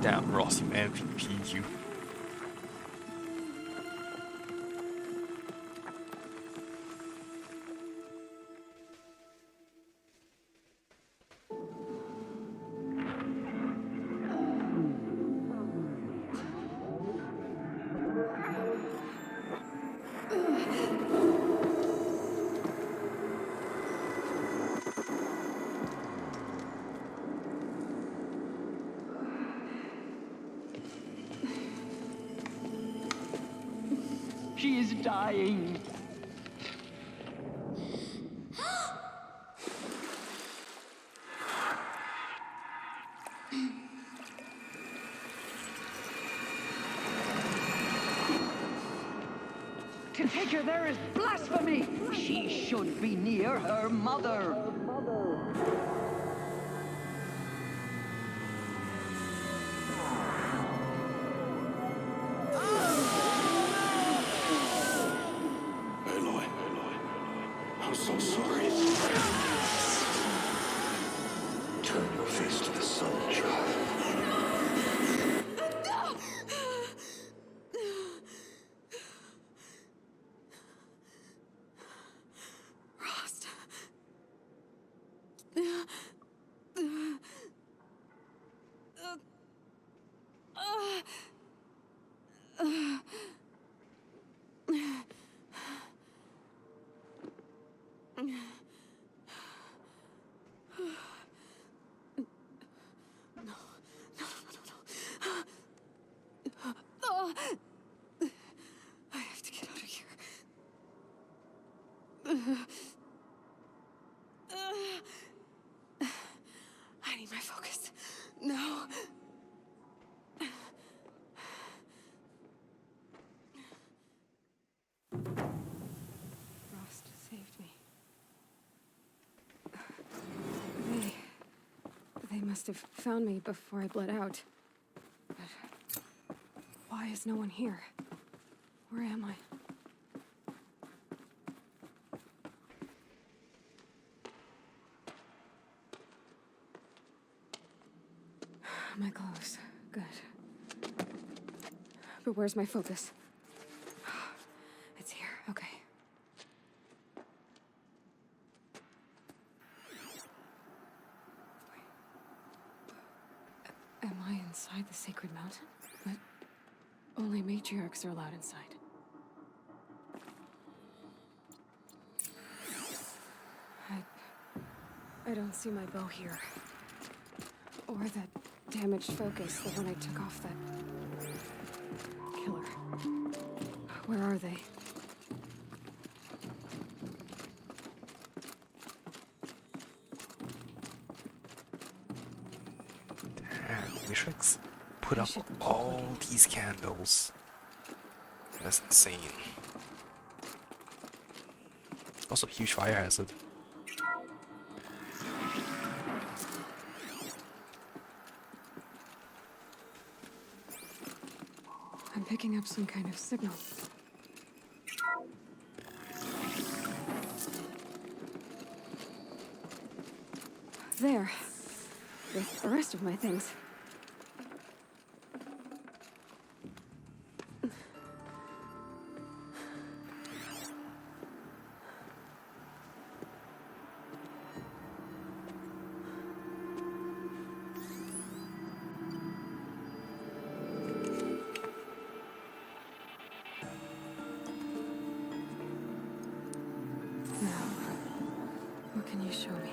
Damn, Ross, you MVP, you. She is dying. To take her there is blasphemy. She should be near her mother. Aloy. I'm so sorry. Turn your face to the sun, child. Rost. I have to get out of here. I need my focus. No. Rost saved me. They must have found me before I bled out. But why is no one here? Where am I? My clothes. Good. But where's my focus? It's here. Okay. Wait. Am I inside the sacred mountain? But only matriarchs are allowed inside. I don't see my bow here. Or that damaged focus, the one I took off that killer. Where are they? Damn, we should put up all these candles. That's insane. Also, huge fire hazard. I'm picking picking up some kind of signal. There. With the rest of my things. Now, what can you show me?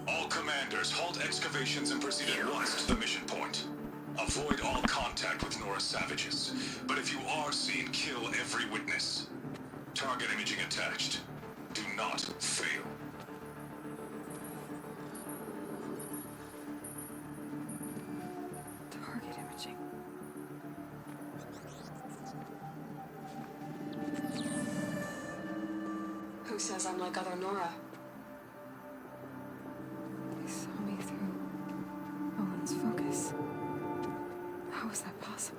All commanders, halt excavations and proceed at once to the mission point. Avoid all contact with Nora savages. But if you are seen, kill every witness. Target imaging attached. Do not fail. Target imaging. Who says I'm like other Nora? They saw me through Owen's focus. How is that possible?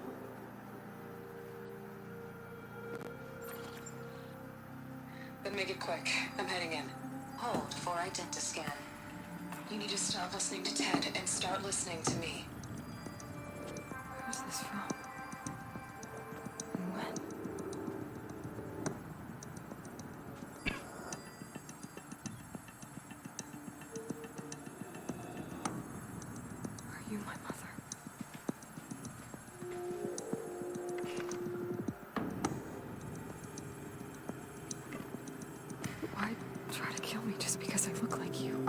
Then make it quick. I'm heading in. Hold for identiscan. You need to stop listening to Ted and start listening to me. Where's this from? And when? Are you my mother? Why try to kill me just because I look like you?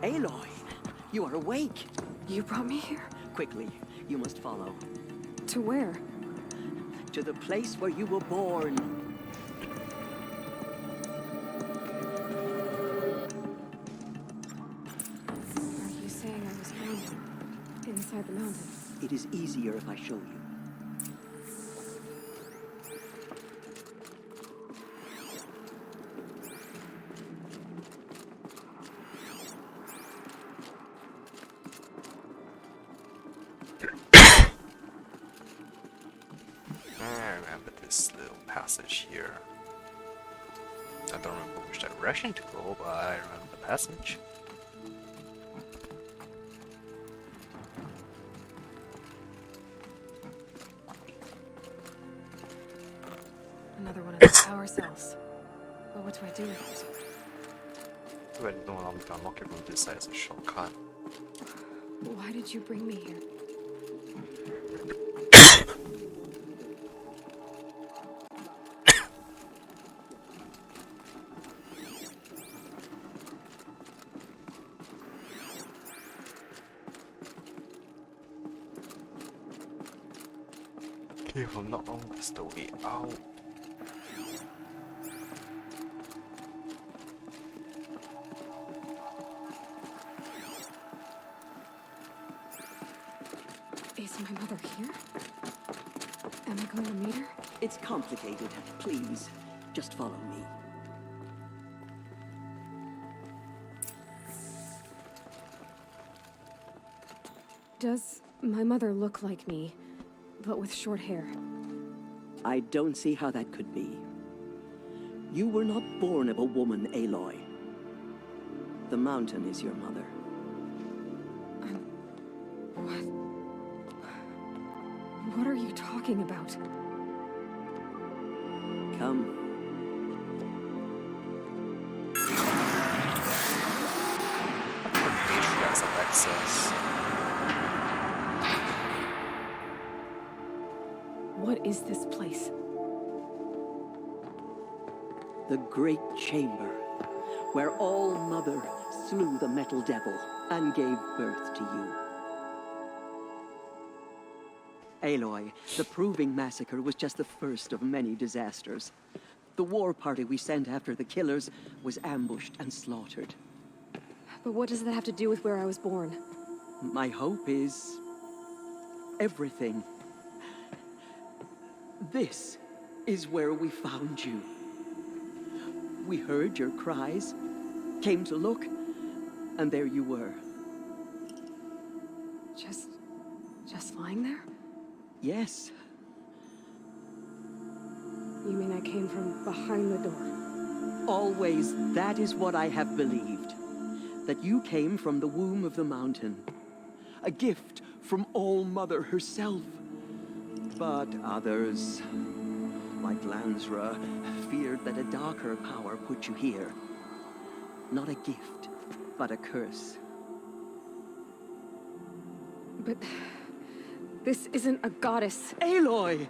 Aloy, you are awake. You brought me here? Quickly, you must follow. To where? To the place where you were born. Are you saying I was born inside the mountain? It is easier if I show you. I remember this little passage here. I don't remember which direction to go, but I remember the passage. Another one of those power cells. But what do I do with it? I don't allow me to unlock it from this side as a shortcut. Why did you bring me here? If I'm not wrong, that's the way out. Is my mother here? Am I going to meet her? It's complicated. Please, just follow me. Does my mother look like me, but with short hair? I don't see how that could be. You were not born of a woman, Aloy. The mountain is your mother. What are you talking about? Come. You guys have access. What is this place? The Great Chamber, where All Mother slew the Metal Devil and gave birth to you. Aloy, the Proving Massacre was just the first of many disasters. The war party we sent after the killers was ambushed and slaughtered. But what does that have to do with where I was born? My hope is everything. This is where we found you. We heard your cries, came to look, and there you were. Just lying there? Yes. You mean I came from behind the door? Always, that is what I have believed. That you came from the womb of the mountain. A gift from All-Mother herself. But others, like Lansra, feared that a darker power put you here. Not a gift, but a curse. But this isn't a goddess. Aloy!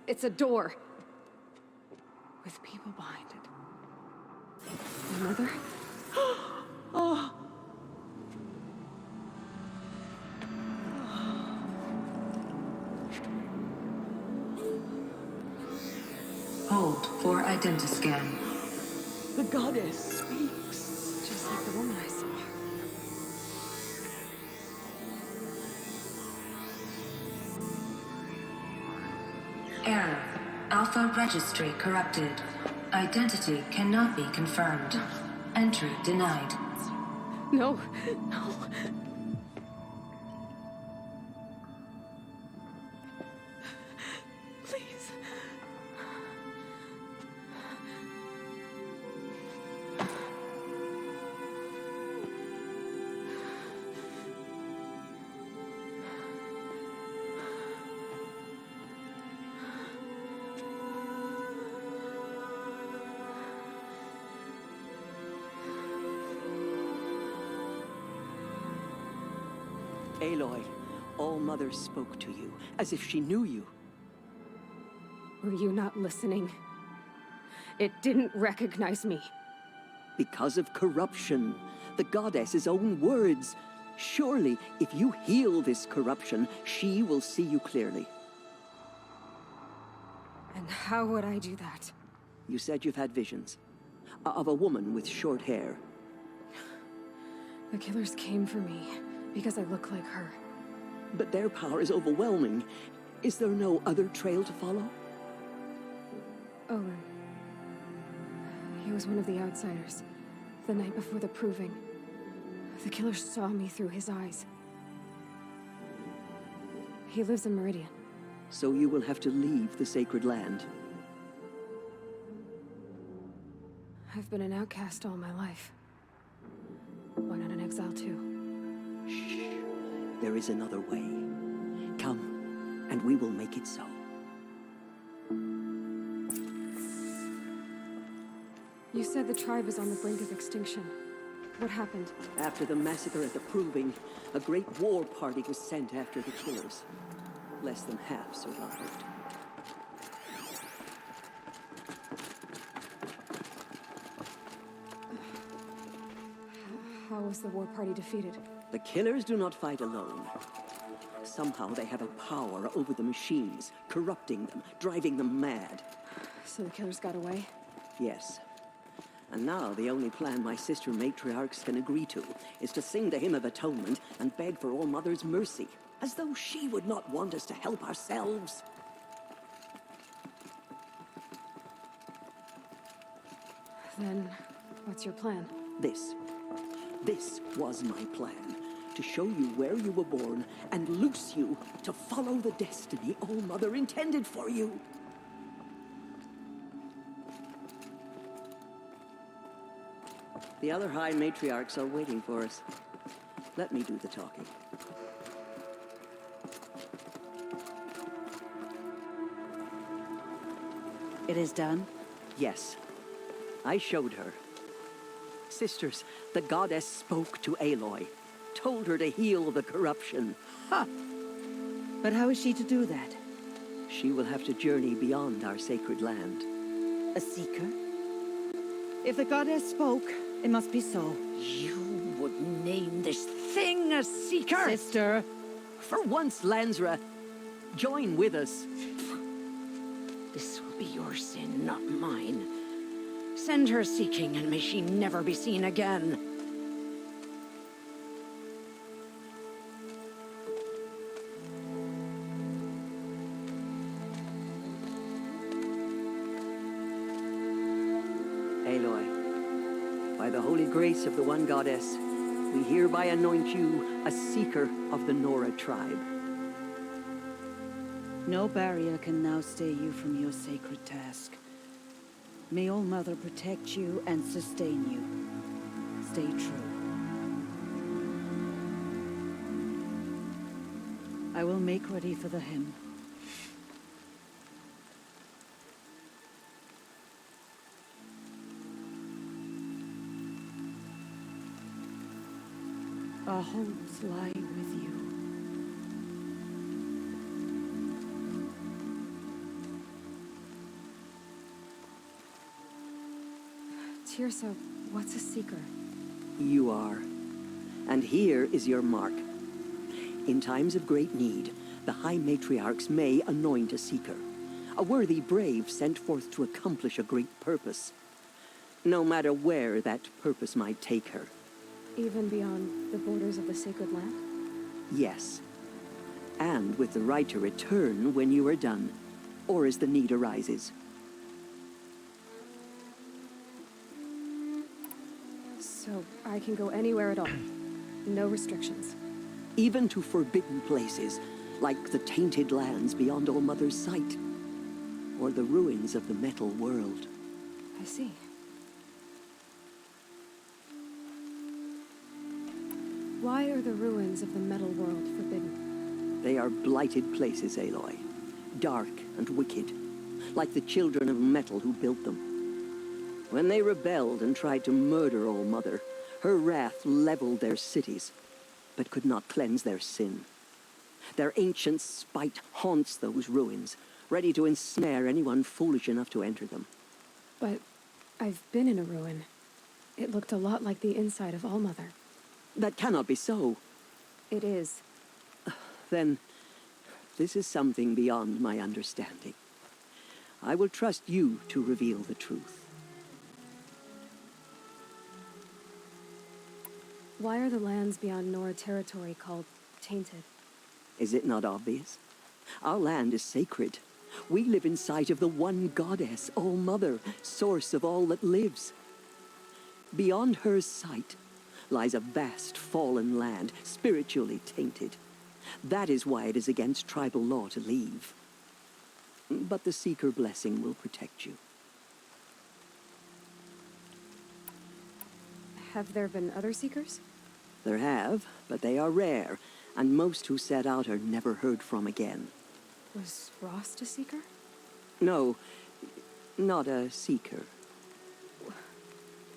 It's a door. With people behind it. My mother? Oh! Hold for identiscan. The goddess speaks. Just like the woman I saw. Error. Alpha registry corrupted. Identity cannot be confirmed. Entry denied. No, no. Please. Aloy, All-Mother spoke to you, as if she knew you. Were you not listening? It didn't recognize me. Because of corruption, the goddess's own words. Surely, if you heal this corruption, she will see you clearly. And how would I do that? You said you've had visions. Of a woman with short hair. The killers came for me because I look like her. But their power is overwhelming. Is there no other trail to follow? Owen. He was one of the outsiders. The night before the proving. The killers saw me through his eyes. He lives in Meridian. So you will have to leave the sacred land. I've been an outcast all my life. Why not an exile too? Shh. There is another way. Come, and we will make it so. You said the tribe is on the brink of extinction. What happened? After the massacre at the Proving, a great war party was sent after the killers. Less than half survived. How was the war party defeated? The killers do not fight alone. Somehow they have a power over the machines, corrupting them, driving them mad. So the killers got away? Yes. And now the only plan my sister matriarchs can agree to is to sing the Hymn of Atonement and beg for All-Mother's mercy, as though she would not want us to help ourselves. Then, what's your plan? This was my plan. To show you where you were born and loose you to follow the destiny All-Mother intended for you. The other High Matriarchs are waiting for us. Let me do the talking. It is done? Yes. I showed her. Sisters, the goddess spoke to Aloy, told her to heal the corruption. Ha! But how is she to do that? She will have to journey beyond our sacred land. A seeker? If the goddess spoke, it must be so. You would name this thing a seeker? Sister! For once, Lansra, join with us. This will be your sin, not mine. Send her seeking, and may she never be seen again. By the holy grace of the one goddess, we hereby anoint you a seeker of the Nora tribe. No barrier can now stay you from your sacred task. May All Mother protect you and sustain you. Stay true. I will make ready for the hymn. Our hopes lie with you. Tirsa, what's a seeker? You are. And here is your mark. In times of great need, the High Matriarchs may anoint a seeker, a worthy brave sent forth to accomplish a great purpose, no matter where that purpose might take her. Even beyond the borders of the sacred land? Yes. And with the right to return when you are done, or as the need arises. So I can go anywhere at all? No restrictions? Even to forbidden places, like the tainted lands beyond All Mother's sight, or the ruins of the metal world. I see. Why are the ruins of the metal world forbidden? They are blighted places, Aloy. Dark and wicked, like the children of metal who built them. When they rebelled and tried to murder All Mother, her wrath leveled their cities, but could not cleanse their sin. Their ancient spite haunts those ruins, ready to ensnare anyone foolish enough to enter them. But I've been in a ruin. It looked a lot like the inside of All Mother. That cannot be so. It is. Then, this is something beyond my understanding. I will trust you to reveal the truth. Why are the lands beyond Nora territory called tainted? Is it not obvious? Our land is sacred. We live in sight of the one goddess, All Mother, source of all that lives. Beyond her sight lies a vast fallen land, spiritually tainted. That is why it is against tribal law to leave. But the Seeker blessing will protect you. Have there been other Seekers? There have, but they are rare, and most who set out are never heard from again. Was Rost a Seeker? No, not a Seeker.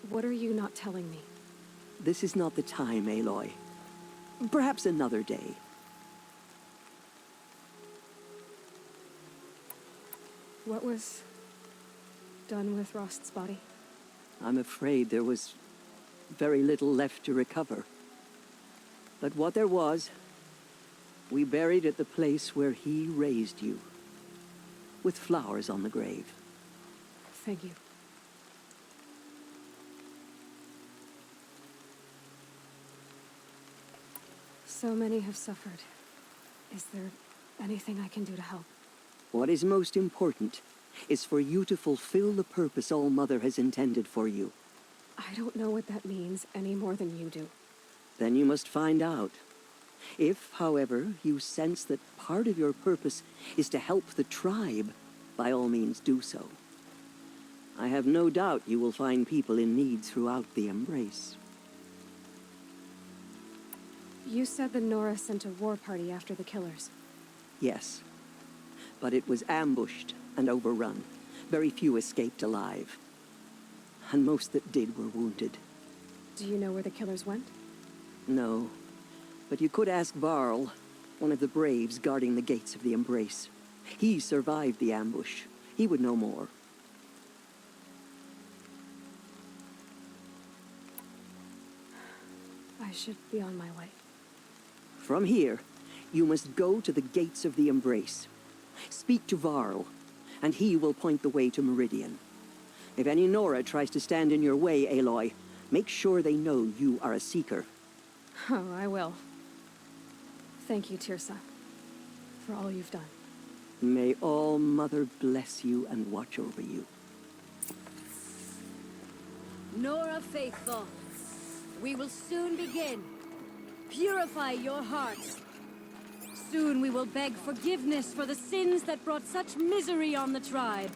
What are you not telling me? This is not the time, Aloy. Perhaps another day. What was done with Rost's body? I'm afraid there was very little left to recover. But what there was, we buried at the place where he raised you, with flowers on the grave. Thank you. So many have suffered. Is there anything I can do to help? What is most important is for you to fulfill the purpose All Mother has intended for you. I don't know what that means any more than you do. Then you must find out. If, however, you sense that part of your purpose is to help the tribe, by all means do so. I have no doubt you will find people in need throughout the Embrace. You said the Nora sent a war party after the killers. Yes, but it was ambushed and overrun. Very few escaped alive. And most that did were wounded. Do you know where the killers went? No, but you could ask Varl, one of the braves guarding the gates of the Embrace. He survived the ambush. He would know more. I should be on my way. From here, you must go to the gates of the Embrace. Speak to Varl, and he will point the way to Meridian. If any Nora tries to stand in your way, Aloy, make sure they know you are a Seeker. Oh, I will. Thank you, Tirsa, for all you've done. May All Mother bless you and watch over you. Nora Faithful, we will soon begin. Purify your hearts. Soon we will beg forgiveness for the sins that brought such misery on the tribe.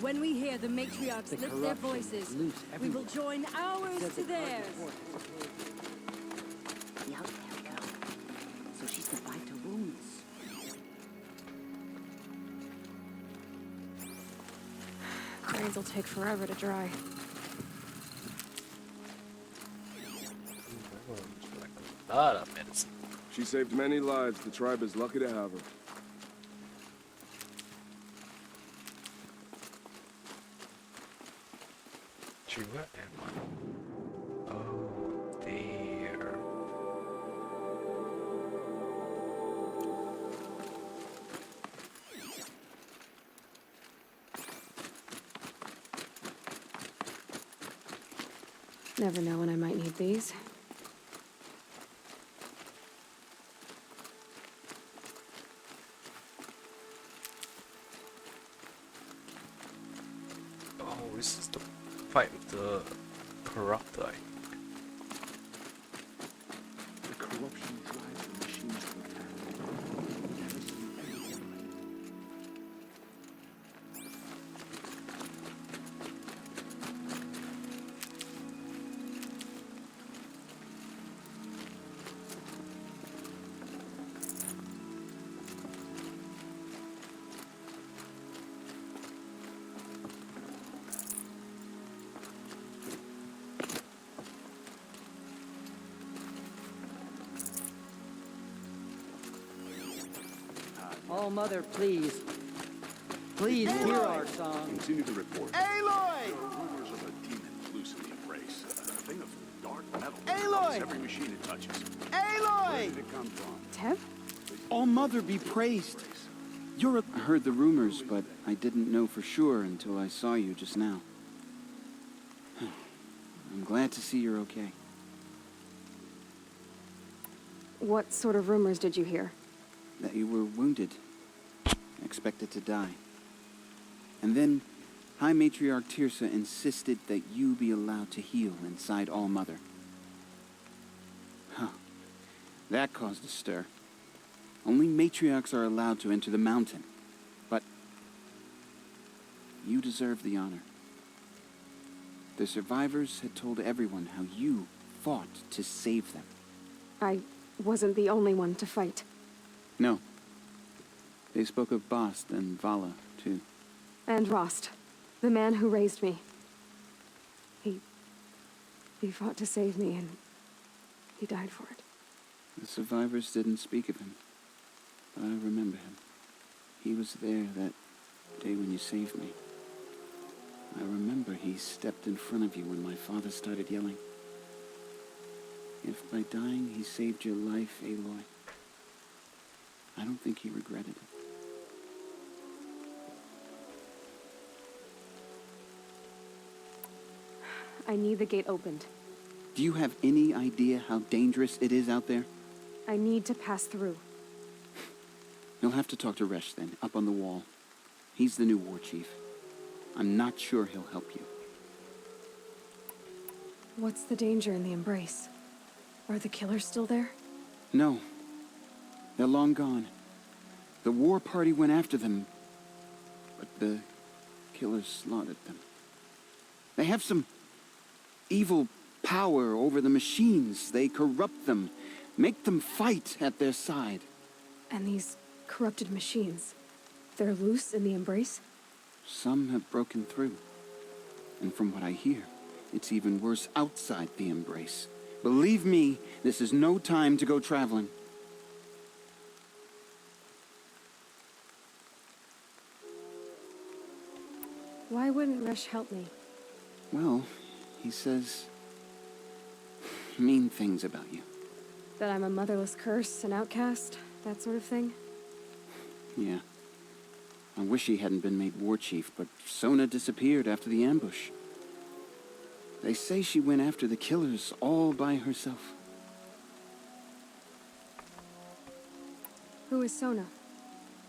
When we hear the matriarchs lift their voices, we will join ours to theirs. Be out there, girl. So she's goodbye to wounds. Grains will take forever to dry. A lot of medicine. She saved many lives. The tribe is lucky to have her. Where am I? Oh, there. Never know when I might need these. Oh, this is the fight with the corruptor. The corruption drives the machines to attack. Never seen anything like it. All Mother, please. Please hear our song. Continue the report. Aloy! Rumors of a demon loose in the embrace. A thing of dark metal. Aloy! Every machine it touches. Aloy! Where did it come from? Tev? All Mother be praised. You're a... I heard the rumors, but I didn't know for sure until I saw you just now. I'm glad to see you're okay. What sort of rumors did you hear? That you were wounded. Expected to die. And then, High Matriarch Tirsa insisted that you be allowed to heal inside All Mother. Huh. That caused a stir. Only matriarchs are allowed to enter the mountain. But you deserve the honor. The survivors had told everyone how you fought to save them. I wasn't the only one to fight. No. They spoke of Bast and Vala, too. And Rost, the man who raised me. He fought to save me, and he died for it. The survivors didn't speak of him, but I remember him. He was there that day when you saved me. I remember he stepped in front of you when my father started yelling. If by dying he saved your life, Aloy, I don't think he regretted it. I need the gate opened. Do you have any idea how dangerous it is out there? I need to pass through. You'll have to talk to Resh then, up on the wall. He's the new war chief. I'm not sure he'll help you. What's the danger in the embrace? Are the killers still there? No. They're long gone. The war party went after them, but the killers slaughtered them. They have some evil power over the machines. They corrupt them, make them fight at their side. And these corrupted machines, they're loose in the embrace? Some have broken through. And from what I hear, it's even worse outside the embrace. Believe me, this is no time to go traveling. Why wouldn't Resh help me? Well, he says mean things about you. That I'm a motherless curse, an outcast, that sort of thing? Yeah. I wish he hadn't been made war chief, but Sona disappeared after the ambush. They say she went after the killers all by herself. Who is Sona?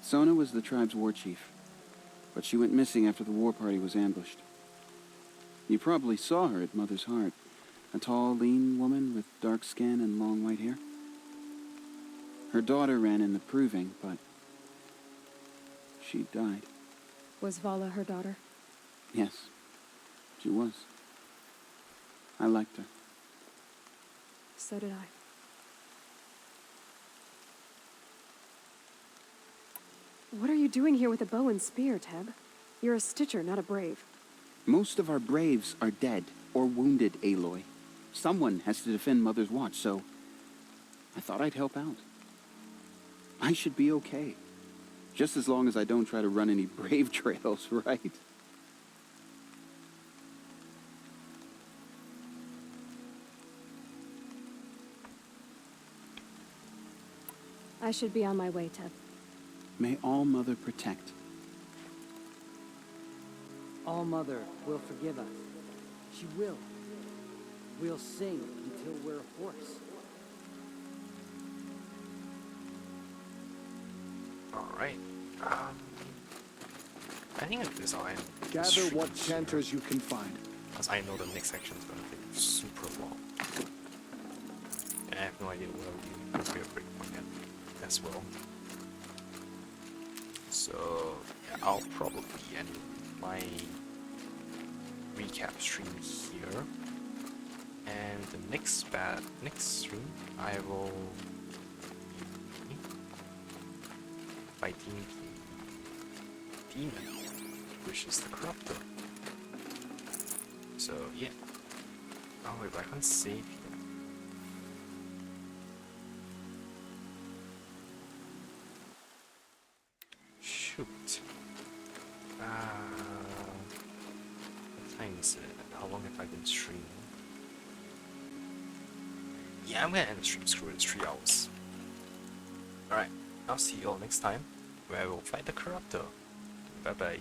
Sona was the tribe's war chief, but she went missing after the war party was ambushed. You probably saw her at Mother's Heart. A tall, lean woman with dark skin and long white hair. Her daughter ran in the proving, but she died. Was Vala her daughter? Yes, she was. I liked her. So did I. What are you doing here with a bow and spear, Teb? You're a Stitcher, not a Brave. Most of our Braves are dead or wounded, Aloy. Someone has to defend Mother's Watch, so I thought I'd help out. I should be okay. Just as long as I don't try to run any Brave trails, right? I should be on my way, Teb. May All Mother protect. All Mother will forgive us. She will. We'll sing until we're hoarse. Alright. I think at this I'm Gather what chanters you can find. because I know the next section is gonna take super long. And I have no idea where we'll be a breakpoint at as well. So yeah, I'll probably end my recap stream here. And the next stream I will be fighting the demon, which is the corruptor. So yeah. Oh wait, but I can't save here. Shoot. What time is it? How long have I been streaming? Yeah, I'm gonna end the stream. Screw it, it's 3 hours. Alright, I'll see you all next time, where I will fight the corruptor. Bye bye.